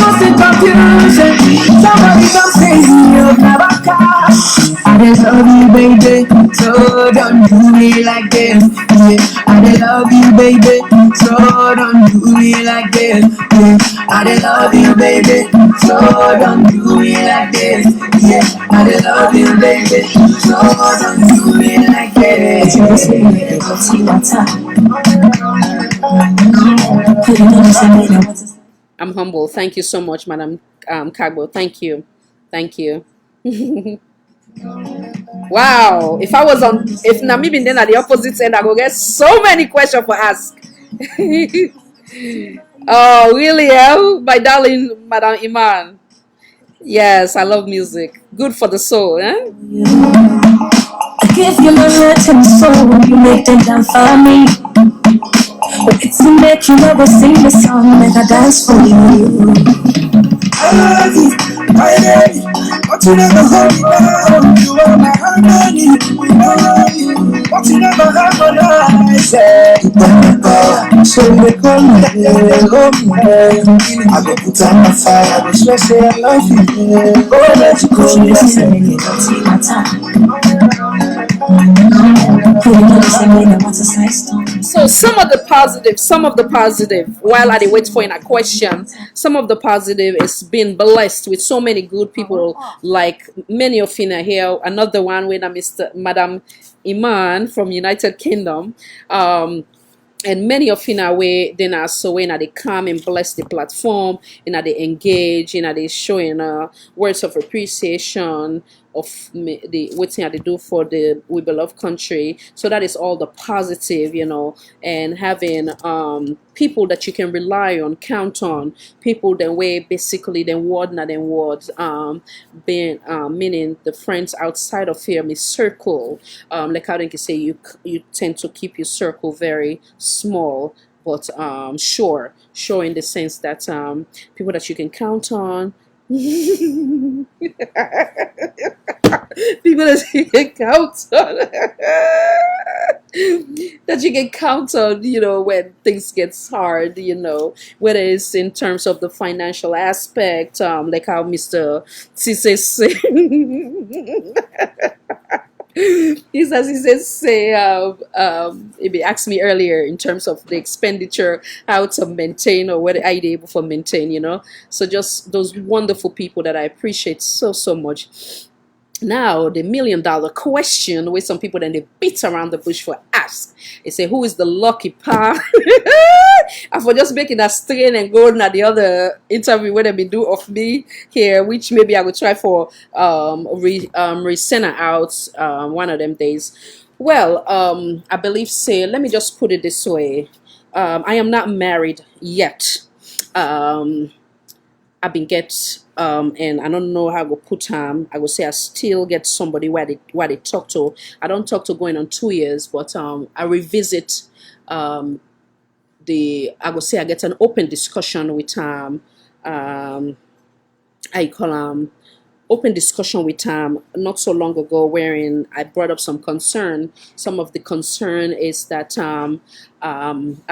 Constant confusion. Somebody come crazy about cash. I just love you, baby. So don't do me like this. Yeah, I just love you, baby. So don't do me like this. Yeah, I just love you, baby. So don't do me like this. Yeah, I just love you, baby. So don't do me like this. You say it, but see what's up. I'm humble. Thank you so much, Madam Kagbo. Thank you. Thank you. Wow. If Namibin then at the opposite end, I go get so many questions for ask. Oh, William, my darling Madam Iman. Yes, I love music. Good for the soul, eh? I give you my heart and soul, you make them dance for me. But it's to make you never sing the song, make I dance for you. I love you, my lady, but you never hold me down. You are my harmony, I love you, but you never harmonize. So they call me, love me. I go put on my fire, I go swear say I love you. Oh, let you go, yes, I mean, don't see my time. So some of the positive, while I wait for a question, some of the positive is being blessed with so many good people, like many of you are here. Another one with Madam Iman from United Kingdom. And many of you know way then are so when they come and bless the platform, they engage, they showing words of appreciation of the what thing they do for the we beloved country. So that is all the positive, and having people that you can rely on, count on, people that way basically then word not then words, being meaning the friends outside of here, my circle, like how they can say you tend to keep your circle very small, but sure in the sense that people that you can count on. People that you can count on. that you can count on, when things gets hard, whether it's in terms of the financial aspect, like how Mr. Cisse say. He's as he says say he asked me earlier in terms of the expenditure, how to maintain or what are you able to maintain, so just those wonderful people that I appreciate so much. Now, the $1,000,000 question, where some people then they beat around the bush for ask. They say, who is the lucky pa? And for just making that strain and going at the other interview where they be do of me here, which maybe I will try for resend out one of them days. Well, I believe say, let me just put it this way. I am not married yet. I've been get and I don't know how I go put time. I would say I still get somebody where they talk to. I don't talk to going on 2 years, but I revisit I would say I get an open discussion with I call open discussion with not so long ago, wherein I brought up some concern. Some of the concern is that I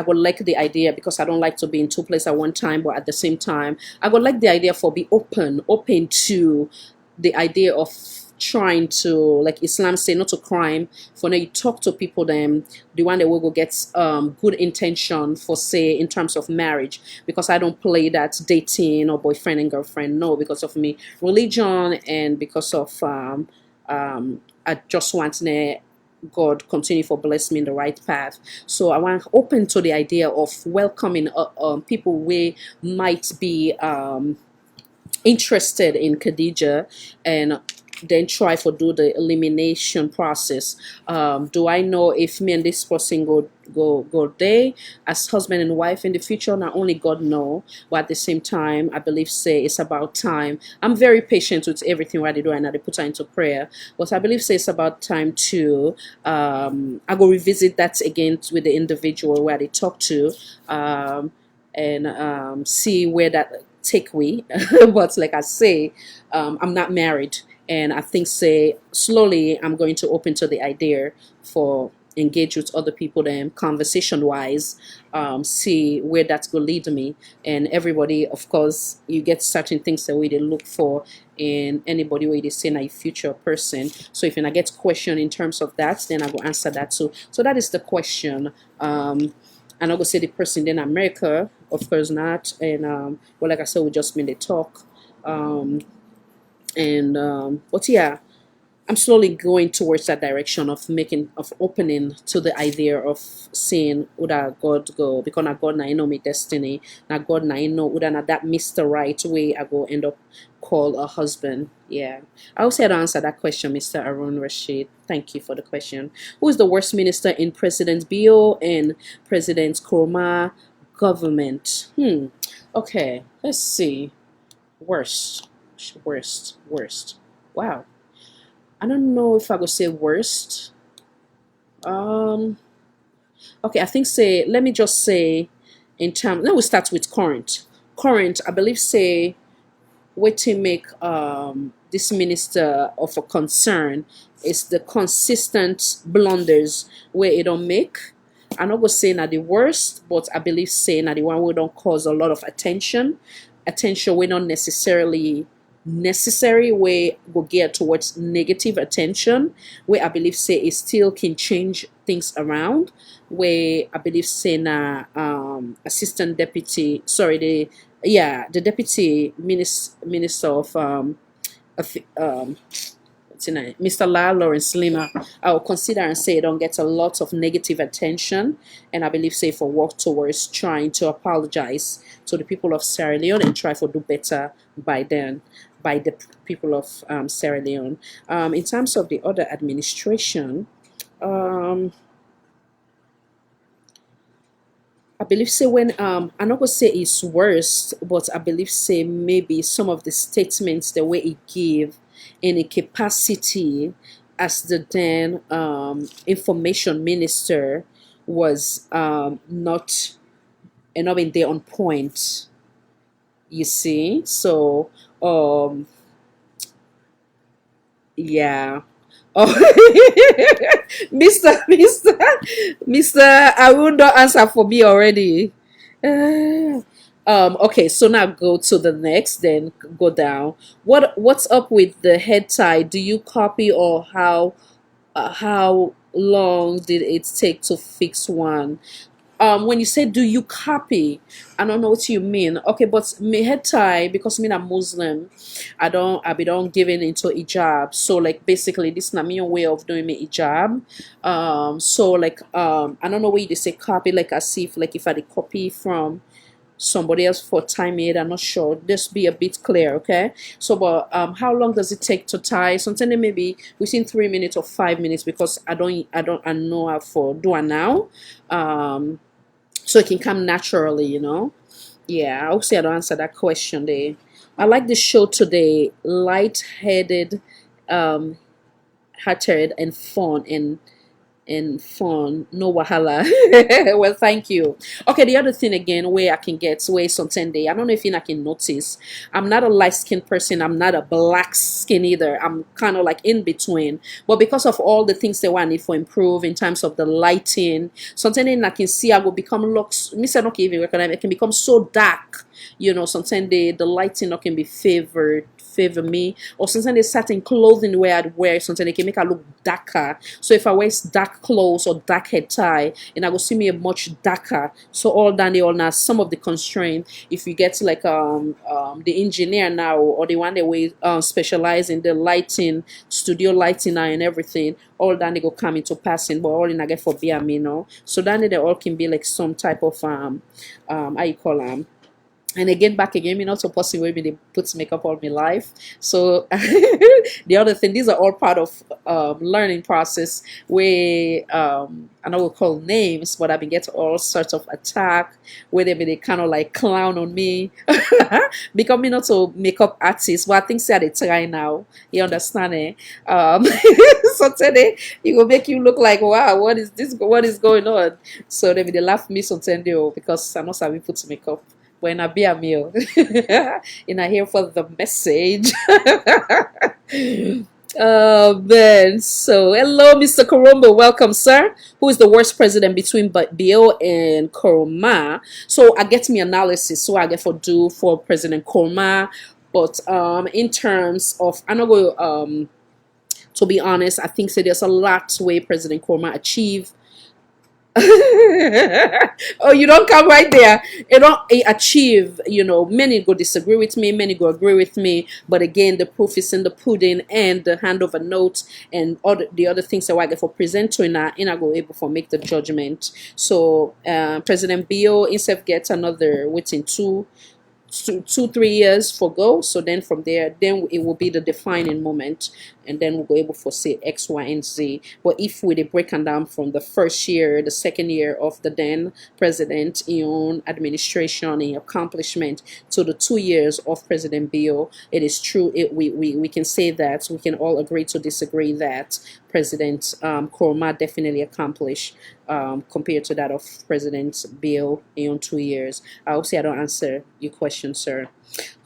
would like the idea, because I don't like to be in two places at one time, but at the same time I would like the idea for be open to the idea of trying to, like Islam say, not to crime. For now, you talk to people, them the one that will go get good intention for, say, in terms of marriage, because I don't play that dating or boyfriend and girlfriend. No, because of me religion, and because of I just want God continue for bless me in the right path. So I want open to the idea of welcoming people who might be interested in Khadija, and then try for do the elimination process. Do I know if me and this person go there as husband and wife in the future? Not only God know, but at the same time, I believe say it's about time. I'm very patient with everything what I do, and I put her into prayer. But I believe say it's about time to I go revisit that again with the individual where they talk to, and see where that take we. But like I say, I'm not married. And I think say slowly I'm going to open to the idea for engage with other people, then conversation wise, see where that's going to lead me. And everybody, of course, you get certain things that we they look for in anybody where they say a future person. So if I get question in terms of that, then I will answer that. So that is the question. And I will say the person then America, of course not. And well, like I said, we just made a talk. But yeah, I'm slowly going towards that direction of opening to the idea of seeing Uda God go, because na God na I know me destiny, na God na I know Uda na that Mr. Right way I go end up call a husband. Yeah, I also had to answer that question, Mr. Arun Rashid. Thank you for the question. Who is the worst minister in President Bio and President Kurma government? Okay, let's see. Worst. Wow. I don't know if I would say worst. Okay, I think say let me just say in terms. Let me start with current. Current, I believe say what to make this minister of a concern is the consistent blunders where it don't make. I'm not gonna say not the worst, but I believe say not the one we don't cause a lot of attention. Attention we not necessarily necessary way will get towards negative attention, where I believe say it still can change things around, where I believe say na assistant deputy, sorry, the deputy minister of Mr. La Lawrence Lima, I will consider and say don't get a lot of negative attention, and I believe say for work towards trying to apologize to the people of Sierra Leone and try for do better by the people of Sierra Leone. In terms of the other administration, I believe say when I'm not gonna say it's worse, but I believe say maybe some of the statements the way it give in a capacity as the then information minister was not enough in there on point. You see, so yeah, Oh, Mr. Arun don't answer for me already. Uh, okay, so now go to the next, then go down. What's up with the head tie? Do you copy, or how long did it take to fix one? When you say do you copy, I don't know what you mean. Okay, but me head tie, because me a Muslim, I be don't giving into hijab. So like basically this not me way of doing me hijab. So like I don't know where you say copy, like as if like if I did copy from somebody else for time aid. I'm not sure. Just be a bit clear, okay? So, but how long does it take to tie? Sometimes maybe within 3 minutes or 5 minutes, because I know how for do it now. So it can come naturally, Yeah, I hope I don't answer that question there. I like the show today, light-headed, hearted, and fun, no wahala. Well, thank you. Okay, the other thing again, where I can get where something day, I don't know if I can notice, I'm not a light-skinned person, I'm not a black skin either, I'm kind of like in between, but because of all the things that I need for improve in terms of the lighting, something I can see I will become looks, me say not even recognize, it can become so dark, sometimes the lighting not can be favor me, or sometimes there's certain clothing where I'd wear something it can make I look darker. So if I wear dark clothes or dark head tie, and I will see me a much darker. So all down the all now, some of the constraint, if you get to like the engineer now, or the one that we specialize in the lighting, studio lighting now and everything, all down they go come into passing, but all in I get for BM, so then they all can be like some type of how you call them. And again, back again, me not supposed to maybe they put makeup on my life. So the other thing, these are all part of learning process where I know we'll call names, but I've been getting all sorts of attack where they kind of like clown on me. Because me not a makeup artist, but I think say they try now. You understand it? So today it will make you look like, wow, what is this? What is going on? So they laugh me sometimes because I'm not savvy put makeup. When I be a meal, and I here for the message. Man, so hello, Mr. Korombo, welcome, sir. Who is the worst president between Bio and Koroma? So I get me analysis, so I get for do for President Koroma, but in terms of I'm not going to be honest, I think so there's a lot way President Koroma achieve. Oh, you don't come right there. You don't achieve, many go disagree with me, many go agree with me, but again the proof is in the pudding and the handover note and all the other things that I get for present to in I go able for make the judgment. So President Bio instead gets another within 3 years for go. So then from there, then it will be the defining moment, and then we'll be able to say X, Y, and Z. But if we break down from the first year, the second year of the then president in own administration and accomplishment to the 2 years of President Bio, it is true. We can say that we can all agree to disagree that President Koroma definitely accomplished compared to that of President Bill in 2 years. I hope I don't answer your question, sir.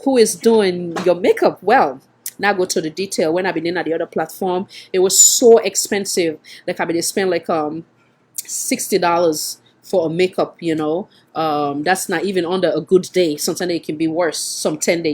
Who is doing your makeup? Well, now go to the detail. When I've been in at the other platform, it was so expensive. Like I've been spend like $60 for a makeup, that's not even under a good day. Sometimes it can be worse. Some 10 day,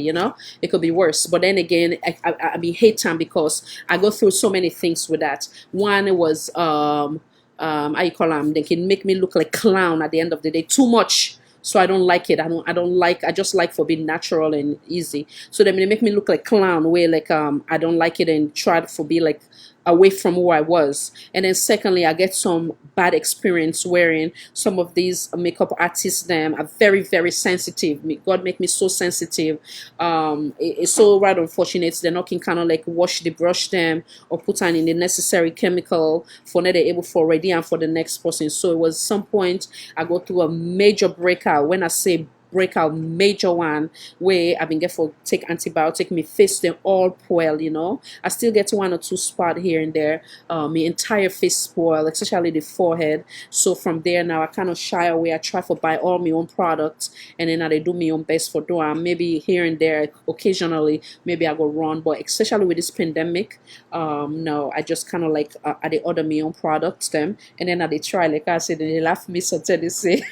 it could be worse. But then again, I be hate time because I go through so many things with that. One was how you call them? They can make me look like clown at the end of the day. Too much. So I don't like it. I just like for being natural and easy. So then they make me look like clown where like I don't like it and try to be like away from who I was. And then secondly, I get some bad experience wearing some of these makeup artists. Them are very, very sensitive. God make me so sensitive. It's so rather unfortunate. They're not can kind of like wash the brush them or put on in the necessary chemical for that they're able for ready and for the next person. So it was some point I go through a major breakout. When I say breakout major one where I've been get for take antibiotic, me face them all spoil, you know. I still get one or two spot here and there. My entire face spoil, especially the forehead. So from there now I kind of shy away. I try to buy all my own products, and then I do my own best for doing. Maybe here and there occasionally maybe I go run, but especially with this pandemic, no, I just kind of like I they order my own products them, and then I they try, like I said, they laugh me so they say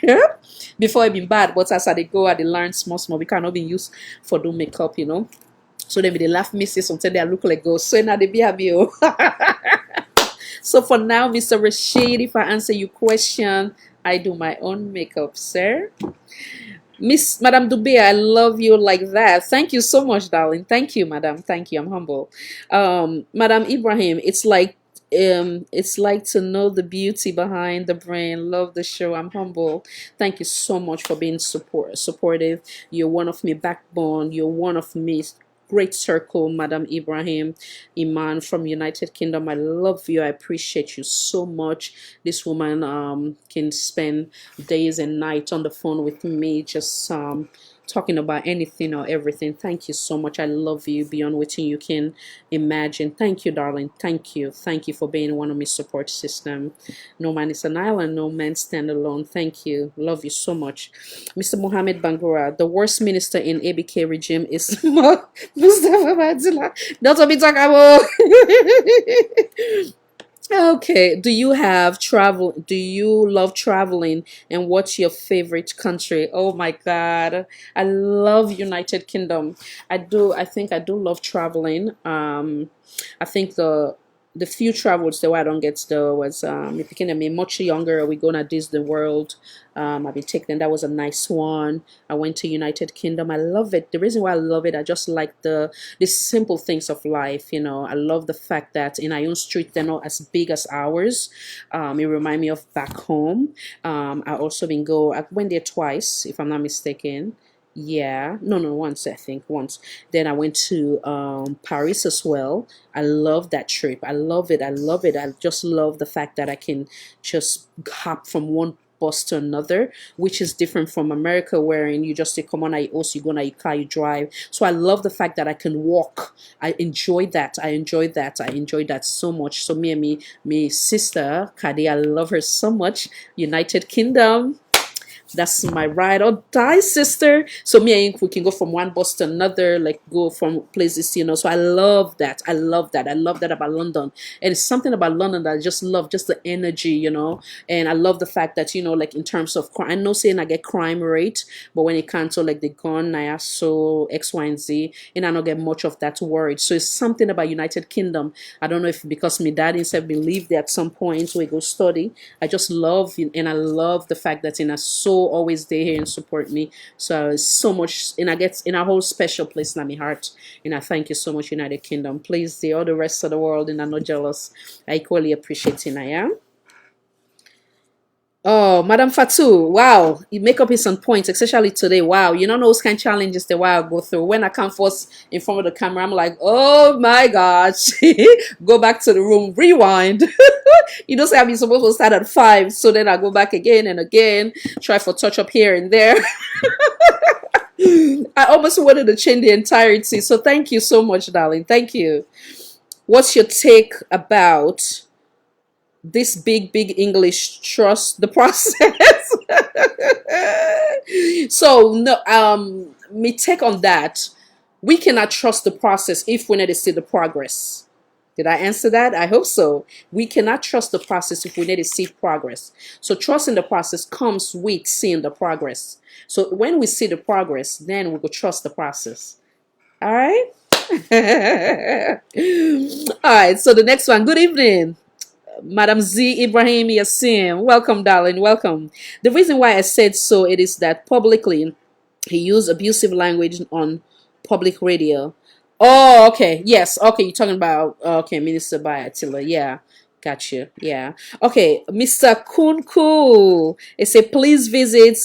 before it been bad, but as I they go I they learn small we cannot be used for do makeup, you know. So then they laugh me say something they look like ghosts, so now they be happy. So for now, Mr. Rashid, if I answer your question, I do my own makeup, sir. Miss Madame Dubé, I love you like that. Thank you so much, darling. Thank you, Madam. Thank you. I'm humble. Madam Ibrahim, it's like to know the beauty behind the brain. Love the show. I'm humble. Thank you so much for being supportive. You're one of my backbone. You're one of me great circle, Madam Ibrahim Iman from United Kingdom. I love you. I appreciate you so much. This woman can spend days and nights on the phone with me, just talking about anything or everything. Thank you so much. I love you beyond what you can imagine. Thank you, darling. Thank you for being one of my support system. No man is an island, no man stand alone. Thank you. Love you so much. Mr. Mohammed Bangura, the worst minister in ABK regime is Mustafa Badzila. That's what we talk about. Okay, do you love traveling, and what's your favorite country? Oh my God, I love United Kingdom. I think I do love traveling. I think the few travels that I don't get though was became me much younger. We going to Disney World. I've been taking, that was a nice one. I went to United Kingdom. I love it. The reason why I love it, I just like the simple things of life. You know, I love the fact that in our own street they're not as big as ours. It remind me of back home. I also I went there twice, if I'm not mistaken. Yeah, no, once, I think once. Then I went to Paris as well. I love that trip. I love it. I just love the fact that I can just hop from one bus to another, which is different from America, wherein you just say, come on, I also go on your car, you drive. So I love the fact that I can walk. I enjoy that. I enjoy that so much. So me and me sister Kadi, I love her so much. United Kingdom, that's my ride or die, sister. So me and we can go from one bus to another, like go from places, you know. So I love that. I love that about London. And it's something about London that I just love, just the energy, you know. And I love the fact that, you know, like in terms of crime, I know saying I get crime rate, but when it comes to like the gun, I so X, Y, and Z, and I don't get much of that worried. So it's something about United Kingdom. I don't know if because my dad himself believed that at some point we go study. I just love, and I love the fact that in a so always there here and support me. So it's so much, and I get in a whole special place in my heart. And I thank you so much, United Kingdom. Please, the all the rest of the world, and I'm not jealous. I equally appreciate it. I am. Oh, Madam Fatou, wow, your makeup is on point, especially today. Wow, you don't know those kind of challenges that I go through. When I come first in front of the camera, I'm like, oh my gosh, go back to the room, rewind. You know, say I'm supposed to start at 5, so then I go back again and again, try for touch up here and there. I almost wanted to change the entirety. So thank you so much, darling. Thank you. What's your take about this big English trust the process? So no, me take on that, we cannot trust the process if we need to see the progress. Did I answer that? I hope so. We cannot trust the process if we need to see progress. So trusting the process comes with seeing the progress. So when we see the progress, then we will trust the process. All right. All right, so the next one. Good evening, Madam Z Ibrahim Yassim. Welcome, darling. Welcome. The reason why I said so, it is that publicly he used abusive language on public radio. Oh, okay. Yes. Okay. You're talking about, okay, Minister Bayatilla. Yeah. Gotcha. Yeah. Okay. Mr. Kunku. It said, please visit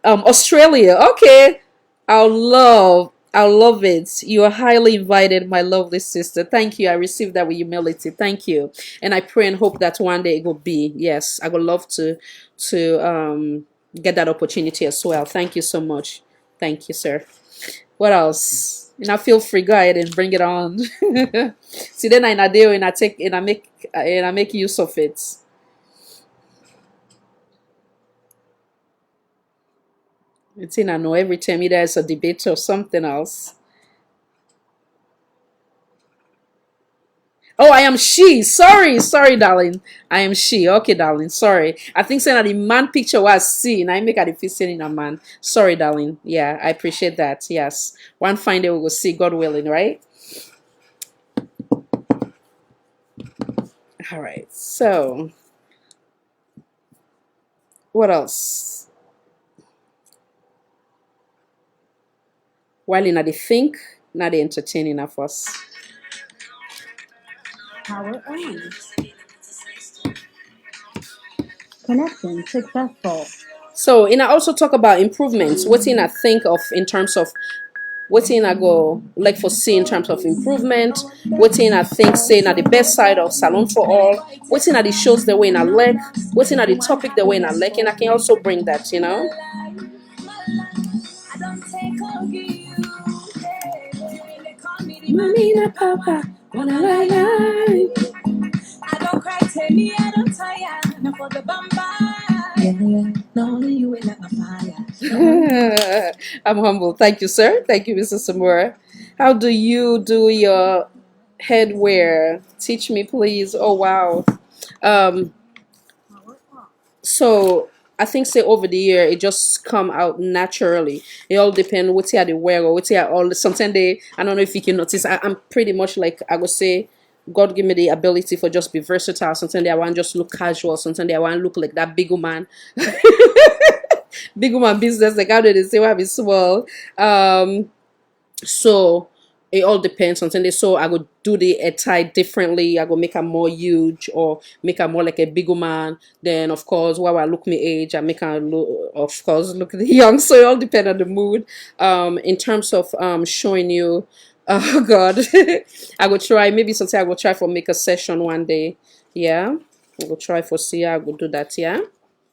Australia. Okay. I'll love it. You are highly invited, my lovely sister. Thank you. I received that with humility. Thank you. And I pray and hope that one day it will be. Yes, I would love to get that opportunity as well. Thank you so much. Thank you, sir. What else? And I feel free. Go ahead and bring it on. See, then I do and I make use of it. It's in I know every time there's a debate or something else. Oh, I am she. Sorry, darling. I am she. Okay, darling. Sorry. I think saying that the man picture was seen. I make a difference in a man. Sorry, darling. Yeah, I appreciate that. Yes. One fine day we will see, God willing, right? All right. So, what else? While in the think, not the entertaining of us. Power on. Connection successful. So, and I also talk about improvements. What in I think of in terms of what in I go like for see in terms of improvement. What in I think say na the best side of Salone for All. What in I the shows the way in I like. What in I the topic the way in I like, and I can also bring that, you know. Mamina Papa, wanna lie. I don't cry, tell me I don't tire. Now for the bamba. Yeah. Not only you will let my fire. I'm humble. Thank you, sir. Thank you, Mr. Samura. How do you do your headwear? Teach me, please. Oh, wow. Um, so I think say over the year it just come out naturally. It all depends what you are they wear or what you are all. Sometimes they I don't know if you can notice. I'm pretty much like I would say. God give me the ability for just be versatile. Sometimes I want just look casual. Sometimes I want to look like that big woman, big woman business. Like how do they say? Why be small? So it all depends on Sunday. So I would do the tie differently. I go make her more huge or make her more like a big woman. Then of course while I look my age, I make her look of course look young. So it all depends on the mood. In terms of showing you oh God. I will try maybe sometime I will try for make a session one day. Yeah. I will try for see I will do that, yeah.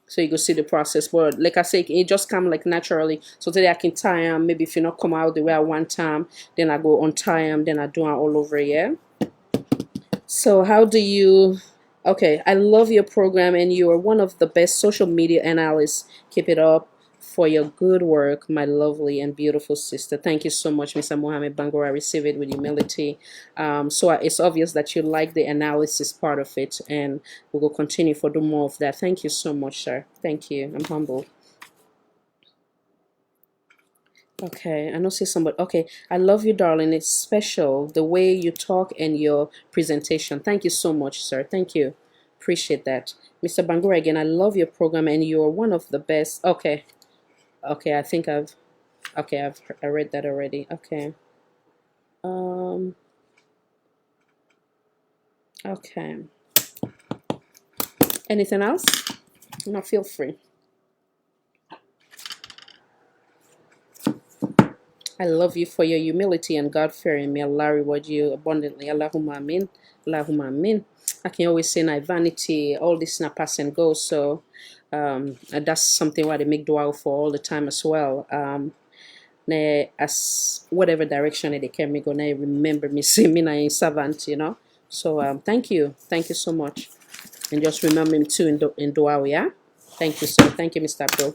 So you go see the process, but like I say, it just come like naturally. So today I can tie them. Maybe if you not come out the way I want time, then I go untie them, then I do it all over. Yeah. So how do you? Okay, I love your program, and you are one of the best social media analysts. Keep it up for your good work, my lovely and beautiful sister. Thank you so much, Mr. Mohammed Bangor. I receive it with humility. So it's obvious that you like the analysis part of it, and we will continue for do more of that. Thank you so much, sir. Thank you. I'm humbled. Okay, I know see somebody. Okay, I love you, darling. It's special the way you talk and your presentation. Thank you so much, sir. Thank you. Appreciate that. Mr. Bangura, again, I love your program and you're one of the best. Okay. Okay, I think I read that already. Okay. Okay. Anything else? No, feel free. I love you for your humility and God-fearing. May Allah reward you abundantly. Allahumma amin. Allahumma amin. I can always say, "My vanity, all this na pass and go." So that's something why they make dua for all the time as well. As whatever direction they can me go, now remember me, say me, na servant, you know. So thank you so much, and just remember me too in dua, yeah. Thank you, sir. Thank you, Mr. Abdul.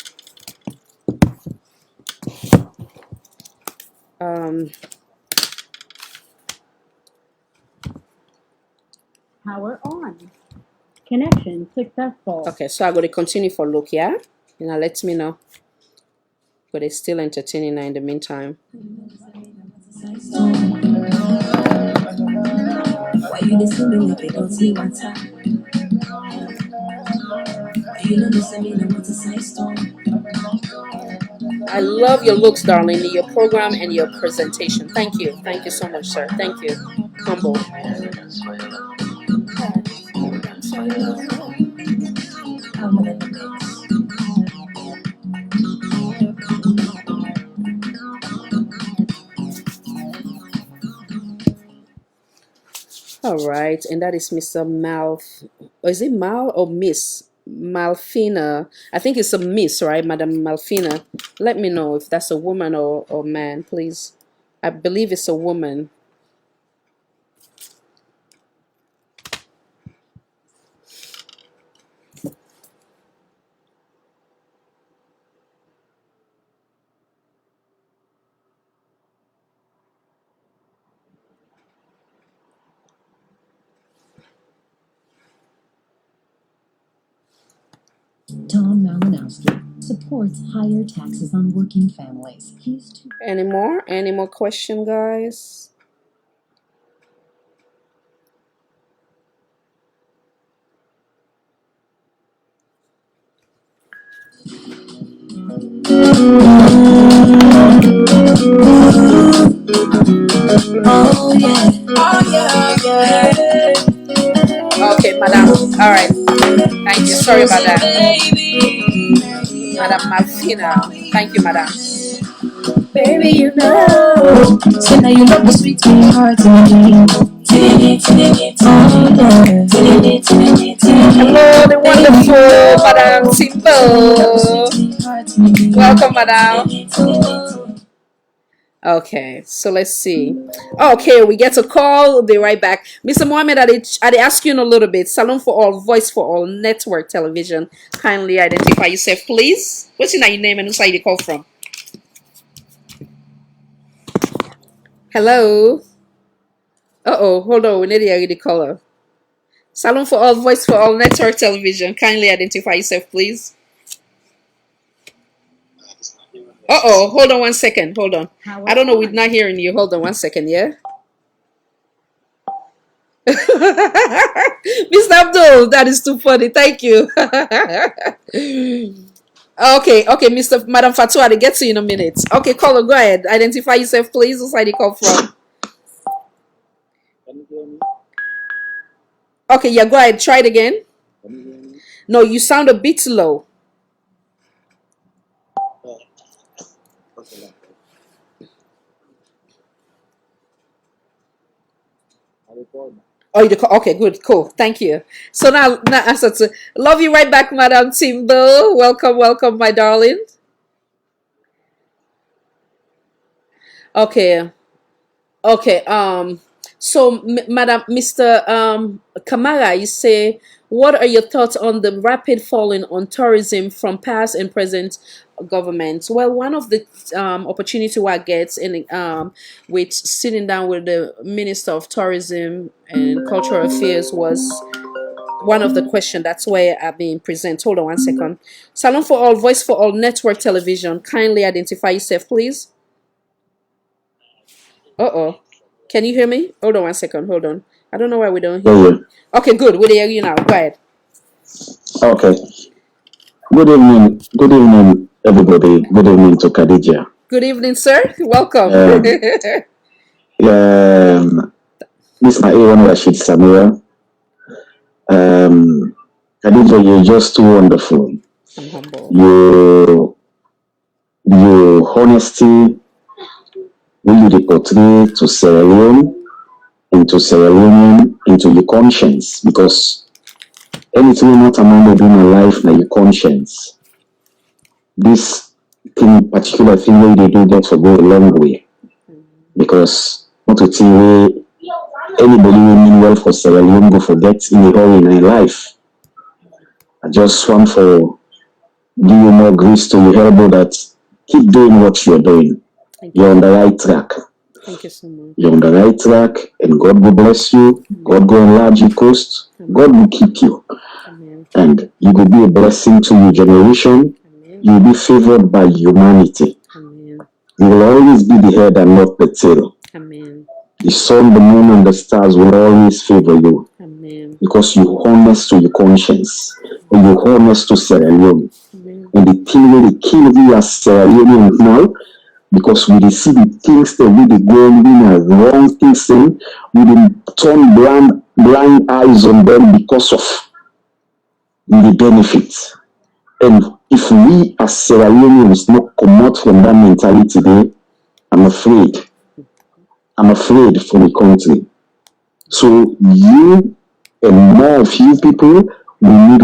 Power on. Connection successful. Okay, so I'm going to continue for look, yeah? You know, let me know. But it's still entertaining now in the meantime. Why you listening if they don't see one time? Why you don't listen me what to say storm? I love your looks, darling, your program and your presentation. Thank you. Thank you so much, sir. Thank you. Humble. All right, and that is Mr. Mal. Is it Mal or Miss? Malfina. I think it's a miss, right, Madam Malfina? Let me know if that's a woman or man, please. I believe it's a woman. Tom Malinowski supports higher taxes on working families. Any more? Any more question, guys? Oh yeah. Okay, madam. All right. Thank you. Sorry about that. Madam Malfina. Thank you, madam. Baby, you know, so now you love the sweet heart to me. Hello, the wonderful Madam Timbo. Welcome, madam. Okay, so let's see. Okay, we get a call. We'll be right back. Mr. Mohammed, I ask you in a little bit. Salone for All, Voice for All, Network Television. Kindly identify yourself, please. What's your name and who side you call from? Hello? Uh-oh, hold on. We need to hear the caller. Salone for All, Voice for All, Network Television. Kindly identify yourself, please. Uh-oh, hold on 1 second. Hold on. I don't know, we're not hearing you. Hold on 1 second, yeah? Mr. Abdul, that is too funny. Thank you. Okay, Madam Fatua, I'll get to you in a minute. Okay, caller, go ahead. Identify yourself, please. Who side you call from? Okay, yeah, go ahead. Try it again. No, you sound a bit low. Oh, okay, good, cool, thank you. So now answer to love you right back, Madam Timbo. Welcome, my darling. Okay, so Madam Mr. Kamara, you say, what are your thoughts on the rapid falling on tourism from past and present governments? Well, one of the opportunity I get in with sitting down with the Minister of Tourism and Cultural Affairs was one of the questions. That's why I've been present. Hold on 1 second. Salone for All, Voice for All, Network Television. Kindly identify yourself, please. Uh-oh. Can you hear me? Hold on 1 second. Hold on. I don't know why we don't hear you. Okay, good. We hear you now. Go ahead. Okay. Good evening, everybody. Good evening to Khadija. Good evening, sir. Welcome. This is my A1 Rashid Samira. Khadija, you're just too wonderful. I'm humble. Your honesty, really portray to Sierra Leone, into Sierra Leone, into your conscience, because anything not among in my life now your conscience. This thing, particular thing where they do get to go a long way. Because not to see where anybody will mean well for Sierra Leone go forget in the whole in their life. I just want for give you more grace to your elbow that keep doing what you're doing. You're on the right track. Thank you so much. You're on the right track, and God will bless you. God will enlarge your coast. God will keep you. And you will be a blessing to your generation. You will be favored by humanity. You will always be the head and not the tail. The sun, the moon, and the stars will always favor you. Because you're honest to your conscience. And you're honest to Sierra Leone. And the thing where they kill you as Sierra Leone now, because we see the things that we go in as wrong things, and we turn blind eyes on them because of the benefits. And if we as Sierra Leoneans not come out from that mentality today, I'm afraid for the country. So you and more of you people, we need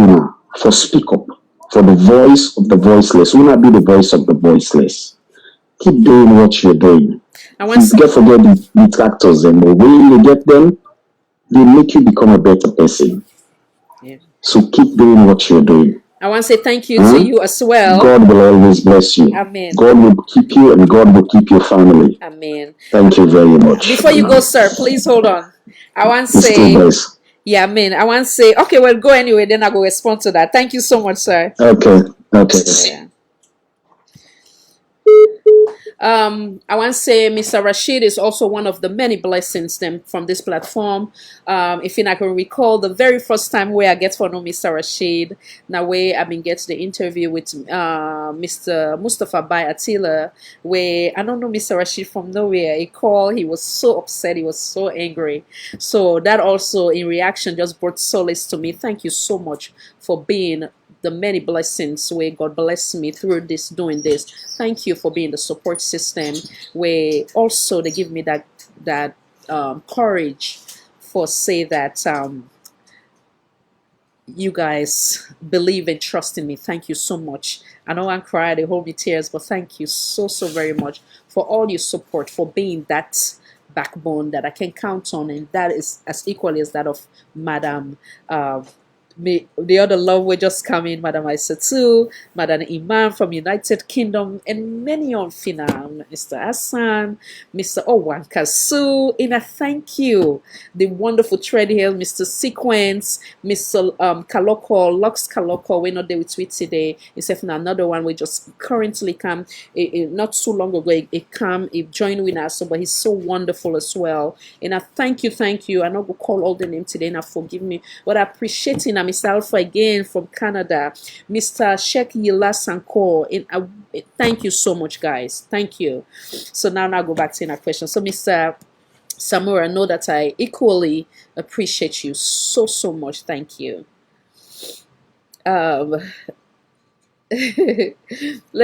for speak up, for the voice of the voiceless. Will not be the voice of the voiceless. Keep doing what you're doing. Forget the detractors and the way you get them, they make you become a better person. Yeah. So keep doing what you're doing. I want to say thank you to you as well. God will always bless you. Amen. God will keep you and God will keep your family. Amen. Thank you very much. Before you go, sir, please hold on. I want to say, yeah, amen. I want to say, okay, well, go anyway, then I'll go respond to that. Thank you so much, sir. Okay. Yeah. I want to say Mr. Rashid is also one of the many blessings from this platform. If I can recall, the very first time where I get to know Mr. Rashid, now where I've been getting the interview with Mr. Mustafa Bai Attila, where I don't know Mr. Rashid from nowhere. He called, he was so upset, he was so angry. So that also in reaction just brought solace to me. Thank you so much for being the many blessings where God bless me through this, doing this. Thank you for being the support system where also they give me that courage for say that you guys believe and trust in me. Thank you so much. I know I cry, they hold me tears, but thank you so very much for all your support, for being that backbone that I can count on, and that is as equally as that of Madam the other love will just come in, Madam Aisatu, Madam Iman from United Kingdom, and many on Finam, Mr. Hassan, Mr. Owan Kasu, and I thank you, the wonderful Tread Hill, Mr. Sequence, Mr. Kaloko, Lux Kaloko, we're not there with tweet today, except for another one we just currently come, not too long ago, it joined with us, but he's so wonderful as well, and I thank you, I'm not going to call all the names today, and forgive me, but I appreciate it. Mr. Alpha again from Canada, Mr. Sheikh Yila Sanko. Thank you so much, guys. Thank you. So now I'll go back to your question. So, Mr. Samura, I know that I equally appreciate you so much. Thank you. Let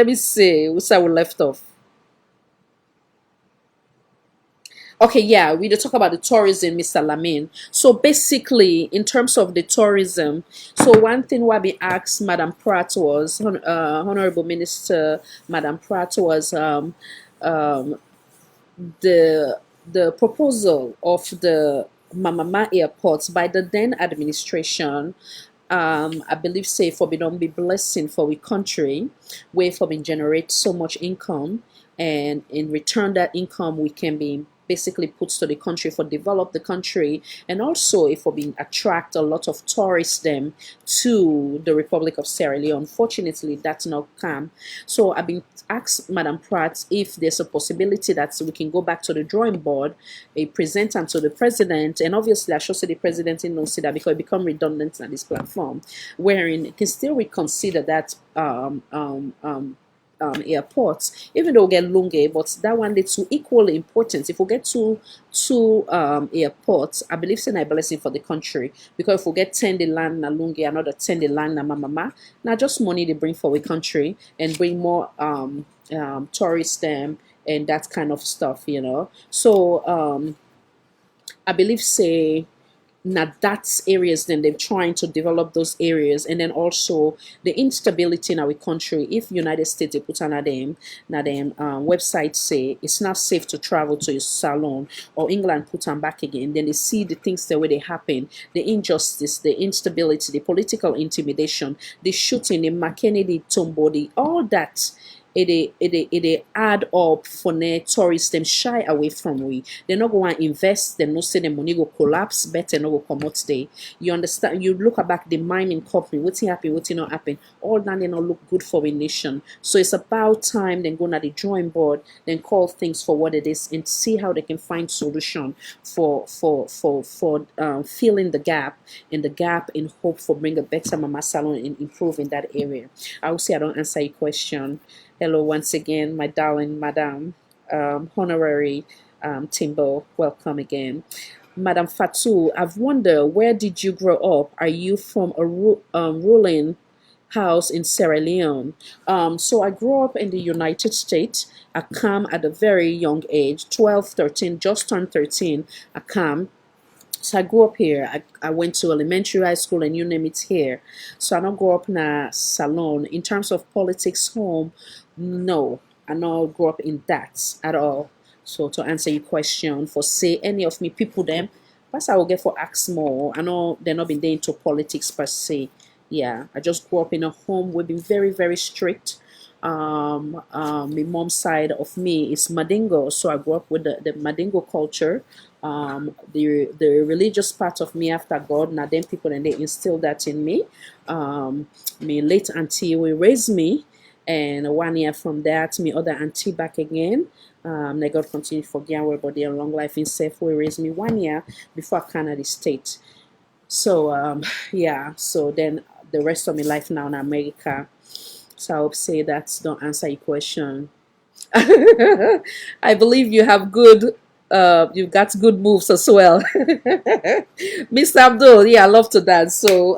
me see. What's our left off? Okay, yeah, we talk about the tourism, Mr. Lamin. So basically, in terms of the tourism, so one thing what we asked Madam Pratt was, Honorable Minister Madam Pratt was the proposal of the Mamama airports by the then administration. I believe say for we don't be blessing for we country, where for we generate so much income, and in return that income we can be basically puts to the country for develop the country, and also if we being attract a lot of tourists them to the Republic of Sierra Leone. Unfortunately, that's not come. So I've been asked Madam Pratt if there's a possibility that we can go back to the drawing board, present them to the president, and obviously I should say the president in no see that because it become redundant on this platform, wherein it can still reconsider that airports, even though we get Lunge, but that one is too equally important. If we get two airports, I believe it's a blessing for the country, because if we get 10 the land na Lunge, another 10 the land na Mamama, now just money they bring for the country and bring more tourists and that kind of stuff, you know. So I believe say now that's areas then they're trying to develop those areas, and then also the instability in our country. If United States they put on them website say it's not safe to travel to a salon, or England put on back again, then they see the things the way they happen, the injustice, the instability, the political intimidation, the shooting, the McKennedy Tombodi, all that it add up for the tourists them shy away from we. They're not going to invest, them no say the money go collapse, better no go come out today. You understand? You look back the mining company, what's happen, what's not happen, all that they not look good for a nation. So it's about time then go to the drawing board, then call things for what it is and see how they can find solution for filling the gap in hope for bring a better mama salon and improve in that area. I will say I don't answer your question. Hello once again, my darling Madam Honorary Timbo. Welcome again. Madam Fatu, I've wondered, where did you grow up? Are you from a ruling house in Sierra Leone? So I grew up in the United States. I came at a very young age, 12, 13, just turned 13. I came. So I grew up here. I went to elementary, high school, and you name it here. So I don't grow up in a salon. In terms of politics, home, no, I don't grow up in that at all. So to answer your question, for say any of me people them, perhaps I will get for ask more. I know they're not been there into politics per se. Yeah, I just grew up in a home. We've been very, very strict. My mom's side of me is Madingo, so I grew up with the Madingo culture. The religious part of me after God, now then people and they instilled that in me. My late auntie will raise me, and 1 year from that, my other auntie back again. May God continue for Gyanwe body and long life in safe will raise me 1 year before Canada State. So yeah, so then the rest of my life now in America. So I would say that don't answer your question. I believe you have good you've got good moves as well. Mr. Abdul, yeah, I love to dance. So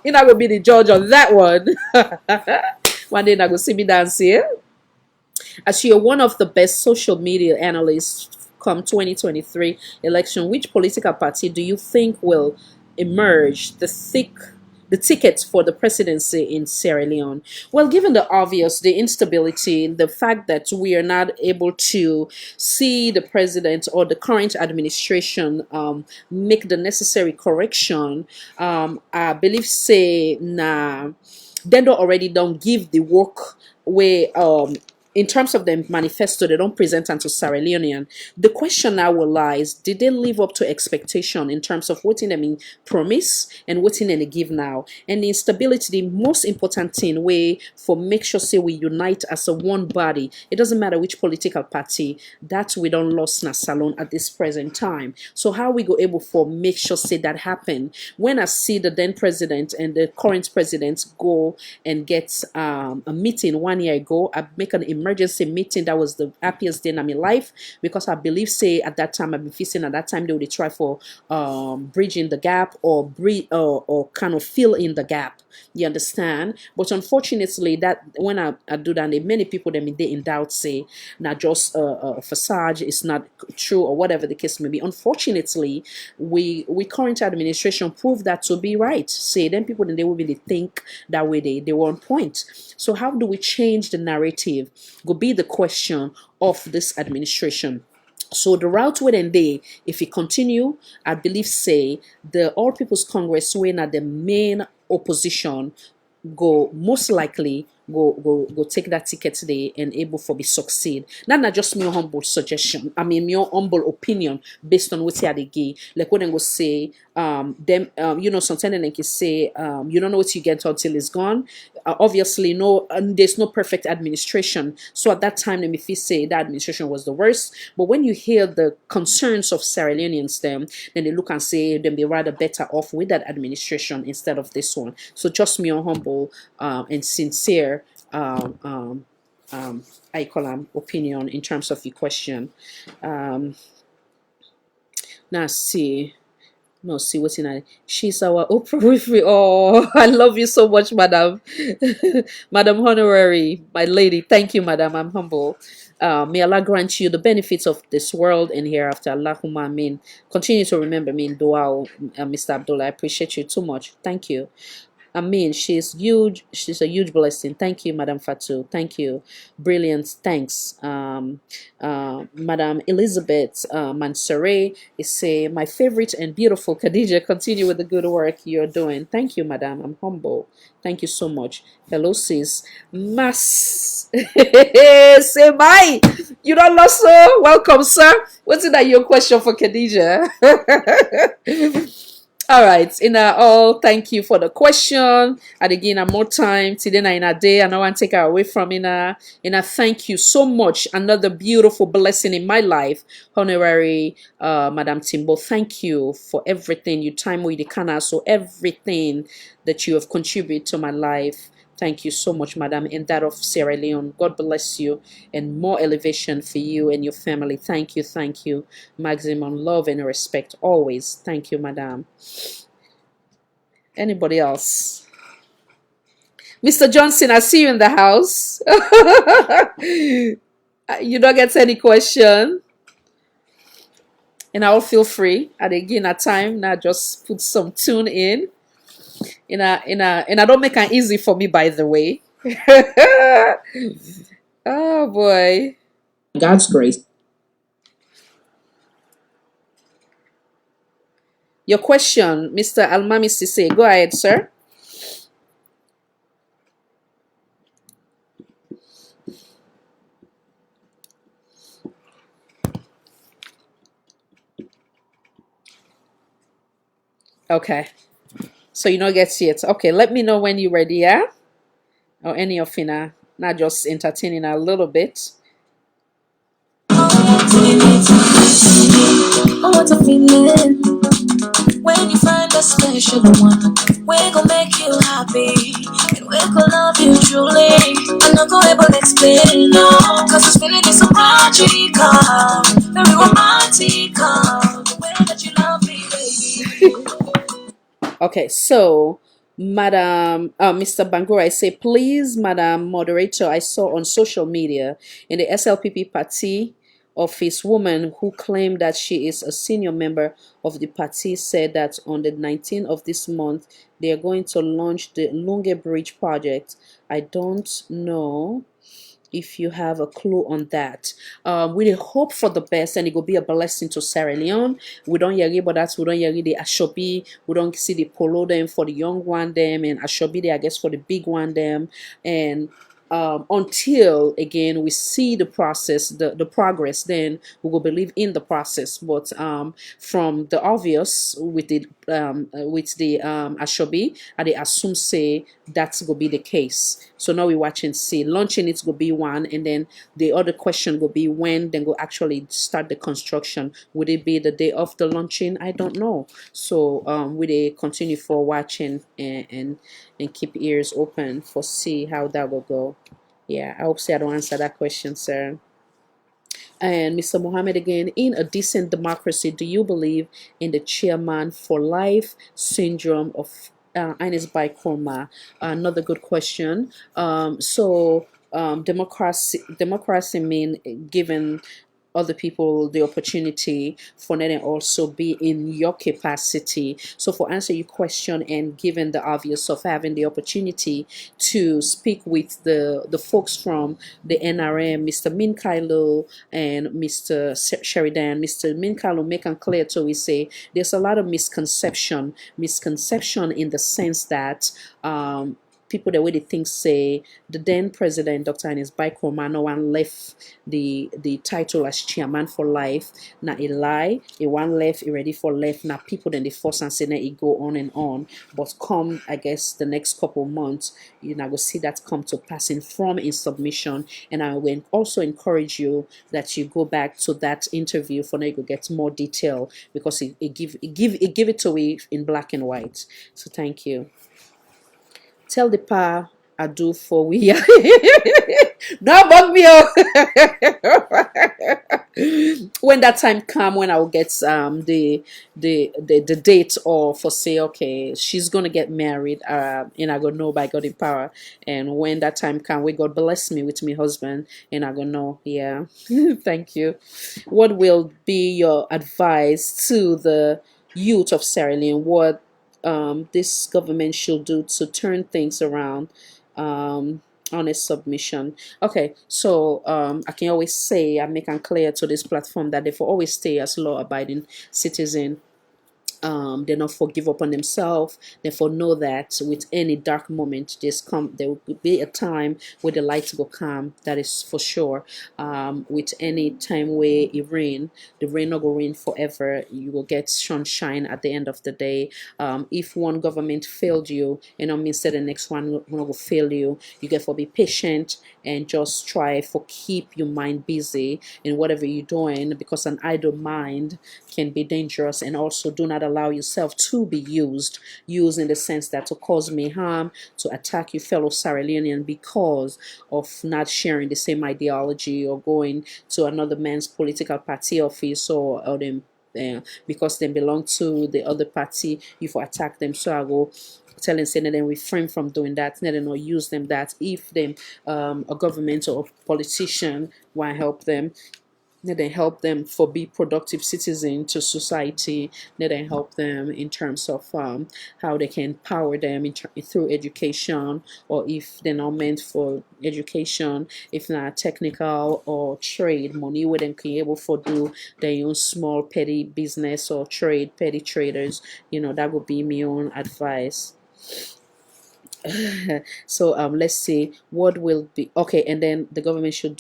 you're not gonna be the judge on that one. One day I go see me dance here. As you're one of the best social media analysts come 2023 election, which political party do you think will emerge the tickets for the presidency in Sierra Leone? Well, given the obvious, the instability, the fact that we are not able to see the president or the current administration make the necessary correction, I believe say they don't give the work where in terms of the manifesto, they don't present unto Sierra Leonean. The question now will lies, did they live up to expectation in terms of what in them in promise and what in they give now? And the instability, the most important thing way for make sure say we unite as a one body. It doesn't matter which political party, that we don't lost na Salone at this present time. So how we go able for make sure say that happen? When I see the then president and the current president go and get a meeting 1 year ago, I make an emergency meeting. That was the happiest day in my life, because I believe say at that time I've been facing at that time they would try for bridging the gap or kind of fill in the gap. You understand? But unfortunately, that when I do that, many people they in doubt say not just a facade, it's not true or whatever the case may be. Unfortunately, we current administration proved that to be right. Say then people then they will really think that way they were on point. So how do we change the narrative? Will be the question of this administration. So the route within they, if we continue, I believe say the All People's Congress when at the main opposition go most likely go take that ticket today and able for be succeed. Not just my humble suggestion. I mean my humble opinion based on what they give. Like when they go say them sometimes they can say you don't know what you get until it's gone. Obviously no there's no perfect administration. So at that time let me say that administration was the worst. But when you hear the concerns of Sierra Leoneans then they look and say them be rather better off with that administration instead of this one. So just me humble and sincere I call opinion in terms of your question. Now see. No, see what's in it. She's our Oprah Winfrey. Oh, I love you so much, madam. Madam Honorary, my lady. Thank you, madam. I'm humble. May Allah grant you the benefits of this world and hereafter. Allahumma amin. Continue to remember me in dua, Mr. Abdullah. I appreciate you too much. Thank you. I mean, she's huge. She's a huge blessing. Thank you, Madam Fatu. Thank you. Brilliant. Thanks. Madam Elizabeth Mansoure is say, my favorite and beautiful Khadija, continue with the good work you're doing. Thank you, Madam. I'm humble. Thank you so much. Hello, sis. Mas. Say bye. You don't know, sir. Welcome, sir. What's in that your question for Khadija? All right, thank you for the question. And again, more time today in a day, and I want to take her away from Ina. Thank you so much. Another beautiful blessing in my life, Honorary Madam Timbo. Thank you for everything you time with the canal, so everything that you have contributed to my life. Thank you so much, Madam, and that of Sierra Leone. God bless you and more elevation for you and your family. Thank you, thank you. Maximum love and respect always. Thank you, Madam. Anybody else? Mr. Johnson, I see you in the house. You don't get any question? And I'll feel free at again at time now just put some tune and I don't make it easy for me, by the way. Oh boy. God's grace. Your question, Mr. Almami Sise. Go ahead, sir. Okay. So you know get it. Okay, let me know when you're ready, yeah? Or any of you not just entertaining a little bit. Oh, what a feeling when you find a special one. We gon' make you happy and we gon' love you truly. I'm not gonna able to explain, no, cause this feeling is so magical, very romantical. The way that you love me, baby. Okay, so Madam Mr. Bangura, I say, please, Madam Moderator, I saw on social media in the SLPP party office woman who claimed that she is a senior member of the party said that on the 19th of this month they are going to launch the Lunge Bridge project. I don't know if you have a clue on that. We hope for the best and it will be a blessing to Sierra Leone. We don't hear about that. We don't hear the Ashobi. We don't see the polo them for the young one them and Ashobi they I guess for the big one them. And until again we see the process, the progress, then we will believe in the process. But from the obvious with the Ashobi, they assume say that's gonna be the case. So now we watch and see. Launching it's gonna be one, and then the other question will be when then go actually start the construction. Would it be the day of the launching? I don't know. So we they continue for watching and keep ears open for see how that will go. Yeah, I hope say I don't answer that question, sir. And Mr. Mohammed again, in a decent democracy, do you believe in the chairman for life syndrome of Ines Baikorma? Another good question. Democracy mean given other people the opportunity for them and also be in your capacity. So for answer your question and given the obvious of having the opportunity to speak with the folks from the NRM, Mr. Minkailo and Mr. Sheridan, Mr. Minkailo make it clear to we say there's a lot of misconception in the sense that people the way they think say the then president Dr. Ines Baikorma no one left the title as chairman for life. Now a lie, a one left, a ready for left. Now people then the force and say now it go on and on. But come I guess the next couple months, you know, go see that come to passing from in submission. And I will also encourage you that you go back to that interview for now you go get more detail because it give it to you in black and white. So thank you. Tell the pa I do for we. Don't bug me up. When that time come when I will get the date or for say okay she's gonna get married and I gonna know by God in power, and when that time come we God bless me with my husband and I gonna know. Yeah. Thank you. What will be your advice to the youth of Sierra Leone? What this government should do to turn things around on a submission? Okay, so I can always say I make it clear to this platform that they will always stay as law-abiding citizen. They not forgive upon themselves. Therefore, know that with any dark moment, there will be a time where the lights go calm. That is for sure. With any time where it rain, the rain not go rain forever. You will get sunshine at the end of the day. If one government failed you, means that the next one will fail you. You get for be patient and just try for keep your mind busy in whatever you're doing, because an idle mind can be dangerous. And also do not allow yourself to be used in the sense that to cause me harm, to attack your fellow Sierra Leonean because of not sharing the same ideology or going to another man's political party office or them because they belong to the other party, you for attack them. So I go telling saying that then refrain from doing that, let them not use them that if them a government or a politician want to help them, Let them help them for be productive citizen to society. Let them help them in terms of how they can empower them through education, or if they're not meant for education, if not technical or trade, money where they can able for do their own small petty business or trade, petty traders. That would be my own advice. So let's see what will be okay. And then the government should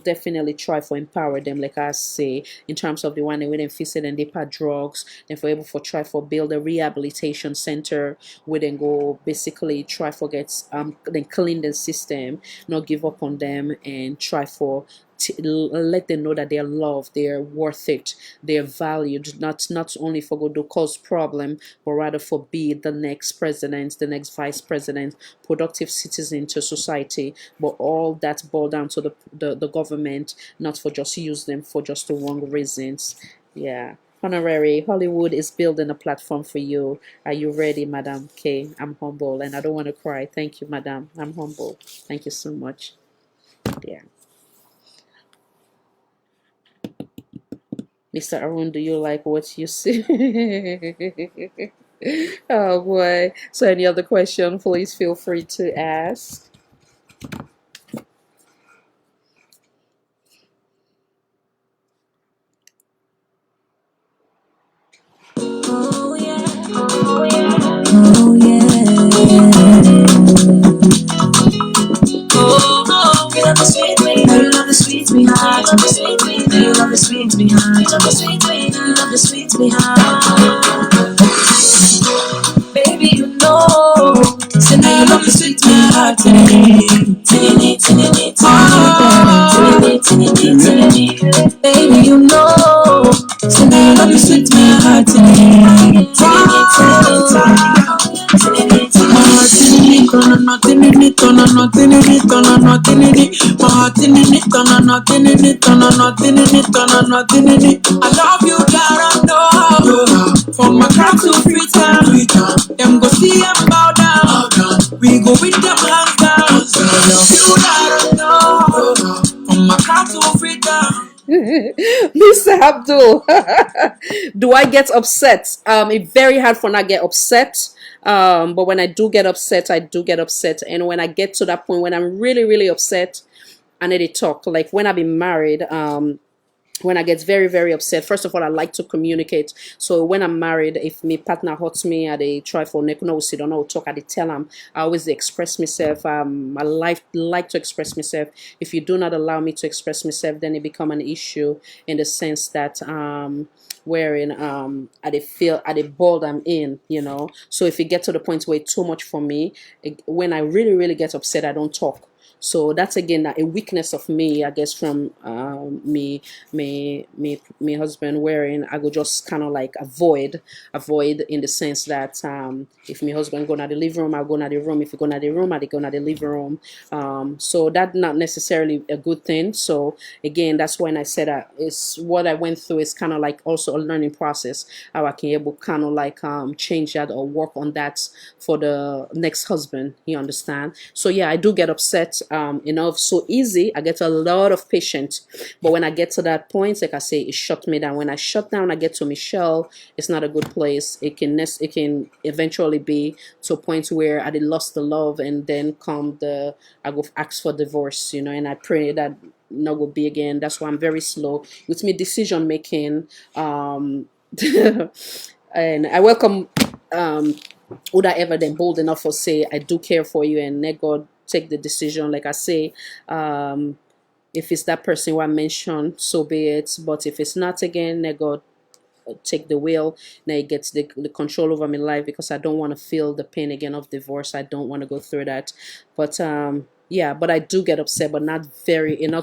definitely try for empower them, like I say, in terms of the one with them visit and they pay drugs, then for able for try for build a rehabilitation center where then go basically try for get then clean the system, not give up on them, and try for let them know that they're loved, they're worth it, they're valued, not only for go to cause problem, but rather for be the next president, the next vice president, productive citizen to society. But all that boil down to the government, not for just use them for just the wrong reasons. Yeah. Honorary, Hollywood is building a platform for you. Are you ready, Madam K? I'm humble and I don't want to cry. Thank you, Madam. I'm humble. Thank you so much. Yeah. Mr. Arun, do you like what you see? Oh boy. So any other question, please feel free to ask. Oh yeah, oh yeah, oh yeah. Oh, you love the sweet me, you love the sweet me high, you love the sweet me, you love the sweet me high, you love the sweet me, you love the sweet me high. Baby, you know, say now you love the sweet me high, tinny, tinny, tinny, tinny, tinny, tinny. Baby, you know, say now you love the sweet me high, tinny, tinny, tinny, tinny. I love you, gotta know. From my crowd to Freetown, them go see them bow down. We go with them hands down. I love you, gotta know. From my crowd to Freetown. Mr. Abdul, do I get upset? It's very hard for not get upset. But when I do get upset, I do get upset. And when I get to that point when I'm really, really upset, I need to talk. Like when I've been married, when I get very, very upset, first of all, I like to communicate. So when I'm married, if my partner hurts me, I try for no sit down, no talk, I tell them. I always express myself. I like to express myself. If you do not allow me to express myself, then it become an issue in the sense that wherein I feel at the bold I'm in, So if it gets to the point where it's too much for me, when I really, really get upset, I don't talk. So that's again a weakness of me, I guess, from me husband, wherein I go just kind of like avoid in the sense that if my husband go to the living room, I'll go to the room. If he go to the room, I'll go to the living room. So that's not necessarily a good thing. So again, that's when I said that it's what I went through is kind of like also a learning process, how I can able kind of like change that or work on that for the next husband. You understand? So yeah, I do get upset. So easy. I get a lot of patience, but when I get to that point, like I say, it shut me down. When I shut down, I get to Michelle. It's not a good place. It can eventually be to a point where I did lost the love, and then I go ask for divorce, and I pray that not will be again. That's why I'm very slow with me decision making. And I welcome would I ever then bold enough for say I do care for you, and let God take the decision. Like I say, if it's that person who I mentioned, so be it. But if it's not, again, let God take the wheel. Now it gets the control over my life, because I don't want to feel the pain again of divorce. I don't want to go through that. But yeah, but I do get upset, but not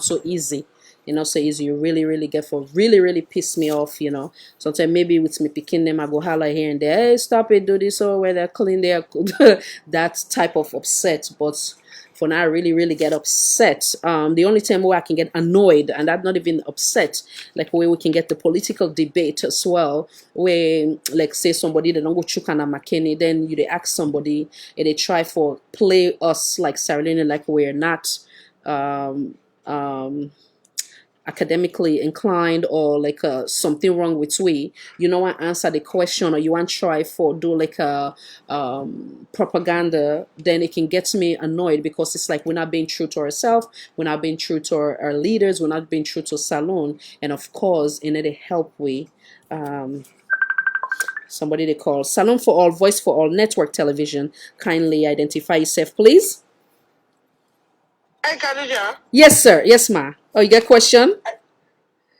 so easy. So easy. You really, really get for really, really piss me off. Sometimes maybe with me picking them, I go holler here and there. Hey, stop it, do this, or where they're clean there. That type of upset. But for now, I really, really get upset. The only time where I can get annoyed, and I'm not even upset, like where we can get the political debate as well, where like say somebody they don't go chukana McKinney, then they ask somebody and they try for play us like Sarah Lane, like we're not academically inclined or like something wrong with we, you know, want answer the question or you want try for do like a propaganda, then it can get me annoyed because it's like we're not being true to ourselves, we're not being true to our leaders, we're not being true to Salone, and of course in it help we somebody they call Salone for All, Voice for All Network Television. Kindly identify yourself, please. Hi, Khadija. Yes, sir. Yes, ma. Oh, you get question?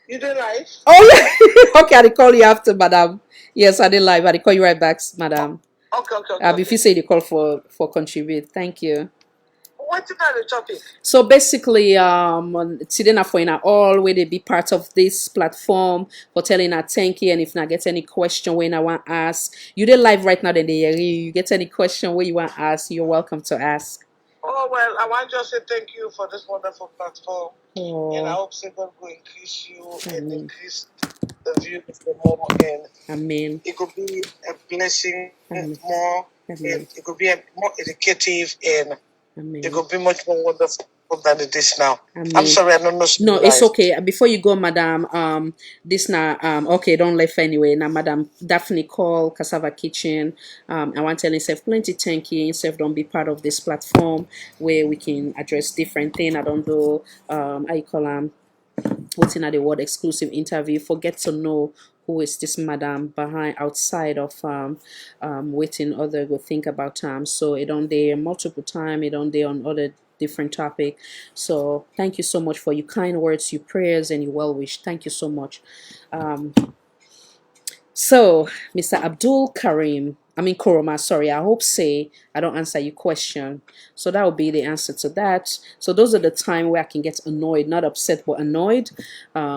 You did live? Oh, yeah. Okay, I call you after, madam. Yes, I did live. I call you right back, madam. Okay. If you say the call for contribute, thank you. What's the topic? So basically, today na for ina all where they be part of this platform for telling a thank you, and if not get any question when I want ask, you did live right now. Then they hear you get any question where you want ask, you're welcome to ask. Oh well, I want to just say thank you for this wonderful platform, and I hope God will increase you and increase the views the more, and Amen. It could be a blessing more, and it could be more educative, and it could be much more wonderful than it is now. I'm sorry, I don't know. No, it's okay. Before you go, madam, this now, okay, don't left anyway. Now, madam, Daphne call Cassava Kitchen. I want to tell himself plenty thank you. Himself don't be part of this platform where we can address different things. I don't do, how you call what's in the word exclusive interview. Forget to know who is this madam behind outside of waiting other go think about time. So it on there multiple time, it on there on other different topic. So thank you so much for your kind words, your prayers, and your well wish. Thank you so much. So Mr. Abdul Karim, Koroma, sorry, I hope say I don't answer your question. So that will be the answer to that. So those are the time where I can get annoyed, not upset, but annoyed,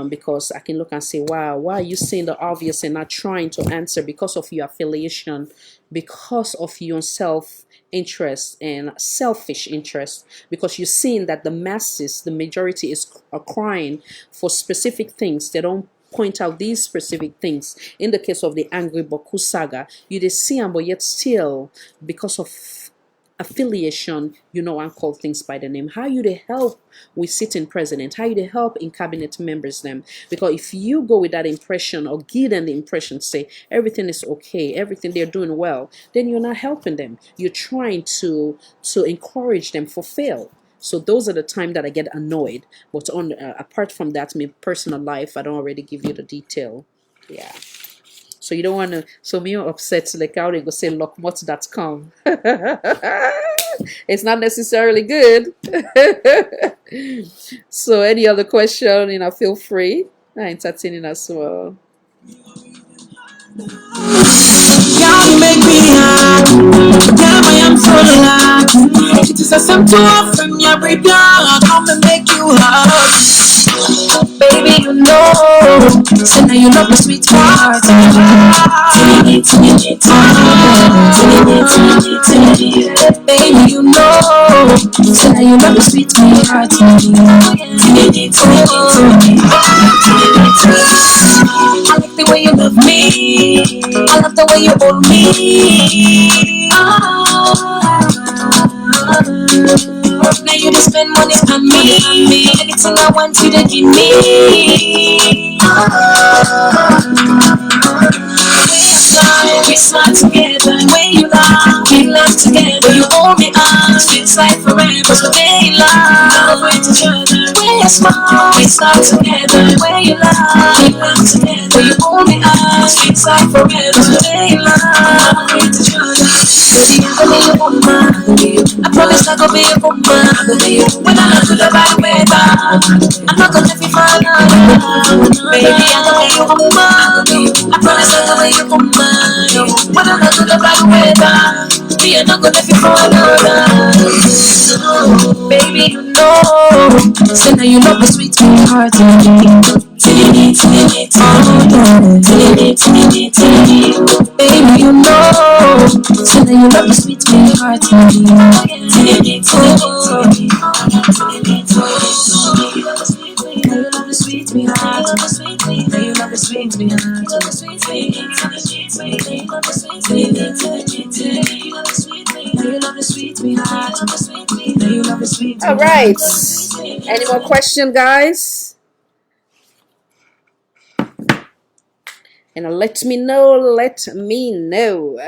because I can look and say, wow, why are you saying the obvious and not trying to answer because of your affiliation, because of your self-interest and selfish interest, because you're seeing that the masses, the majority are crying for specific things. They don't point out these specific things. In the case of the Angry Boku saga, you did see them, but yet still, because of affiliation, you know, and call things by the name. How you to help with sitting president? How you to help in cabinet members them? Because if you go with that impression or give them the impression, say everything is okay, everything they're doing well, then you're not helping them. You're trying to encourage them for fail. So those are the time that I get annoyed. But on apart from that, my personal life, I don't already give you the detail. Yeah. So you don't want to. So me upset like how they go say lockmot.com. It's not necessarily good. So any other question, feel free. I'm entertaining as well. You make me happy. Damn, I am so lucky. It is a symptom from your breakdown. Come and make you happy. Baby, you know. So now you love my sweetheart. Baby, you know. So now you love my sweetheart. I like the way you love me. I love the way you hold me. Now you just spend money on me. Anything I want you to give me. We smile together, when you laugh, we laugh together. You hold me on, feels like forever. So they love with each other. When you smile, we smile together. When you laugh, we laugh together. You hold me on, feels like forever. So they love with each other. Baby, I'm gonna be your woman. I promise I'm gonna be your woman. When I look to the right weather, I'm not gonna let you fall out. Baby, I'm gonna be your woman. I promise I'm gonna be your woman. When I look to the right weather, me I'm not gonna let you fall out. Baby, you know. So now you love my sweet heart. Baby, you know. So now you love my sweet heart. All right. Any more question, guys? And let me know, let me know.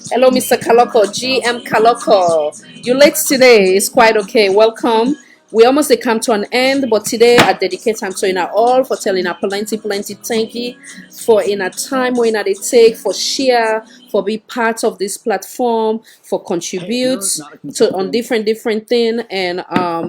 Hello, Mr. Kaloko, GM Kaloko. You late today. It's quite okay. Welcome. We almost come to an end, but today I dedicate time to in all for telling a plenty thank you for in a time when they take for share, for be part of this platform, for contribute to on different thing, and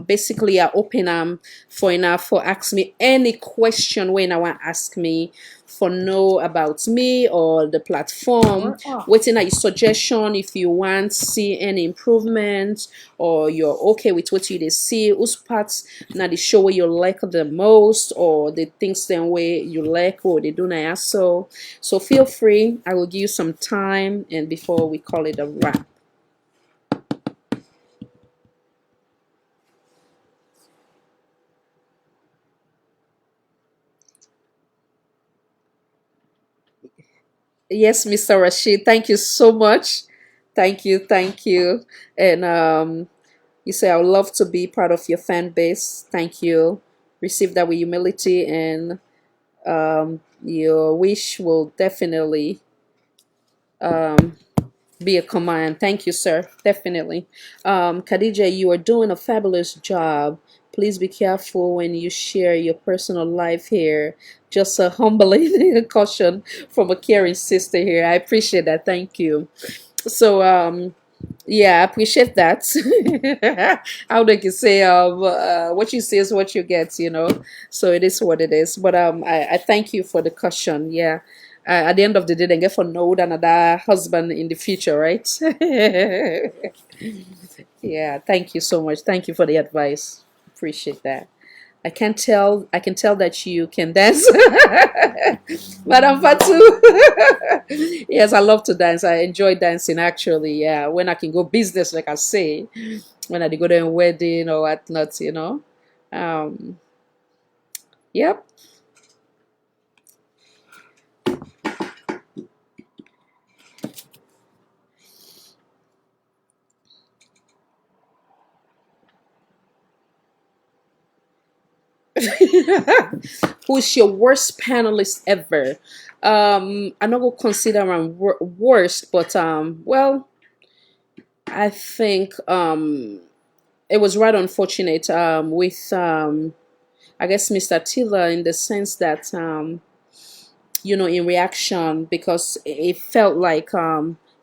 basically I open for enough for ask me any question when I want ask me for know about me or the platform, waiting at your suggestion if you want see any improvement or you're okay with what you see, whose parts now the show where you like the most or the things the way you like or they do not so feel free. I will give you some time and before we call it a wrap. Yes, Mr. Rashid, thank you so much. Thank you. And you say I would love to be part of your fan base. Thank you. Receive that with humility, and your wish will definitely be a command. Thank you, sir. Definitely. Khadija, you are doing a fabulous job. Please be careful when you share your personal life here. Just a humbling caution from a caring sister here. I appreciate that. Thank you. So, yeah, I appreciate that. How they can say, what you see is what you get, So it is what it is. But I thank you for the caution. Yeah. At the end of the day, they get for know another husband in the future, right? Yeah. Thank you so much. Thank you for the advice. Appreciate that. I can tell that you can dance. Madam Fatu. Yes, I love to dance. I enjoy dancing actually. Yeah. When I can go business, like I say, when I go to a wedding or whatnot, Um, yep. Who's your worst panelist ever? I'm not gonna consider him worst, but well, I think it was right unfortunate with I guess Mr. Tiller in the sense that in reaction because it felt like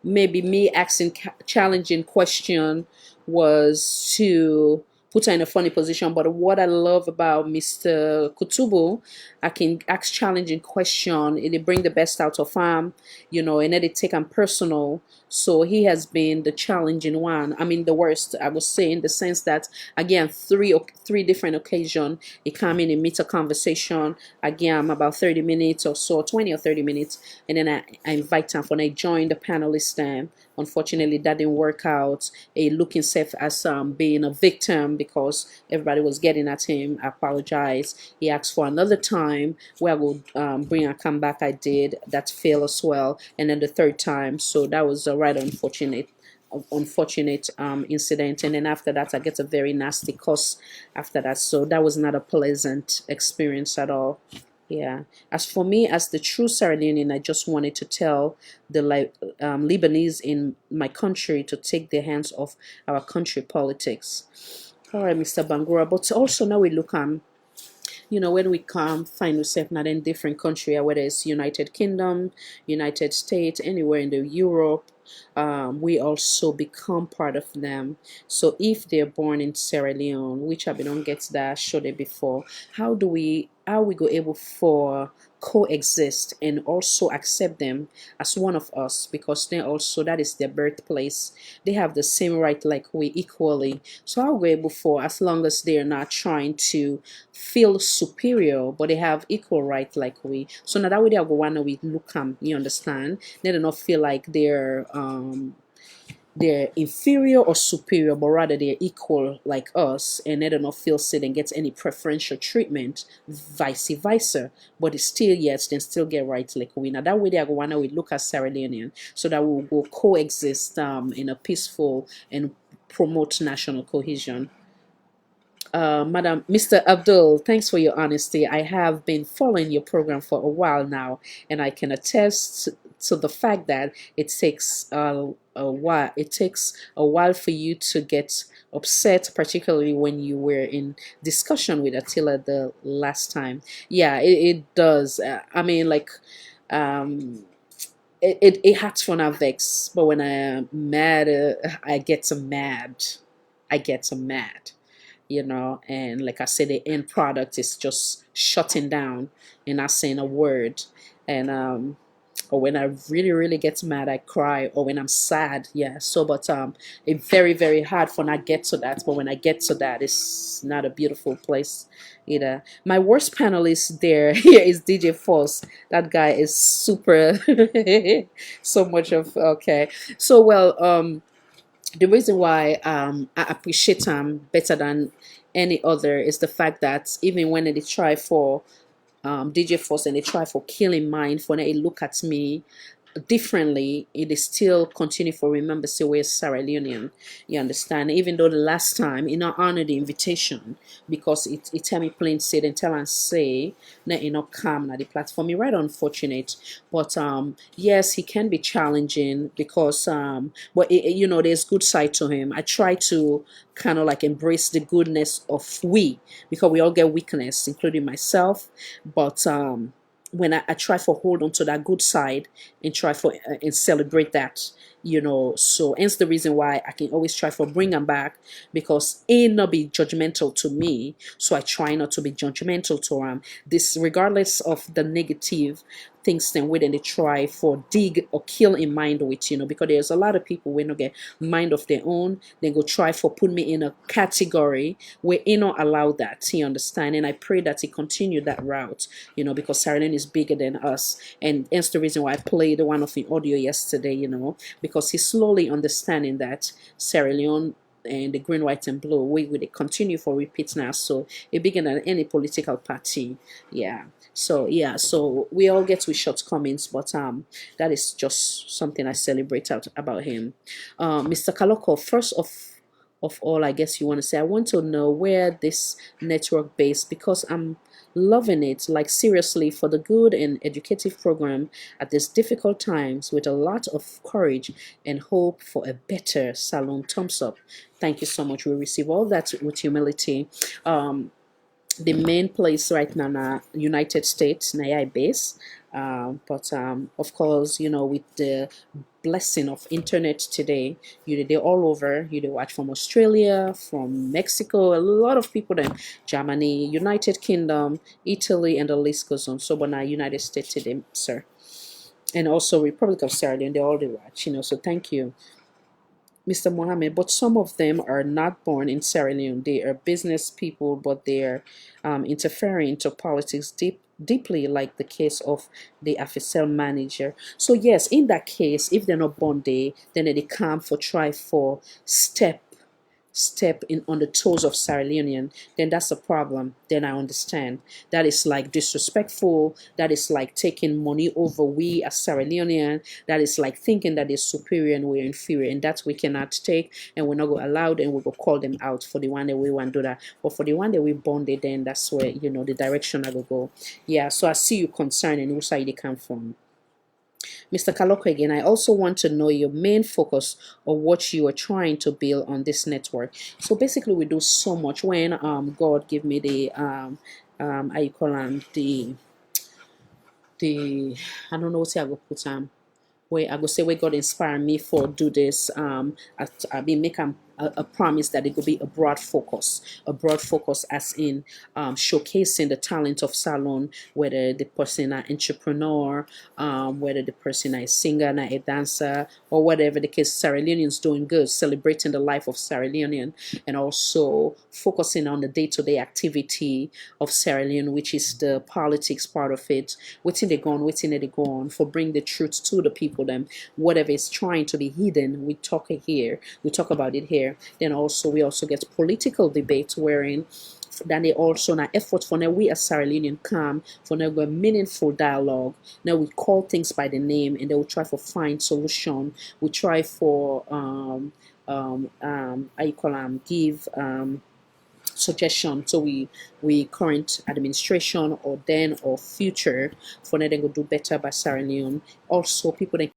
maybe me asking challenging question was to put her in a funny position. But what I love about Mr. Kutubu, I can ask challenging question. It bring the best out of him, and then it take him personal. So he has been the challenging one. I mean, the worst, I would say, in the sense that, again, three different occasions, he come in and meet a conversation. Again, about 30 minutes or so, 20 or 30 minutes. And then I invite him when I join the panelist. Unfortunately, that didn't work out. He looked himself as being a victim because everybody was getting at him. I apologize. He asked for another time where I would bring a comeback. I did. That failed as well. And then the third time. So that was a right unfortunate incident, and then after that I get a very nasty cuss after that. So that was not a pleasant experience at all. Yeah. As for me, as the true Sierra Leonean, I just wanted to tell the Lebanese in my country to take their hands off our country politics. All right, Mr. Bangura. But also now we look when we come find ourselves not in different country, whether it's United Kingdom, United States, anywhere in the Europe, we also become part of them. So if they're born in Sierra Leone, which I don't get that showed it before, how we go able for coexist and also accept them as one of us, because they also, that is their birthplace, they have the same right like we equally. So how we able for, as long as they're not trying to feel superior, but they have equal right like we. So now that way they are going we look you understand, they do not feel like they're they're inferior or superior, but rather they're equal like us, and they do not feel sit and get any preferential treatment, vice versa. But it's still, yes, they still get right like we. Now that way they are going to look at Sierra Leonean so that we will coexist in a peaceful and promote national cohesion. Madam Mr. Abdul, thanks for your honesty. I have been following your program for a while now, and I can attest to the fact that it takes a while. It takes a while for you to get upset, particularly when you were in discussion with Attila the last time. Yeah, it does. I mean, like, um, it hurts when I vex, but when I am mad, I get so mad. I get so mad, and like I said, the end product is just shutting down and not saying a word. And or when I really really get mad, I cry, or when I'm sad, yeah. So but it's very very hard for not get to that, but when I get to that, it's not a beautiful place either. My worst panelist there here is DJ Force. That guy is super so much of okay. So well, the reason why I appreciate him better than any other is the fact that even when they try for DJ Force and they try for killing mine, for they look at me differently, it is still continue for remember say we're Sierra Leonean. You understand? Even though the last time you know honor the invitation because it tell me plain said and tell and say that you know come na the platform. You're right unfortunate. But yes, he can be challenging because but there's good side to him. I try to kind of like embrace the goodness of we because we all get weakness, including myself. But when I try for hold on to that good side and try for and celebrate that, so hence the reason why I can always try for bring them back because it not be judgmental to me, so I try not to be judgmental to them, this regardless of the negative things then when they try for dig or kill in mind with, because there's a lot of people when they get mind of their own, they go try for put me in a category where you not allow that, you understand? And I pray that he continue that route, because Sierra Leone is bigger than us. And that's the reason why I played one of the audio yesterday, because he's slowly understanding that Sierra Leone and the green, white, and blue, we will continue for repeat now. So it bigger than any political party. Yeah. So we all get with shortcomings, but that is just something I celebrate out about him. Mr. Kaloko, first of all, I guess you want to say, I want to know where this network based because I'm loving it, like seriously, for the good and educative program at these difficult times with a lot of courage and hope for a better salon. Thumbs up. Thank you so much. We receive all that with humility. The main place right now na United States na I base, but of course with the blessing of internet today, they're all over. They watch from Australia, from Mexico, a lot of people then Germany, United Kingdom, Italy, and the list goes on. So but now United States today, sir, and also Republic of Sierra Leone, they all they watch, so thank you, Mr. Mohammed. But some of them are not born in Sierra Leone. They are business people, but they're interfering into politics deeply, like the case of the official manager. So yes, in that case, if they're not born there, then they come for try for step in on the toes of Sierra Leonean, then that's a problem. Then I understand. That is like disrespectful. That is like taking money over we as Sierra Leonean. That is like thinking that they're superior and we're inferior, and that we cannot take, and we're not going to allow them. We'll go call them out for the one that we want to do that. But for the one that we bonded, then that's where the direction I will go. Yeah. So I see you concerned and which side they come from. Mr. Kaloko again, I also want to know your main focus on what you are trying to build on this network. So basically, we do so much. When God give me the I call the I don't know what I go put where I go say where God inspire me for do this. I been make a promise that it could be a broad focus as in showcasing the talent of Salone, whether the person an entrepreneur, whether the person is a singer, a dancer, or whatever the case. Sierra Leoneans doing good, celebrating the life of Sierra Leonean, and also focusing on the day-to-day activity of Sierra Leone, which is the politics part of it, waiting they go on, for bring the truth to the people, them whatever is trying to be hidden, we talk about it here. Then also we also get political debate wherein then they also an effort for now we as Sierra Leonean come for now a meaningful dialogue. Now we call things by the name and they will try for find solution. We try for give suggestion so we current administration or then or future for now they go do better by Sierra Leone. Also people they